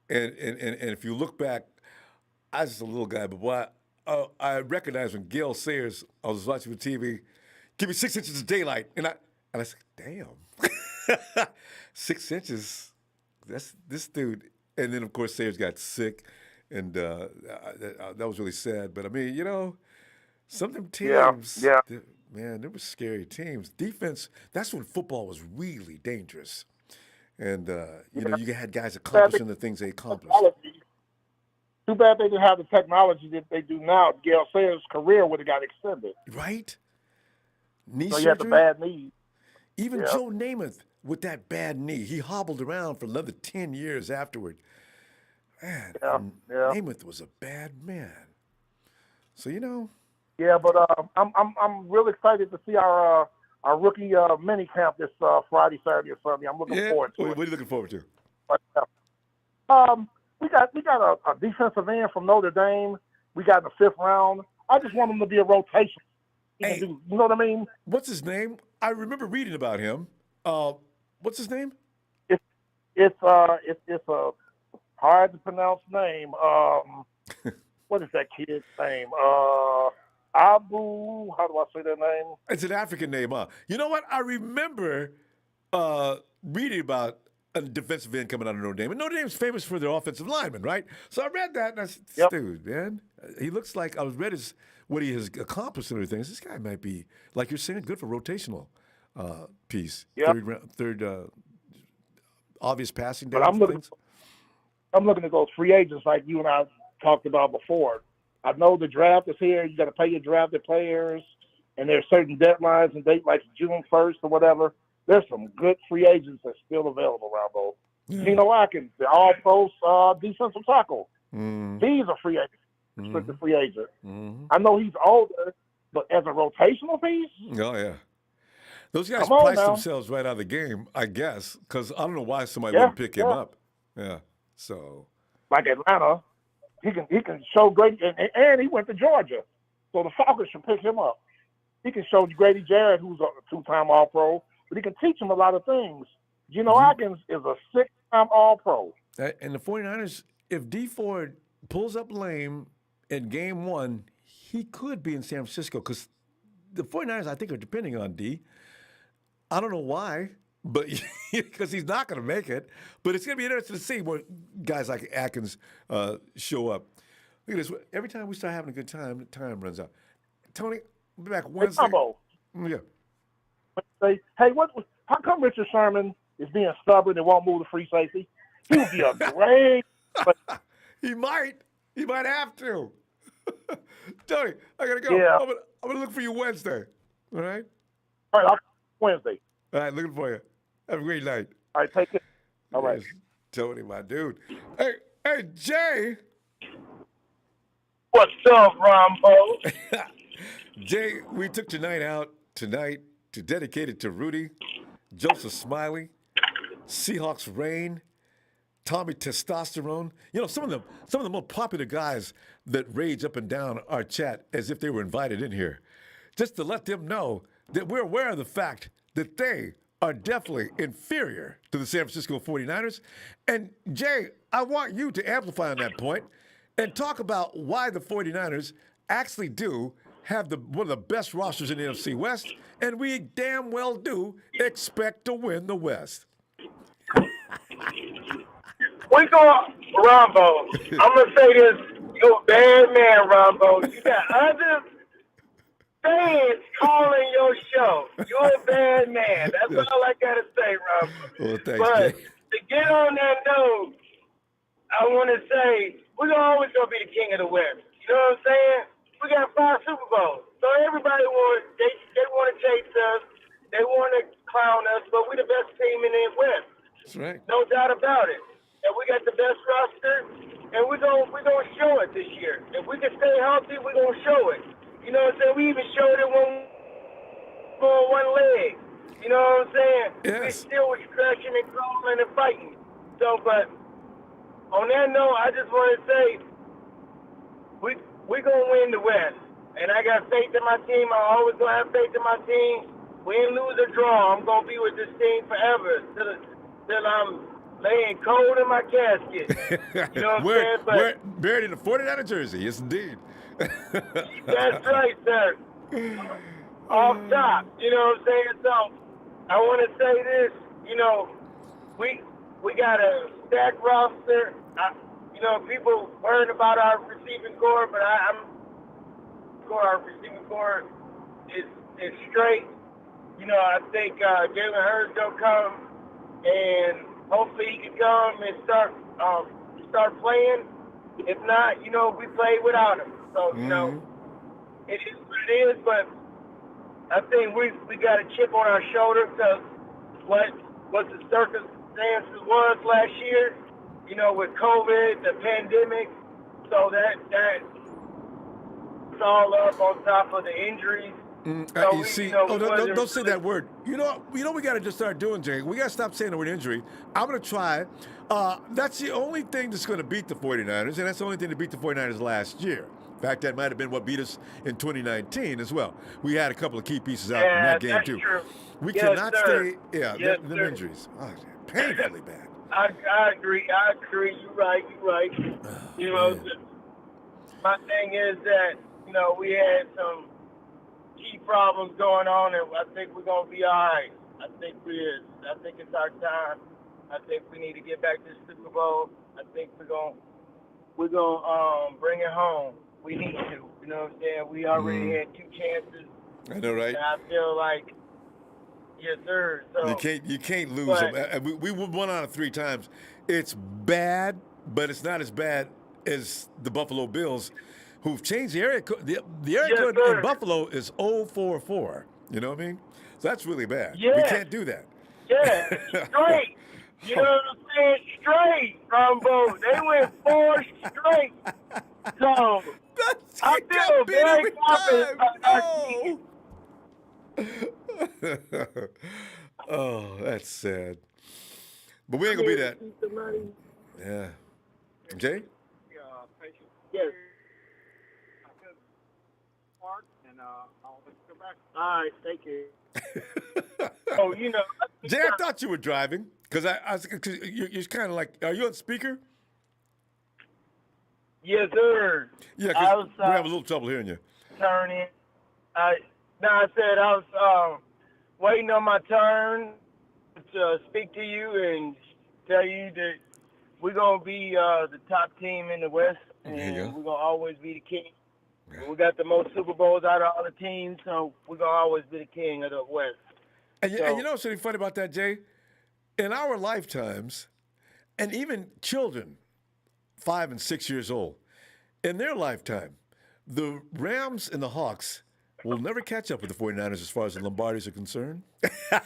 And if you look back, I was just a little guy, but boy, I recognized when Gale Sayers, I was watching TV, give me 6 inches of daylight, and I said, damn, 6 inches, that's this dude. And then of course Sayers got sick. And that was really sad. But, I mean, some of them teams, man, they were scary teams. Defense, that's when football was really dangerous. And, you had guys accomplishing the things they accomplished. Too bad they didn't have the technology that they do now. Gale Sayers' career would have got extended. Right? Knee so surgery? He had the bad knee. Even Joe Namath with that bad knee. He hobbled around for another 10 years afterward. Man, Namath was a bad man. So Yeah, but I'm really excited to see our rookie mini camp this Friday, Saturday, or Sunday. I'm looking forward to it. What are you looking forward to? we got a defensive end from Notre Dame. We got in the 5th round. I just want him to be a rotation. Hey, you know what I mean? What's his name? I remember reading about him. What's his name? It's a hard to pronounce name. What is that kid's name? Abu. How do I say that name? It's an African name, huh? You know what? I remember reading about a defensive end coming out of Notre Dame. And Notre Dame's famous for their offensive linemen, right? So I read that, and I said, dude, man, he looks like, I was read what he has accomplished and everything. This guy might be, like you're saying, good for rotational piece. Yep. Third obvious passing But down things. I'm looking at those free agents like you and I talked about before. I know the draft is here. You got to pay your drafted players, and there's certain deadlines and dates like June 1st or whatever. There's some good free agents that's still available, Ronbo. Geno Atkins, the all-pro defensive tackle. He's a free agent, restricted free agent. I know he's older, but as a rotational piece? Oh, yeah. Those guys priced themselves right out of the game, I guess, because I don't know why somebody wouldn't pick him up. Yeah, so. Like Atlanta, he can show great, and he went to Georgia, so the Falcons should pick him up. He can show Grady Jarrett, who's a 2-time All-Pro, but he can teach him a lot of things. Geno Atkins is a 6-time All-Pro. And the 49ers, if D Ford pulls up lame in game 1, he could be in San Francisco because the 49ers, I think, are depending on D. I don't know why, but because he's not going to make it. But it's going to be interesting to see where guys like Atkins show up. Look at this. Every time we start having a good time, the time runs out. Tony, we'll be back Wednesday. Yeah. Say, hey, how come Richard Sherman is being stubborn and won't move the free safety? He would be a great. He might have to. Tony, I gotta go. Yeah. I'm gonna look for you Wednesday. All right. All right. Wednesday. All right. Looking for you. Have a great night. All right. Take it. All right. Tony, my dude. Hey, Jay. What's up, Ronbo? Jay, we took tonight to dedicate it to Rudy, Joseph Smiley, Seahawks Reign, Tommy Testosterone. You know, some of the more popular guys that rage up and down our chat as if they were invited in here. Just to let them know that we're aware of the fact that they are definitely inferior to the San Francisco 49ers. And Jay, I want you to amplify on that point and talk about why the 49ers actually do have one of the best rosters in the NFC West, and we damn well do expect to win the West. We go, Ronbo. I'm gonna say this: you're a bad man, Ronbo. You got other fans calling your show. You're a bad man. That's all I gotta say, Ronbo. Well, thanks, but Jay. to get on that note, I want to say we're always gonna be the king of the West. You know what I'm saying? We got 5 Super Bowls, so everybody they want to chase us, they want to clown us, but we're the best team in the West. That's right. No doubt about it. And we got the best roster, and we're gonna show it this year. If we can stay healthy, we're gonna show it. You know what I'm saying? We even showed it when we on one leg. You know what I'm saying? Yes. We still was crashing and crawling and fighting. So, but on that note, I just want to say we're going to win the West. And I got faith in my team. I always going to have faith in my team. Win, lose, or draw, I'm going to be with this team forever till I'm laying cold in my casket. You know what I'm saying? We're buried in a 49er jersey. Yes, indeed. That's right, sir. Off top. You know what I'm saying? So I want to say this. You know, we got a stacked roster. You know, people worried about our receiving core, but our receiving core is straight. You know, I think Jalen Hurts will come, and hopefully he can come and start playing. If not, you know, we play without him. So, you know, it is what it is, but I think we got a chip on our shoulder because what the circumstances was last year, you know, with COVID, the pandemic. So that's all up on top of the injuries You see, don't say that word. You know we got to just start doing, Jay. We got to stop saying the word injury. I'm going to try. That's the only thing that's going to beat the 49ers, and that's the only thing that beat the 49ers last year. In fact, that might have been what beat us in 2019 as well. We had a couple of key pieces out in that game, too. True. We yes, cannot sir. stay, them injuries. Oh, painfully bad. I agree. You're right. My thing is that, we had some key problems going on, and I think we're going to be all right. I think it's our time. I think we need to get back to the Super Bowl. I think we're going to bring it home. We need to. You know what I'm saying? We already had 2 chances. I know, right? And I feel like, yes, sir. So, you can't lose them. We won on it 3 times. It's bad, but it's not as bad as the Buffalo Bills, who've changed the area code. The area code in Buffalo is 044. You know what I mean? So that's really bad. Yeah. We can't do that. Yeah, straight. You know what I'm saying? Straight, Ronbo. They went 4 straight. So I feel very confident about our team. Oh, that's sad. But we ain't gonna be that. Yeah. Jay? Yes. All right, thank you. Jay, I thought you were driving because cause you're kind of like, are you on speaker? Yes, sir. Yeah, because we have a little trouble hearing you. Turning. I said I was waiting on my turn to speak to you and tell you that we're going to be the top team in the West, and we're going to always be the king. Yeah. We got the most Super Bowls out of all the teams, so we're going to always be the king of the West. And you know what's really funny about that, Jay? In our lifetimes, and even children, 5 and 6 years old, in their lifetime, the Rams and the Hawks will never catch up with the 49ers as far as the Lombardis are concerned. That's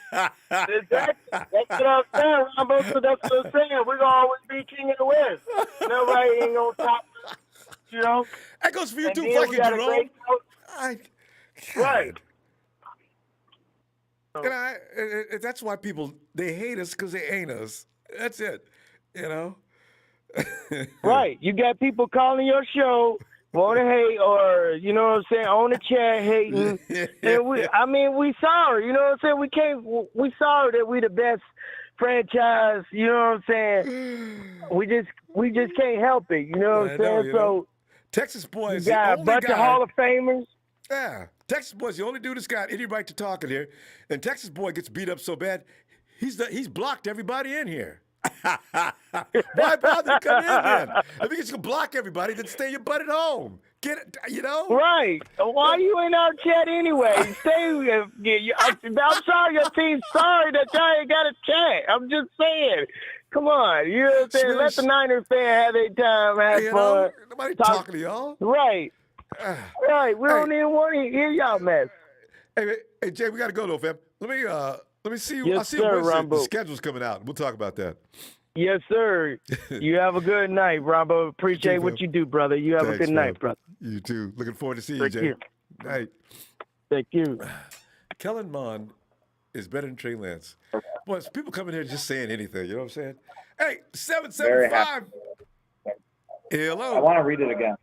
what I'm saying, Ronbo. So that's what I'm saying. We're going to always be king of the West. Nobody ain't going to top us, That goes for you too, fucking Jerome. Right. And that's why people, they hate us because they ain't us. That's it, Right. You got people calling your show, want to hate, or, on the chat hating. And we sorry, we sorry that we the best franchise, We just can't help it, So Texas boys, you got a bunch of Hall of Famers. Yeah. Texas boy's the only dude that's got any right to talk in here. And Texas boy gets beat up so bad, he's blocked everybody in here. Why bother to come in then? I think it's going to block everybody, then stay your butt at home. Get it, Right. Why are you in our chat anyway? I'm sorry your team's sorry that y'all ain't got a chat. I'm just saying. Come on. You know what I'm saying? Let the Niners fan have their time, have fun. Nobody talking to y'all. Right. Right. We don't even want to hear y'all mess. Hey, Jay, we got to go, though, fam. Let me see you. Yes, I'll see sir, you Wednesday. Ronbo. The schedule's coming out. We'll talk about that. Yes, sir. You have a good night, Ronbo. Appreciate what you do, brother. You have a good night, brother. You too. Looking forward to seeing you, Jay. Night. Thank you. Kellen Mond is better than Trey Lance. Boy, people coming here just saying anything. You know what I'm saying? Hey, 775. Hello. I want to read it again.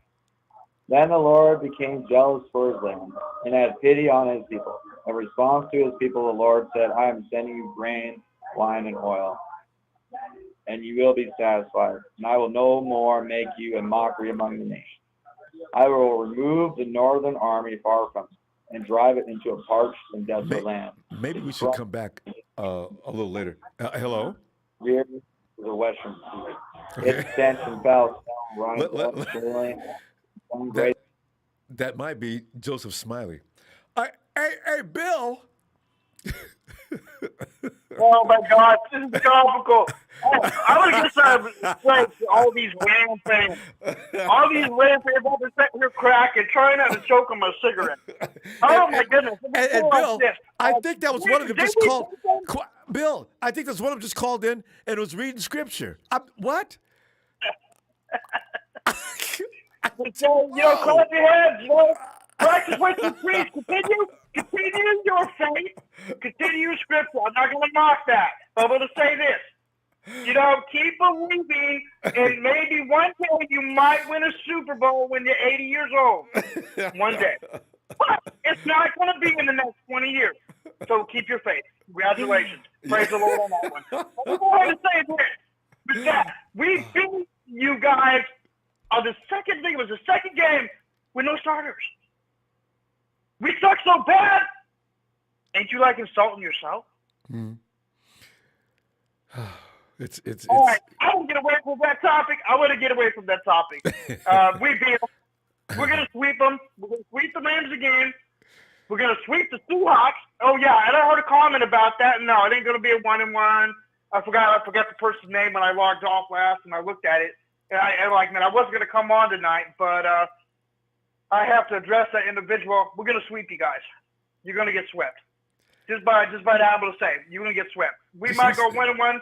Then the Lord became jealous for his land and had pity on his people. In response to his people, the Lord said, I am sending you grain, wine, and oil, and you will be satisfied. And I will no more make you a mockery among the nations. I will remove the northern army far from you and drive it into a parched and desolate land. Maybe we should come back a little later. Hello? Here is the western sea. Its stench and foul smell runs that might be Joseph Smiley. Hey, Bill. Oh my God, this is topical. I was just trying to explain to all these random things. All these random things about the sitting here cracking, trying not to choke on my cigarette. Oh my goodness. And Bill, I think that was one of them just called. Bill, I think that's one of them just called in and was reading scripture. What? Close your heads, Practice what you preach. Continue your faith. Continue your scripture. I'm not going to mock that. But I'm going to say this. Keep believing, and maybe one day you might win a Super Bowl when you're 80 years old. One day. But it's not going to be in the next 20 years. So keep your faith. Congratulations. Praise the Lord on that one. But we want to say this. That we beat you guys on the second thing. It was the second game with no starters. We suck so bad. Ain't you like insulting yourself? It's all right. I want to get away from that topic. We beat them. We're going to sweep them. We're going to sweep the Rams again. We're going to sweep the Seahawks. Oh, yeah. And I heard a comment about that. No, it ain't going to be a 1-1. I forgot the person's name when I logged off last and I looked at it. And I wasn't going to come on tonight, but I have to address that individual. We're going to sweep you guys. You're going to get swept. Just by that, able to say, you're going to get swept. We might go 1-1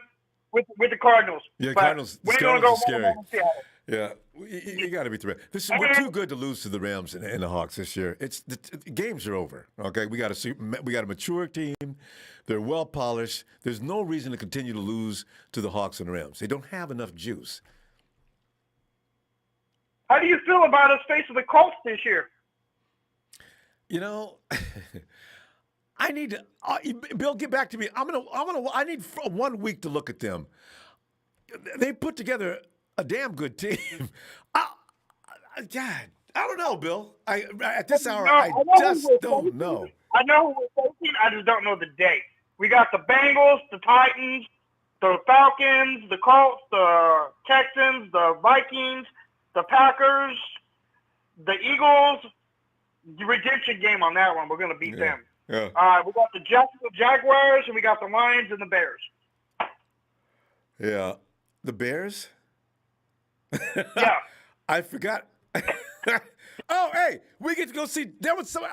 with the Cardinals. Yeah, but Cardinals. We're going going to to go scary. Yeah, you got to beat the Rams. We're too good to lose to the Rams and the Hawks this year. The games are over. Okay, we got a mature team. They're well polished. There's no reason to continue to lose to the Hawks and the Rams. They don't have enough juice. How do you feel about us facing the Colts this year? I need to. Bill, get back to me. I need 1 week to look at them. They put together a damn good team. God, I don't know, Bill. At this hour, I just don't know. I know who we're facing. I just don't know the date. We got the Bengals, the Titans, the Falcons, the Colts, the Texans, the Vikings, the Packers, the Eagles. The redemption game on that one. We're going to beat them. Yeah. We got the Jaguars, and we got the Lions and the Bears. Yeah. The Bears? Yeah. I forgot. Oh, hey, we get to go see.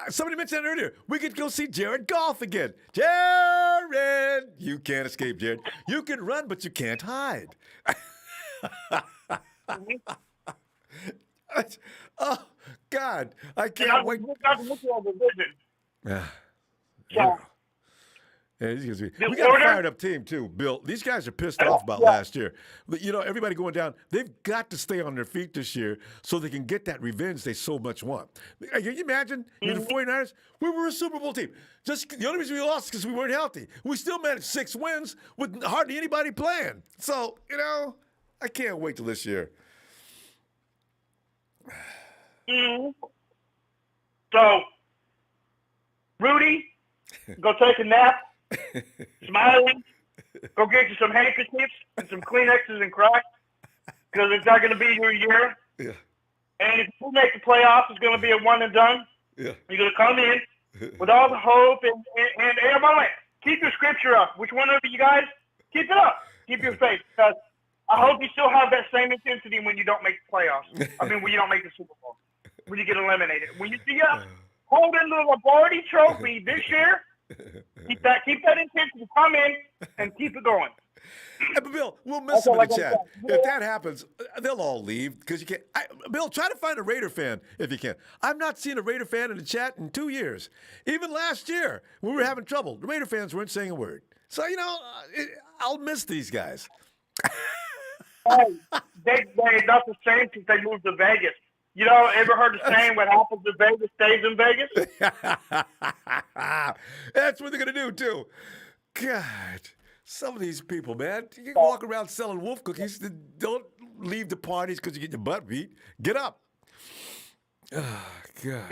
Somebody mentioned that earlier. We get to go see Jared Goff again. Jared! You can't escape, Jared. You can run, but you can't hide. Oh, God. I can't wait. Yeah. We got a fired up team, too, Bill. These guys are pissed off about last year. Everybody going down, they've got to stay on their feet this year so they can get that revenge they so much want. Can you imagine? The 49ers, we were a Super Bowl team. Just the only reason we lost is because we weren't healthy. We still managed 6 wins with hardly anybody playing. So, I can't wait till this year. So, Rudy, go take a nap. Smiling. Go get you some handkerchiefs and some Kleenexes and crack, because it's not going to be your year. Yeah. And if you make the playoffs, it's going to be a one and done. Yeah. You're going to come in with all the hope and everybody, keep your scripture up. Which one of you guys? Keep it up. Keep your faith. Because I hope you still have that same intensity when you don't make the playoffs. When you don't make the Super Bowl. When you get eliminated. When you see us holding the Lombardi trophy this year, keep that intensity. Come in and keep it going. But Bill, we'll miss them in the chat. If that happens, they'll all leave because you can't. Bill, try to find a Raider fan if you can. I've not seen a Raider fan in the chat in 2 years. Even last year, we were having trouble. The Raider fans weren't saying a word. So, I'll miss these guys. They not the same since they moved to Vegas. Ever heard the saying, what happens in Vegas stays in Vegas? That's what they're going to do, too. God, some of these people, man, you can walk around selling wolf cookies. Don't leave the parties because you get your butt beat. Get up. Oh, God.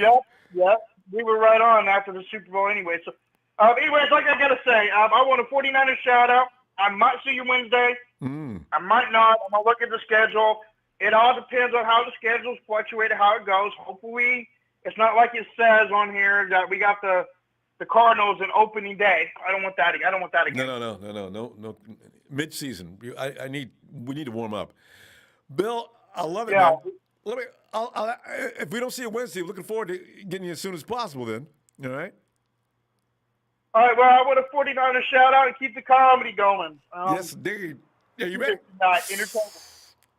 Yep. We were right on after the Super Bowl anyway. So, anyways, like I got to say, I want a 49ers shout-out. I might see you Wednesday. I might not. I'm going to look at the schedule. It all depends on how the schedules fluctuate, how it goes. Hopefully, it's not like it says on here that we got the Cardinals in opening day. I don't want that again. No. Mid-season. We need to warm up. Bill, I love it, Yeah. man. If we don't see you Wednesday, looking forward to getting you as soon as possible then. All right? All right, well, I want a 49ers shout-out and keep the comedy going. Yes, indeed. Yeah, you ready? Entertainment.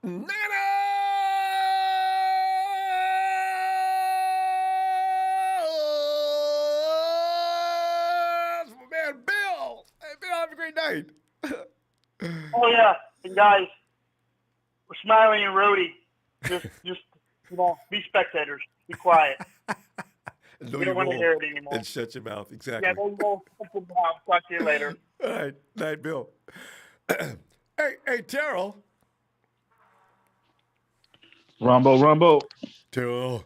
Nana! right. Oh yeah, and guys, we're smiling and Rudy. Just be spectators. Be quiet. Know We your don't want to role hear it anymore. and shut your mouth. Exactly. Yeah, there you go. Talk to you later. All right. Night, Bill. hey, Terrell. Ronbo. Terrell.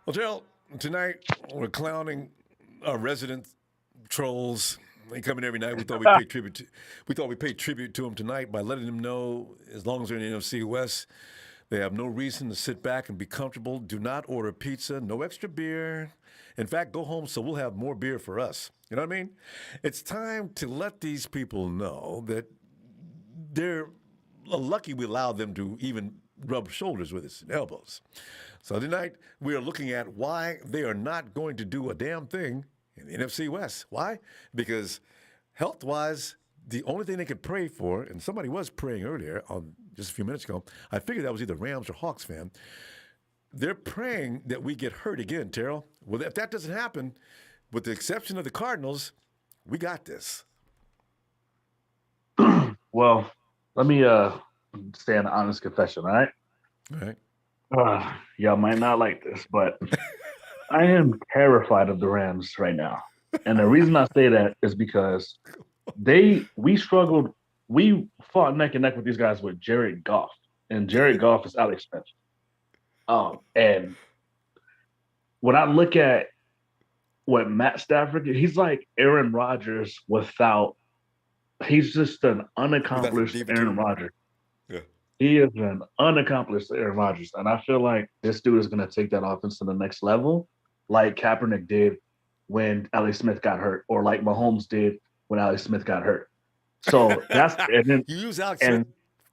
Well, Terrell, tonight we're clowning our resident trolls. They come in every night. We thought we'd pay tribute to them tonight by letting them know, as long as they're in the NFC West, they have no reason to sit back and be comfortable. Do not order pizza. No extra beer. In fact, go home so we'll have more beer for us. You know what I mean? It's time to let these people know that they're lucky we allow them to even rub shoulders with us and elbows. So tonight, we are looking at why they are not going to do a damn thing in the NFC West. Why? Because health-wise, the only thing they could pray for, and somebody was praying earlier, just a few minutes ago, I figured that was either Rams or Hawks fan. They're praying that we get hurt again, Terrell. Well, if that doesn't happen, with the exception of the Cardinals, we got this. Well, let me say an honest confession, all right? All right. Y'all might not like this, but I am terrified of the Rams right now. And the reason I say that is because we struggled. We fought neck and neck with these guys with Jared Goff, and Jared Goff is Alex Smith. And when I look at what Matt Stafford did, he's like Aaron Rodgers he's just an unaccomplished Aaron Rodgers. Yeah. He is an unaccomplished Aaron Rodgers. And I feel like this dude is going to take that offense to the next level, like Kaepernick did when Alex Smith got hurt, or like Mahomes did when Alex Smith got hurt. So that's and then you use Alex Smith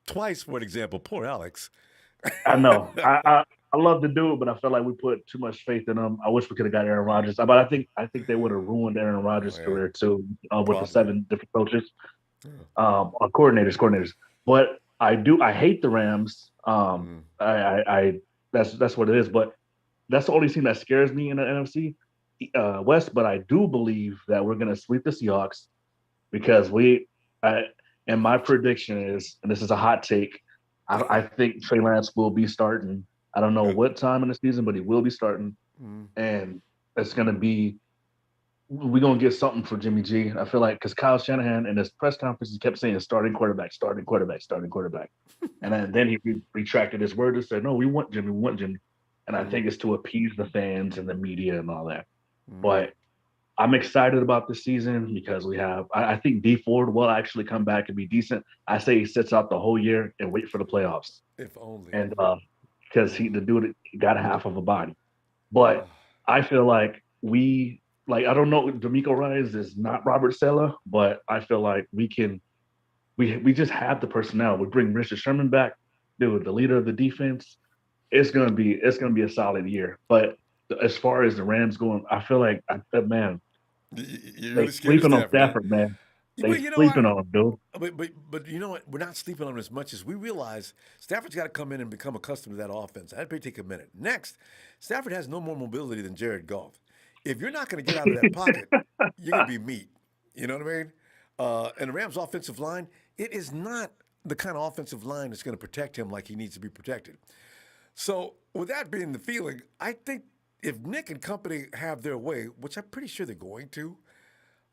twice for an example. Poor Alex. I know. I love the dude, but I felt like we put too much faith in him. I wish we could have got Aaron Rodgers, but I think they would have ruined Aaron Rodgers' career too with the 7 different coaches, coordinators. But I hate the Rams. That's what it is. But that's the only team that scares me in the NFC West. But I do believe that we're going to sweep the Seahawks because and my prediction is, and this is a hot take, I think Trey Lance will be starting. I don't know what time in the season, but he will be starting. And it's going to be – we're going to get something for Jimmy G. I feel like because Kyle Shanahan in his press conference, he kept saying starting quarterback. And then he retracted his word and said, no, we want Jimmy. And I think it's to appease the fans and the media and all that. But I'm excited about this season because we have – I think D Ford will actually come back and be decent. I say he sits out the whole year and wait for the playoffs. If only. And because the dude got half of a body. But I feel like I don't know, D'Amico Ryans is not Robert Saleh, but I feel like we just have the personnel. We bring Richard Sherman back, dude, the leader of the defense. It's gonna be a solid year. But as far as the Rams going, I feel like they're sleeping on Stafford, man. They're sleeping on him, dude. But you know what? We're not sleeping on him as much as we realize Stafford's got to come in and become accustomed to that offense. That'd probably take a minute. Next, Stafford has no more mobility than Jared Goff. If you're not going to get out of that pocket, you're going to be meat. You know what I mean? And the Rams' offensive line, it is not the kind of offensive line that's going to protect him like he needs to be protected. So with that being the feeling, I think if Nick and company have their way, which I'm pretty sure they're going to,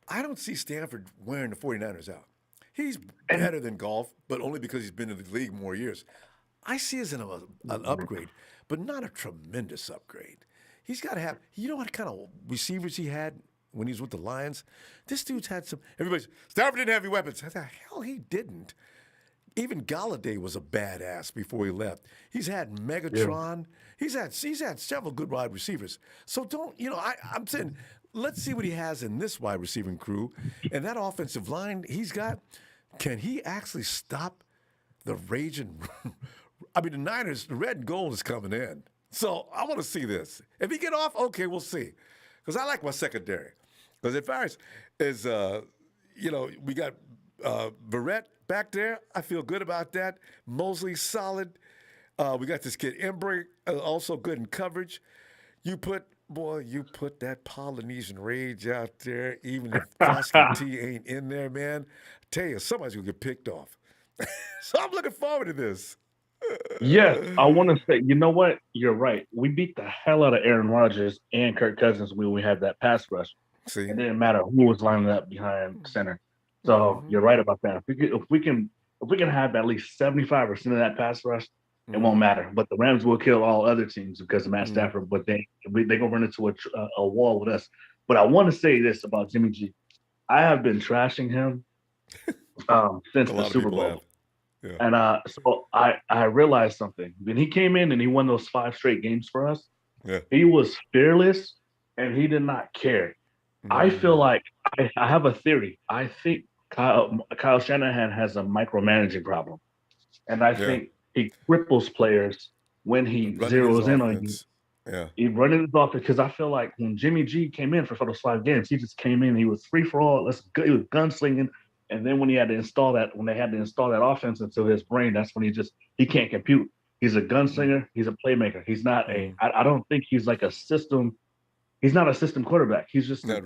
I don't see Stafford wearing the 49ers out. He's better than Goff, but only because he's been in the league more years. I see it as an upgrade, but not a tremendous upgrade. He's got to have, you know what kind of receivers he had when he was with the Lions? This dude's had some, everybody's, Stafford didn't have any weapons. The hell he didn't. Even Galladay was a badass before he left. He's had Megatron. Yeah. He's had several good wide receivers. So I'm saying, let's see what he has in this wide receiving crew. And that offensive line he's got, can he actually stop the raging? I mean, the Niners, the red and gold is coming in. So I want to see this. If he get off, okay, we'll see. Because I like my secondary. Because as far as we got Verrett back there. I feel good about that. Mosley, solid. We got this kid Embry, also good in coverage. You put Boy, you put that Polynesian rage out there, even if Frosty T ain't in there, man. I tell you, somebody's going to get picked off. So I'm looking forward to this. Yes, I want to say, you know what? You're right. We beat the hell out of Aaron Rodgers and Kirk Cousins when we had that pass rush. See? It didn't matter who was lining up behind center. So you're right about that. If we can have at least 75% of that pass rush, it won't matter. But the Rams will kill all other teams because of Matt Stafford. But they gonna run into a wall with us. But I want to say this about Jimmy G. I have been trashing him since the Super Bowl. Yeah. And so I realized something. When he came in and he won those 5 straight games for us, he was fearless and he did not care. I feel like I have a theory. I think Kyle Shanahan has a micromanaging problem. And I think he cripples players when he zeroes in on you. Yeah. He running his offense because I feel like when Jimmy G came in for those 5 games, he just came in, he was free for all. He was gunslinging. And then when they had to install that offense into his brain, that's when he can't compute. He's a gunslinger. He's a playmaker. He's not I don't think he's like a system. He's not a system quarterback. He's just a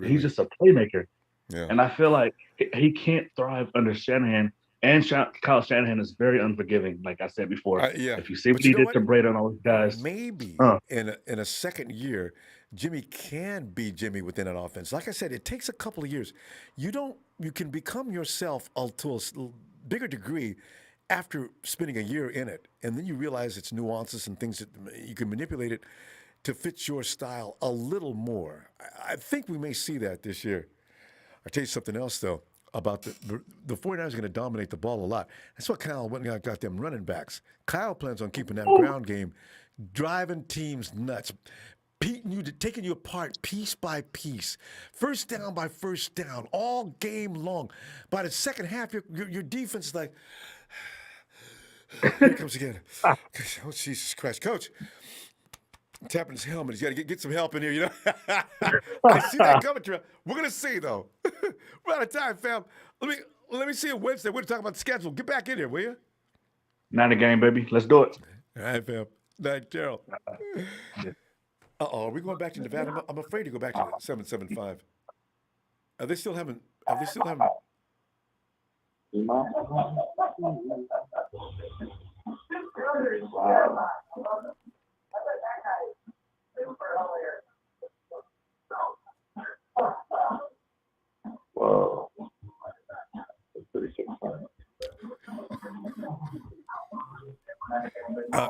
playmaker. Yeah. And I feel like he can't thrive under Shanahan. And Kyle Shanahan is very unforgiving, like I said before. If you see what he did to Brady and all these guys. Maybe in a second year, Jimmy can be Jimmy within an offense. Like I said, it takes a couple of years. You can become yourself to a bigger degree after spending a year in it. And then you realize its nuances and things that you can manipulate it to fit your style a little more. I think we may see that this year. I'll tell you something else, though, about the 49ers are going to dominate the ball a lot. That's what Kyle went and got them running backs. Kyle plans on keeping that ground game, driving teams nuts, taking you apart piece by piece, first down by first down, all game long. By the second half, your defense is like, here it comes again. Oh, Jesus Christ. Coach, tapping his helmet. He's got to get some help in here, you know? I see that coming through. We're going to see, though. We're out of time, fam. Let me see you Wednesday. We're talking about the schedule. Get back in here, will you? Not a game, baby. Let's do it. All right, fam. Night, Gerald. Are we going back to Nevada? I'm afraid to go back to 775. Are they still having? Whoa.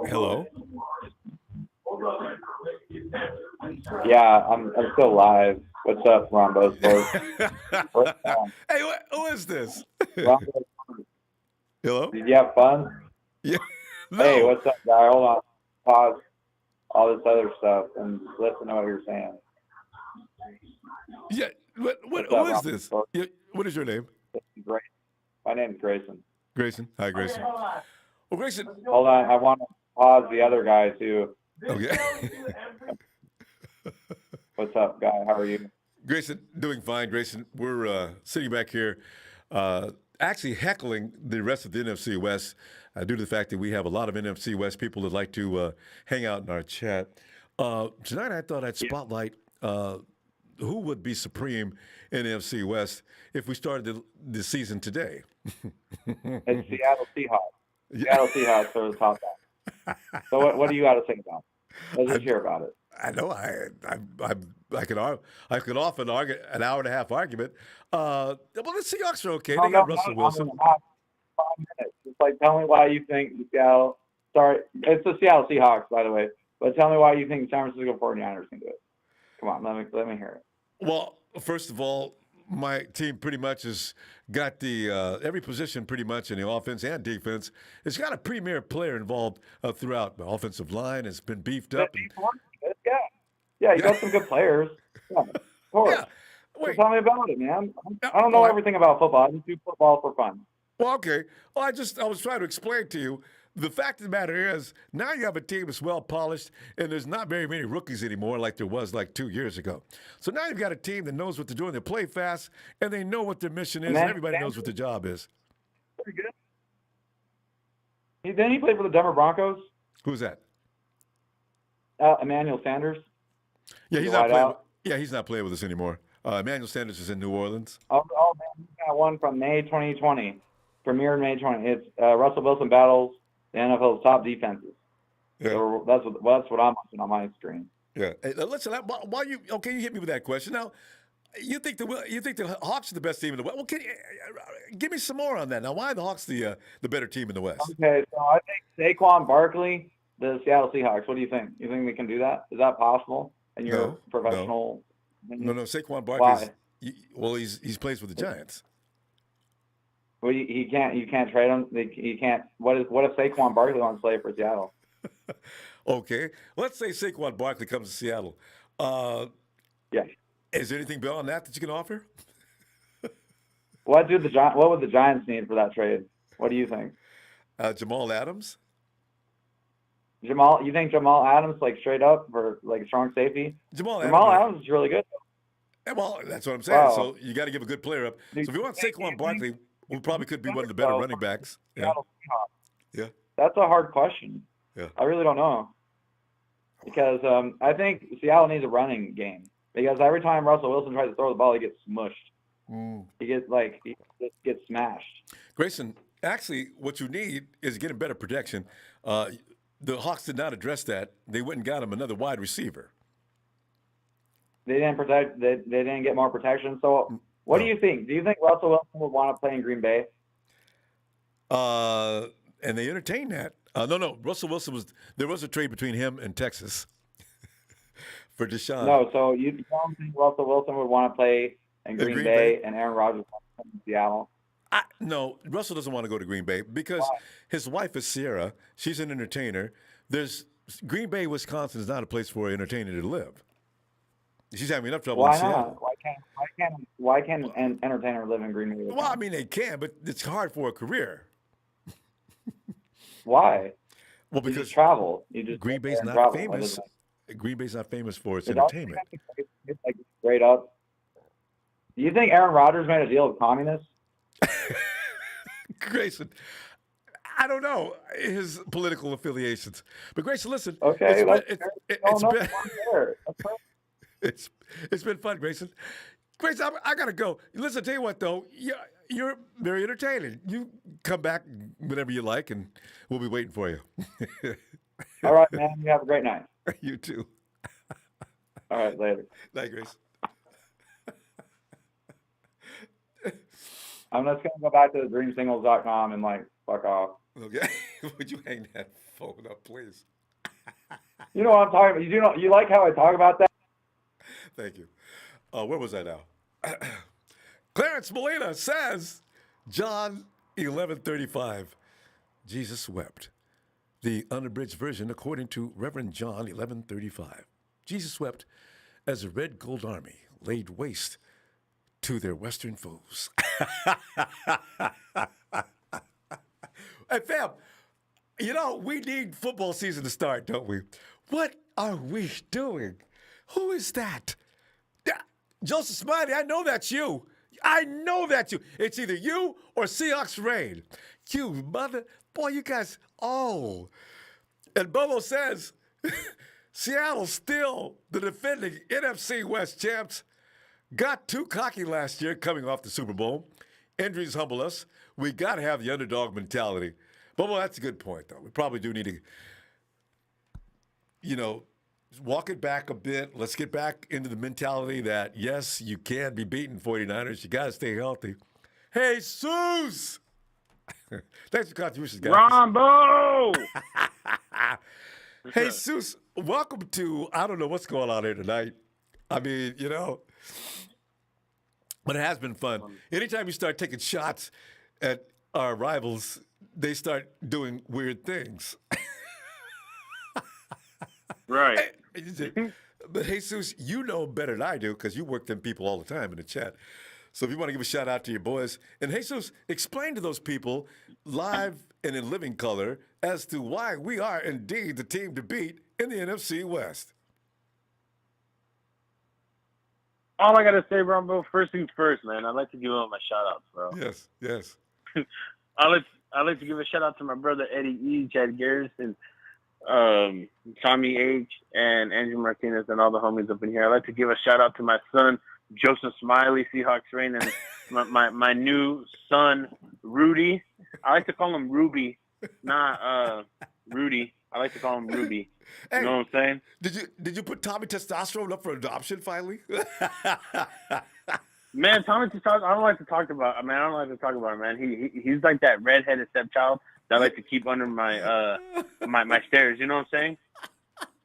Hello. Yeah, I'm still live. What's up, Ronbo? Hey, who is this? Ronbo. Hello. Did you have fun? Yeah. No. Hey, what's up, guy? Hold on. Pause all this other stuff and listen to what you're saying. Yeah. Who is this? Yeah, what is your name? My name's Grayson. Grayson. Hi, Grayson. Well, Grayson. Hold on. I want to pause the other guy, too. Okay. What's up, guy? How are you? Grayson, doing fine, Grayson. We're sitting back here actually heckling the rest of the NFC West due to the fact that we have a lot of NFC West people that like to hang out in our chat. Tonight I thought I'd spotlight who would be supreme in NFC West if we started the season today. It's Seattle Seahawks. Seattle Seahawks are the top guy. So what do you got to say about it? Let's just hear about it. I know I could often argue an hour and a half argument. Well, the Seahawks are okay. They got Russell Wilson. 5 minutes. Just like tell me why you think the Seattle. Sorry, it's the Seattle Seahawks, by the way. But tell me why you think San Francisco 49ers can do it. Come on, let me hear it. Well, first of all, my team pretty much has got the every position pretty much in the offense and defense. It's got a premier player involved throughout. The offensive line has been beefed up. Yeah, you got some good players. Yeah, of course. Yeah. So tell me about it, man. I don't know everything about football. I just do football for fun. Well, okay. Well, I was trying to explain to you. The fact of the matter is, now you have a team that's well polished, and there's not very many rookies anymore like there was like 2 years ago. So now you've got a team that knows what they're doing. They play fast, and they know what their mission is, and everybody knows what their job is. Pretty good. Didn't he play for the Denver Broncos? Who's that? Emmanuel Sanders. Yeah, he's not playing. Yeah, he's not playing with us anymore. Emmanuel Sanders is in New Orleans. Oh man, we got one from May 2020. Premiere May 20. It's Russell Wilson battles the NFL's top defenses. Yeah. So that's what I'm watching on my screen. Yeah. Hey, listen, while you hit me with that question. Now, you think the Hawks are the best team in the West? Well, give me some more on that. Now, why are the Hawks the better team in the West? Okay, so I think Saquon Barkley, the Seattle Seahawks. What do you think? You think they can do that? Is that possible in your professional? No. Saquon Barkley. He's plays with the Giants. Well, he can't. You can't trade him. He can't. What if Saquon Barkley wants to play for Seattle? Okay, let's say Saquon Barkley comes to Seattle. Yeah. Is there anything beyond that you can offer? What would the Giants need for that trade? What do you think? Jamal Adams. You think Jamal Adams, like straight up for like strong safety? Jamal Adams is really good. Well, that's what I'm saying. Wow. So you got to give a good player up. So if you want Saquon Barkley, who probably could be one of the better running backs. Yeah. Yeah. That's a hard question. Yeah. I really don't know. Because I think Seattle needs a running game. Because every time Russell Wilson tries to throw the ball, he gets smushed. He gets smashed. Grayson, actually, what you need is getting better protection. The Hawks did not address that. They went and got him another wide receiver. They didn't protect. They didn't get more protection. So, what do you think? Do you think Russell Wilson would want to play in Green Bay? And they entertained that. No. Russell Wilson there was a trade between him and Texas for Deshaun. No, so you don't think Russell Wilson would want to play in Green Bay and Aaron Rodgers in Seattle? No, Russell doesn't want to go to Green Bay because his wife is Sierra. She's an entertainer. Green Bay, Wisconsin is not a place for an entertainer to live. She's having enough trouble in Seattle. Why can't an entertainer live in Green Bay? Well, I mean, they can, but it's hard for a career. Why? Well, because you just travel. Green Bay's not famous. Green Bay's not famous for its entertainment. It's like straight up. Do you think Aaron Rodgers made a deal with communists? Grayson, I don't know his political affiliations, but Grayson, listen. Okay, it's been fun, Grayson. Grayson, I gotta go. Listen, tell you what though, you're very entertaining. You come back whenever you like, and we'll be waiting for you. All right, man. You have a great night. You too. All right, later. Night, Grace. I'm just going to go back to dreamsingles.com and fuck off. Okay. Would you hang that phone up, please? You know what I'm talking about. You like how I talk about that? Thank you. Where was I now? Clarence Molina says, John 11:35, Jesus wept. The unabridged version, according to Reverend John 11:35. Jesus wept as the Red Gold Army laid waste to their Western foes. Hey, fam, we need football season to start, don't we? What are we doing? Who is that? Joseph Smiley, I know that's you. I know that's you. It's either you or Seahawks Rain. You mother, boy, you guys, And Bobo says, Seattle still the defending NFC West champs. Got too cocky last year coming off the Super Bowl. Injuries humble us. We got to have the underdog mentality. Bobo, that's a good point, though. We probably do need to, walk it back a bit. Let's get back into the mentality that, yes, you can be beating 49ers. You got to stay healthy. Hey, Seuss! Thanks for contributions, guys. Ronbo! Hey, Seuss, welcome to, I don't know what's going on here tonight. I mean, but it has been fun. Anytime you start taking shots at our rivals, they start doing weird things. Right. But Jesus, you know better than I do because you work them people all the time in the chat. So if you want to give a shout out to your boys, and Jesus, explain to those people live and in living color as to why we are indeed the team to beat in the NFC West. All I got to say, Ronbo, first things first, man. I'd like to give him my shout outs, bro. Yes. I'd like to give a shout out to my brother Eddie E, Chad Garrison, Tommy H and Andrew Martinez and all the homies up in here. I'd like to give a shout out to my son, Joseph Smiley, Seahawks Rain, and my new son, Rudy. I like to call him Ruby, not Rudy. I like to call him Ruby. Hey, you know what I'm saying? Did you put Tommy Testosterone up for adoption finally? Man, Tommy Testosterone, I don't like to talk about it, man. He's like that redheaded stepchild that I like to keep under my my stairs. You know what I'm saying?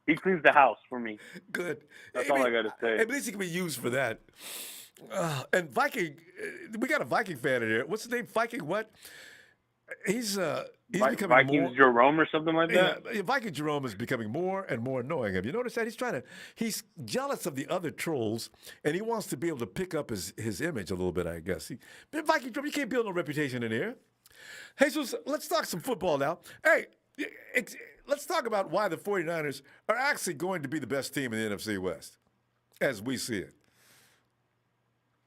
He cleans the house for me. Good. That's all I got to say. At least he can be used for that. And Viking, we got a Viking fan in here. What's his name? Viking what? He's becoming Vikings more, Jerome or something like that. Yeah, Viking Jerome is becoming more and more annoying. Have you noticed that? He's jealous of the other trolls, and he wants to be able to pick up his image a little bit, I guess. Viking Jerome, you can't build no reputation in here. Jesus, let's talk some football now. Hey, let's talk about why the 49ers are actually going to be the best team in the NFC West, as we see it.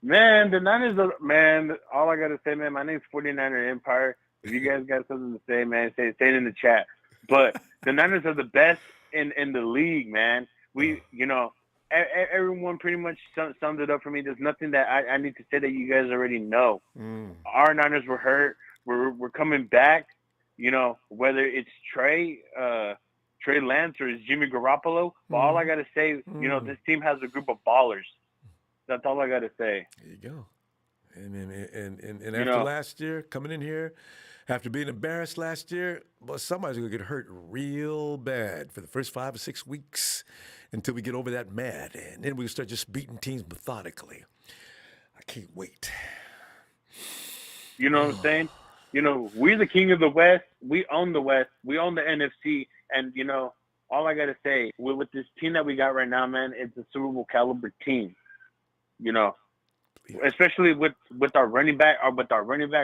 Man, the Niners are, man, all I got to say, man, my name's 49er Empire. If you guys got something to say, man, say it in the chat. But the Niners are the best in the league, man. Everyone pretty much summed it up for me. There's nothing that I need to say that you guys already know. Our Niners were hurt. We're coming back. Whether it's Trey Lance or it's Jimmy Garoppolo. But all I got to say, this team has a group of ballers. That's all I got to say. There you go. And after last year, coming in here, after being embarrassed last year, well, somebody's going to get hurt real bad for the first 5 or 6 weeks until we get over that mad. And then we start just beating teams methodically. I can't wait. You know what I'm saying? We're the king of the West. We own the West. We own the NFC. And, all I got to say, with this team that we got right now, man, it's a Super Bowl caliber team. Especially with our running back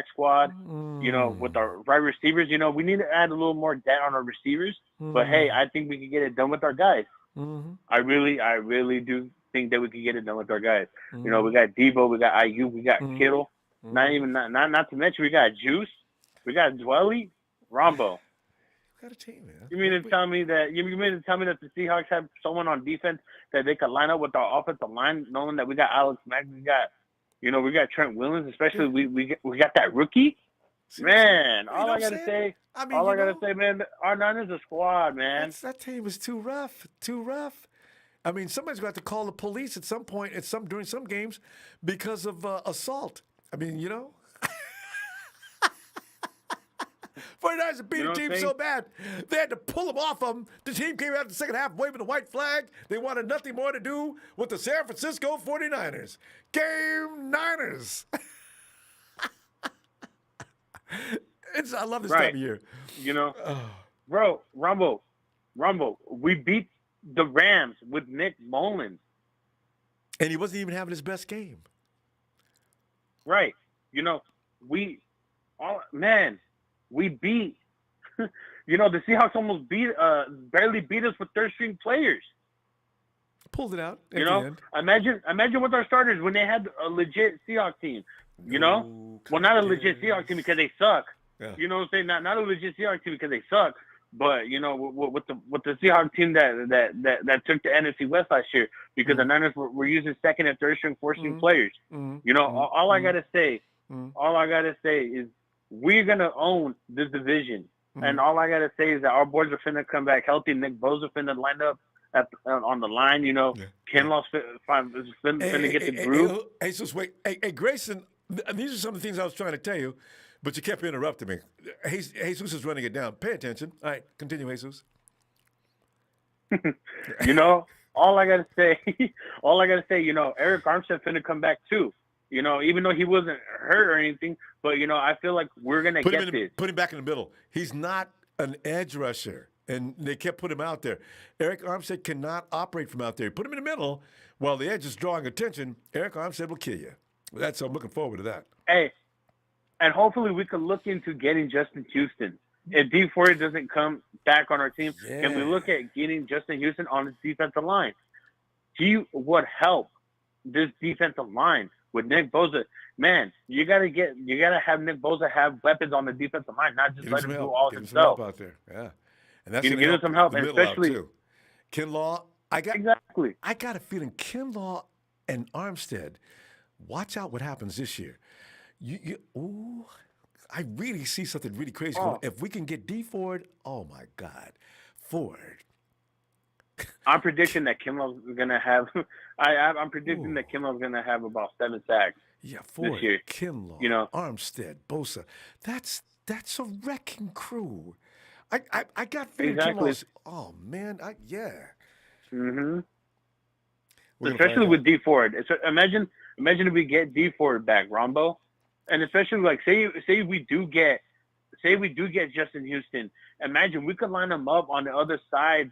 squad, with our wide receivers, we need to add a little more depth on our receivers. But hey, I think we can get it done with our guys. I really do think that we can get it done with our guys. We got Debo, we got IU, we got Kittle. Not to mention we got Juice, we got Dwelly, Ronbo. Got a team, man. You mean to tell me that the Seahawks have someone on defense that they could line up with our offensive line, knowing that we got Alex Mack, we got Trent Williams, especially we got that rookie. Man, all I gotta say, man, our Niners are squad, man. That team was too rough. I mean, somebody's going to have to call the police at some point during some games because of assault. I mean, 49ers beat a team so bad, they had to pull them off them. The team came out in the second half waving the white flag. They wanted nothing more to do with the San Francisco 49ers. Game Niners. I love this time of year. Bro, Ronbo, we beat the Rams with Nick Mullins. And he wasn't even having his best game. Right. We beat, the Seahawks almost barely beat us with third-string players. Pulled it out. Imagine with our starters when they had a legit Seahawks team. Well, not a legit Seahawks team because they suck. Yeah. You know what I'm saying? Not a legit Seahawks team because they suck. But with the Seahawks team that took the NFC West last year, because the Niners were using second and third string, fourth string players. All I gotta say is we're gonna own this division, and all I gotta say is that our boys are finna come back healthy. Nick Bosa finna line up on the line. Kinlaw's finna get the groove. Hey, wait. Hey, Grayson, these are some of the things I was trying to tell you, but you kept interrupting me. Jesus is running it down. Pay attention. All right, continue, Jesus. All I gotta say, Eric Armstead finna come back too. Even though he wasn't hurt or anything, but I feel like we're gonna get this. Put him back in the middle. He's not an edge rusher, and they kept putting him out there. Eric Armstead cannot operate from out there. Put him in the middle while the edge is drawing attention. Eric Armstead will kill you. I'm looking forward to that. Hey, and hopefully we can look into getting Justin Houston. If D. Ford doesn't come back on our team, can we look at getting Justin Houston on his defensive line? He would help this defensive line with Nick Bosa. Man, you gotta have Nick Bosa have weapons on the defensive line, not just let him do all himself. Out there. Yeah. And that's You going give to them some help, the and middle out, especially too. Kinlaw, I got a feeling Kinlaw and Armstead, watch out what happens this year. I really see something really crazy going on. If we can get D Ford, oh my God, Ford. I'm predicting that Kinlaw's gonna have. I'm predicting that Kinlaw's gonna have about 7 sacks. Yeah, Ford, this year. Kinlaw, Armstead, Bosa. That's a wrecking crew. I got feeling Kinlaw's. Oh man, Mm-hmm. Especially with D Ford. Imagine if we get D Ford back, Ronbo, and especially like say we do get Justin Houston. Imagine we could line him up on the other side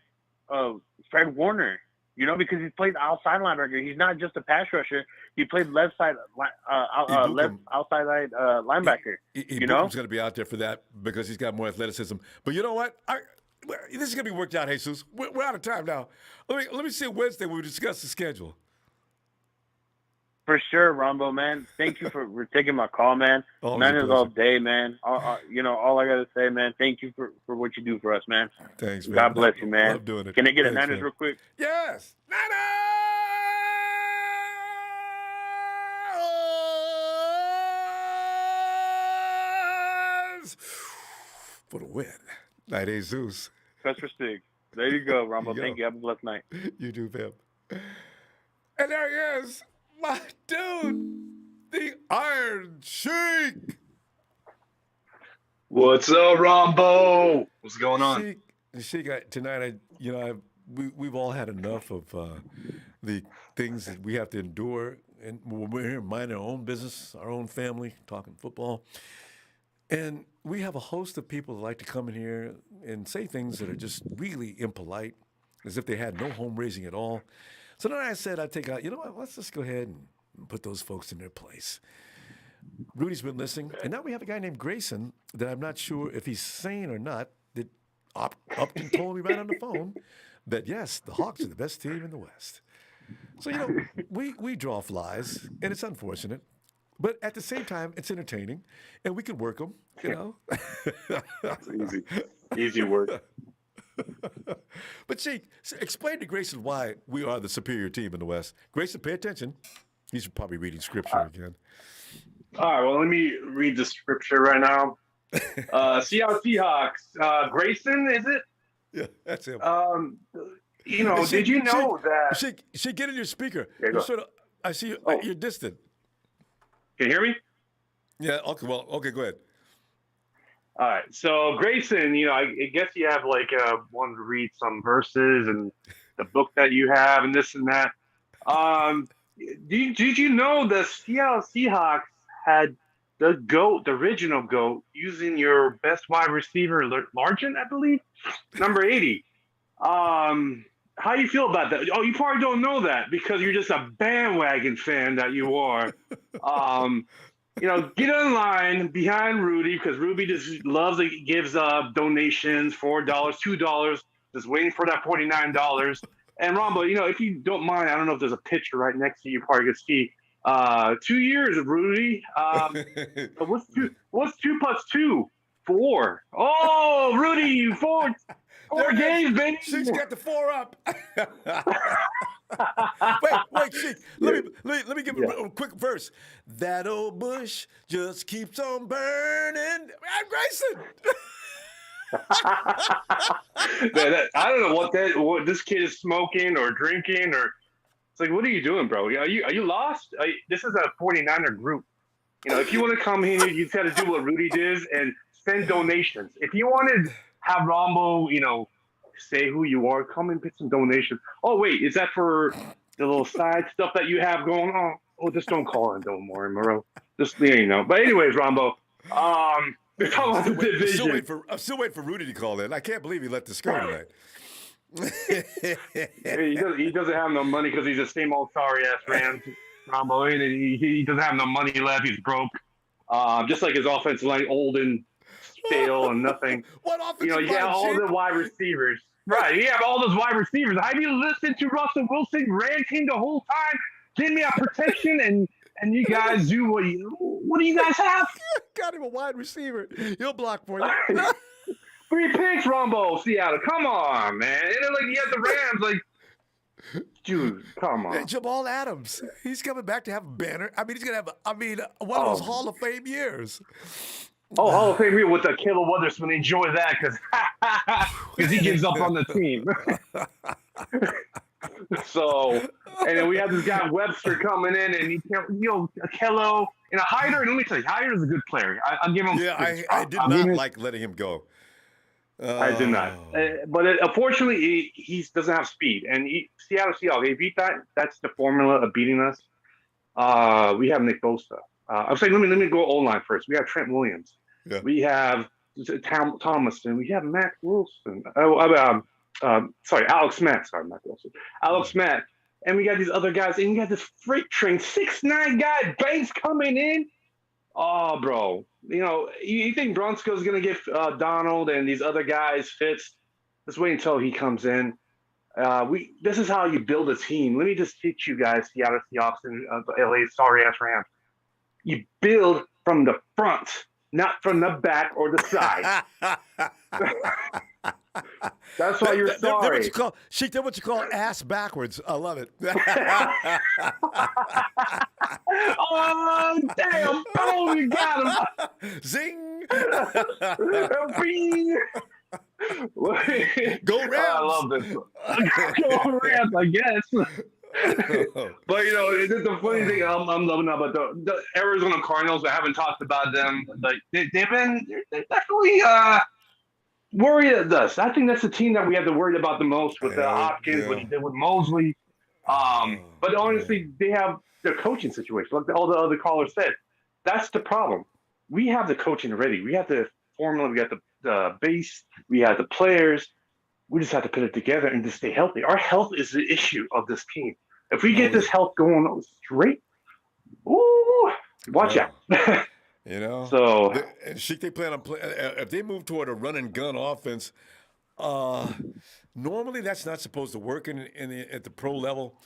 of Fred Warner. You know, because he's played outside linebacker. He's not just a pass rusher. He played left outside linebacker. Ibukum's going to be out there for that because he's got more athleticism. But you know what? This is going to be worked out, Jesus. We're out of time now. Let me see Wednesday when we discuss the schedule. For sure, Ronbo, man. Thank you for taking my call, man. Niners all day, man. All I got to say, man, thank you for what you do for us, man. Thanks, man. God bless you, man. Love doing it. Can I get a Niners real quick? Yes. Niners for the win. Night, Jesus. Press for 6. There you go, Ronbo. Thank you. Have a blessed night. You do, Pim. And there he is. My dude, the Iron Sheik. What's up, Ronbo? What's going on? Sheik, tonight, we've all had enough of the things that we have to endure, and we're here minding our own business, our own family, talking football, and we have a host of people that like to come in here and say things that are just really impolite, as if they had no home raising at all. So then I said I'd take out, you know what, let's just go ahead and put those folks in their place. Rudy's been listening, and now we have a guy named Grayson that I'm not sure if he's sane or not, that Upton told me right on the phone that, yes, the Hawks are the best team in the West. So, we draw flies, and it's unfortunate, but at the same time, it's entertaining, and we can work them, Easy work. But Sheik, explain to Grayson why we are the superior team in the West. Grayson, pay attention. He's probably reading scripture again. All right, well, let me read the scripture right now. Seattle Seahawks. Grayson, is it? Yeah, that's him. Did you know that? Sheik, get in your speaker. Yeah, I see you, you're distant. Can you hear me? Yeah, okay, go ahead. All right, so Grayson, I guess you have wanted to read some verses and the book that you have and this and that. Did you know the Seattle Seahawks had the GOAT, the original GOAT, using your best wide receiver, Largent, I believe, number 80? How do you feel about that? Oh, you probably don't know that because you're just a bandwagon fan that you are. Get online behind Rudy because Rudy just loves it, gives donations, $4, $2, just waiting for that $49. And Ronbo, if you don't mind, I don't know if there's a picture right next to you, probably could see 2 years of Rudy. What's 2 plus 2? 4. Oh, Rudy, 4 games, baby. Sheik's got the 4 up. Wait, Sheik. Let me give a quick verse. That old bush just keeps on burning. Grayson. I don't know what this kid is smoking or drinking or. It's like, what are you doing, bro? Are you lost? This is a 49er group. If you want to come here, you got to do what Rudy did and send donations. If you want to have Ronbo, say who you are, come and get some donations. Oh, wait, is that for the little side stuff that you have going on? Oh, just don't call in, don't worry, Moreau. Just, But anyways, Ronbo, I'm still waiting for Rudy to call in. I can't believe he let this go tonight. He doesn't have no money because he's the same old sorry ass Rams, Ronbo. He doesn't have no money left. He's broke. Just like his offensive line, old and stale and nothing. What offensive line? You have all the wide receivers. Right, you have all those wide receivers. Have you listened to Russell Wilson ranting the whole time? Give me a protection, and you guys do what do you guys have? Got him a wide receiver. He'll block for you. 3 picks, Ronbo, Seattle. Come on, man. And then, like, you have the Rams, like, dude, come on. Jamal Adams, he's coming back to have a banner. I mean, he's going to have, one of those Hall of Fame years. Oh, Hall of Fame here with Caleb Witherspoon. Enjoy that because he gives up on the team. So, and then we have this guy Webster coming in, and he can't, Kello and a Hyder. And let me tell you, Hyder is a good player. I'll give him. Yeah, I did not like letting him go. I did not. But unfortunately, he doesn't have speed. And Seattle Seahawks, they beat that. That's the formula of beating us. We have Nick Bosa. I'm saying, let me go O-line first. We have Trent Williams. Yeah. We have Thomas, and we have Matt Wilson. Alex Mack. Sorry, Matt Wilson. Alex Mack. And we got these other guys, and you got this freight train, 6'9" guy, Banks coming in. Oh, bro. You think Bronsko's going to get Donald and these other guys Fitz? Let's wait until he comes in. This is how you build a team. Let me just teach you guys, Seattle Seahawks and LA sorry-ass Rams. You build from the front, not from the back or the side. That's why you're sorry. That's what you call ass backwards. I love it. Oh, damn. Oh, you got him. Zing. Bing. Go Rams. I love this. Go Rams, I guess. But the funny thing I'm loving about the Arizona Cardinals. I haven't talked about them. Like they're definitely worried us. I think that's the team that we have to worry about the most with Hopkins, what he did with Mosley. But honestly, they have their coaching situation. Like all the other callers said, that's the problem. We have the coaching already. We have the formula. We got the base. We have the players. We just have to put it together and just stay healthy. Our health is the issue of this team. If we get this health going straight, ooh, watch out. So they plan on if they move toward a run and gun offense. Normally, that's not supposed to work at the pro level,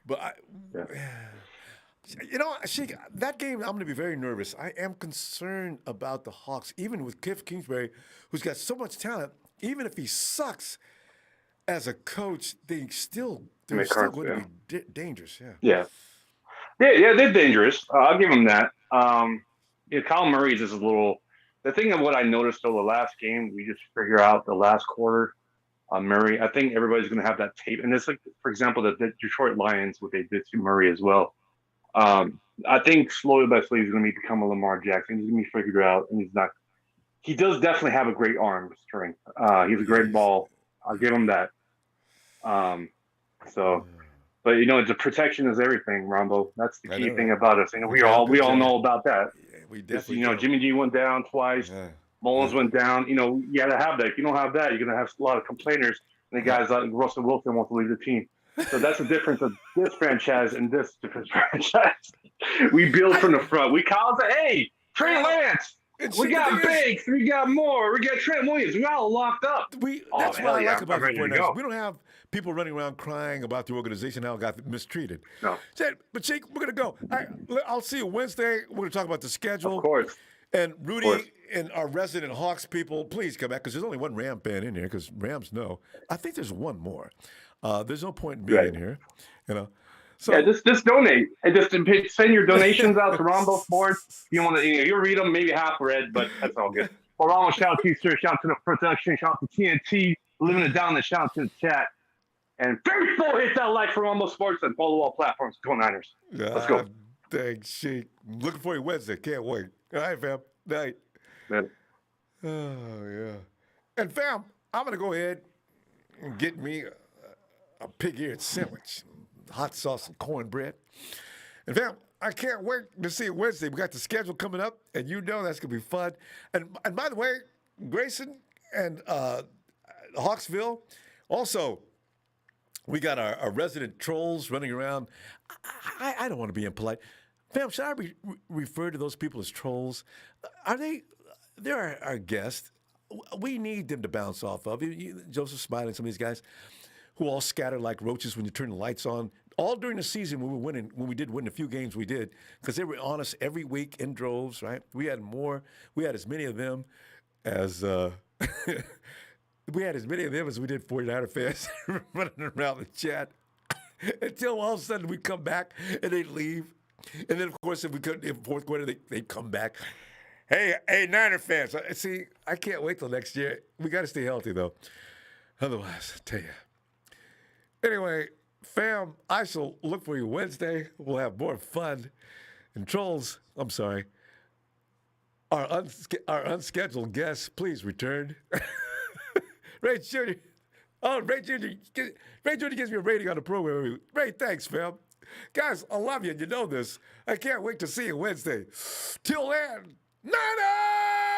but that game I'm going to be very nervous. I am concerned about the Hawks, even with Cliff Kingsbury, who's got so much talent. Even if he sucks as a coach, they're still going to be dangerous. Yeah, they're dangerous. I'll give them that. Kyle Murray's is a little. The thing of what I noticed though, the last game, we just figure out the last quarter on Murray. I think everybody's going to have that tape, and it's like, for example, the Detroit Lions, what they did to Murray as well. I think slowly but slowly he's going to become a Lamar Jackson. He's going to be figured out, and he's not. He does definitely have a great arm strength. He's a great ball. I'll give him that. But the protection is everything, Ronbo. That's the key thing about us. And we all know about that. Yeah, we definitely. Jimmy G went down twice. Yeah. Mullins went down. You got to have that. If you don't have that, you're gonna have a lot of complainers. And the guys like Russell Wilson wants to leave the team. So that's the difference of this franchise and this different franchise. We build from the front. We call it, hey, Trey Lance. We got Banks. We got Moore. We got Trent Williams. We all locked up. That's what I like about the 49ers. We don't have people running around crying about the organization, how it got mistreated. No. But, Jake, we're going to go. I'll see you Wednesday. We're going to talk about the schedule. Of course. And Rudy and our resident Hawks people, please come back, because there's only one Ram fan in here, because Rams know. I think there's one more. There's no point in being in here, So, just donate and just send your donations out to Ronbo Sports. You want to, you read them, maybe half read, but that's all good. Well, Ronbo, shout out to you, sir. Shout out to the production. Shout out to TNT, living it down. Shout out to the chat. And very full, hit that like for Ronbo Sports and follow all platforms. Go Niners. Let's go. Thanks, Sheik. Looking for you Wednesday. Can't wait. All right, fam. Night. Man. Oh yeah. And fam, I'm gonna go ahead and get me a pig-eared sandwich, hot sauce and cornbread. And fam, I can't wait to see it Wednesday. We got the schedule coming up, and that's gonna be fun. And by the way, Grayson and Hawksville, also, we got our resident trolls running around. I don't want to be impolite. Fam, should I refer to those people as trolls? They're our guests. We need them to bounce off of. Joseph Smiley and some of these guys who all scattered like roaches when you turn the lights on. All during the season when we did win a few games, we did, because they were on us every week in droves, right? We had as many of them as we had as many of them as we did 49er fans running around the chat until all of a sudden we come back and they'd leave. And then, of course, if we couldn't, in fourth quarter, they'd come back. Hey, Niner fans, see, I can't wait till next year. We got to stay healthy, though. Otherwise, I tell you. Anyway, fam, I shall look for you Wednesday. We'll have more fun. And trolls, I'm sorry, our unscheduled guests, please return. Ray Jr. Oh, Ray Jr. Ray Jr. gives me a rating on the program. Ray, thanks, fam. Guys, I love you, and you know this. I can't wait to see you Wednesday. Till then, Niners!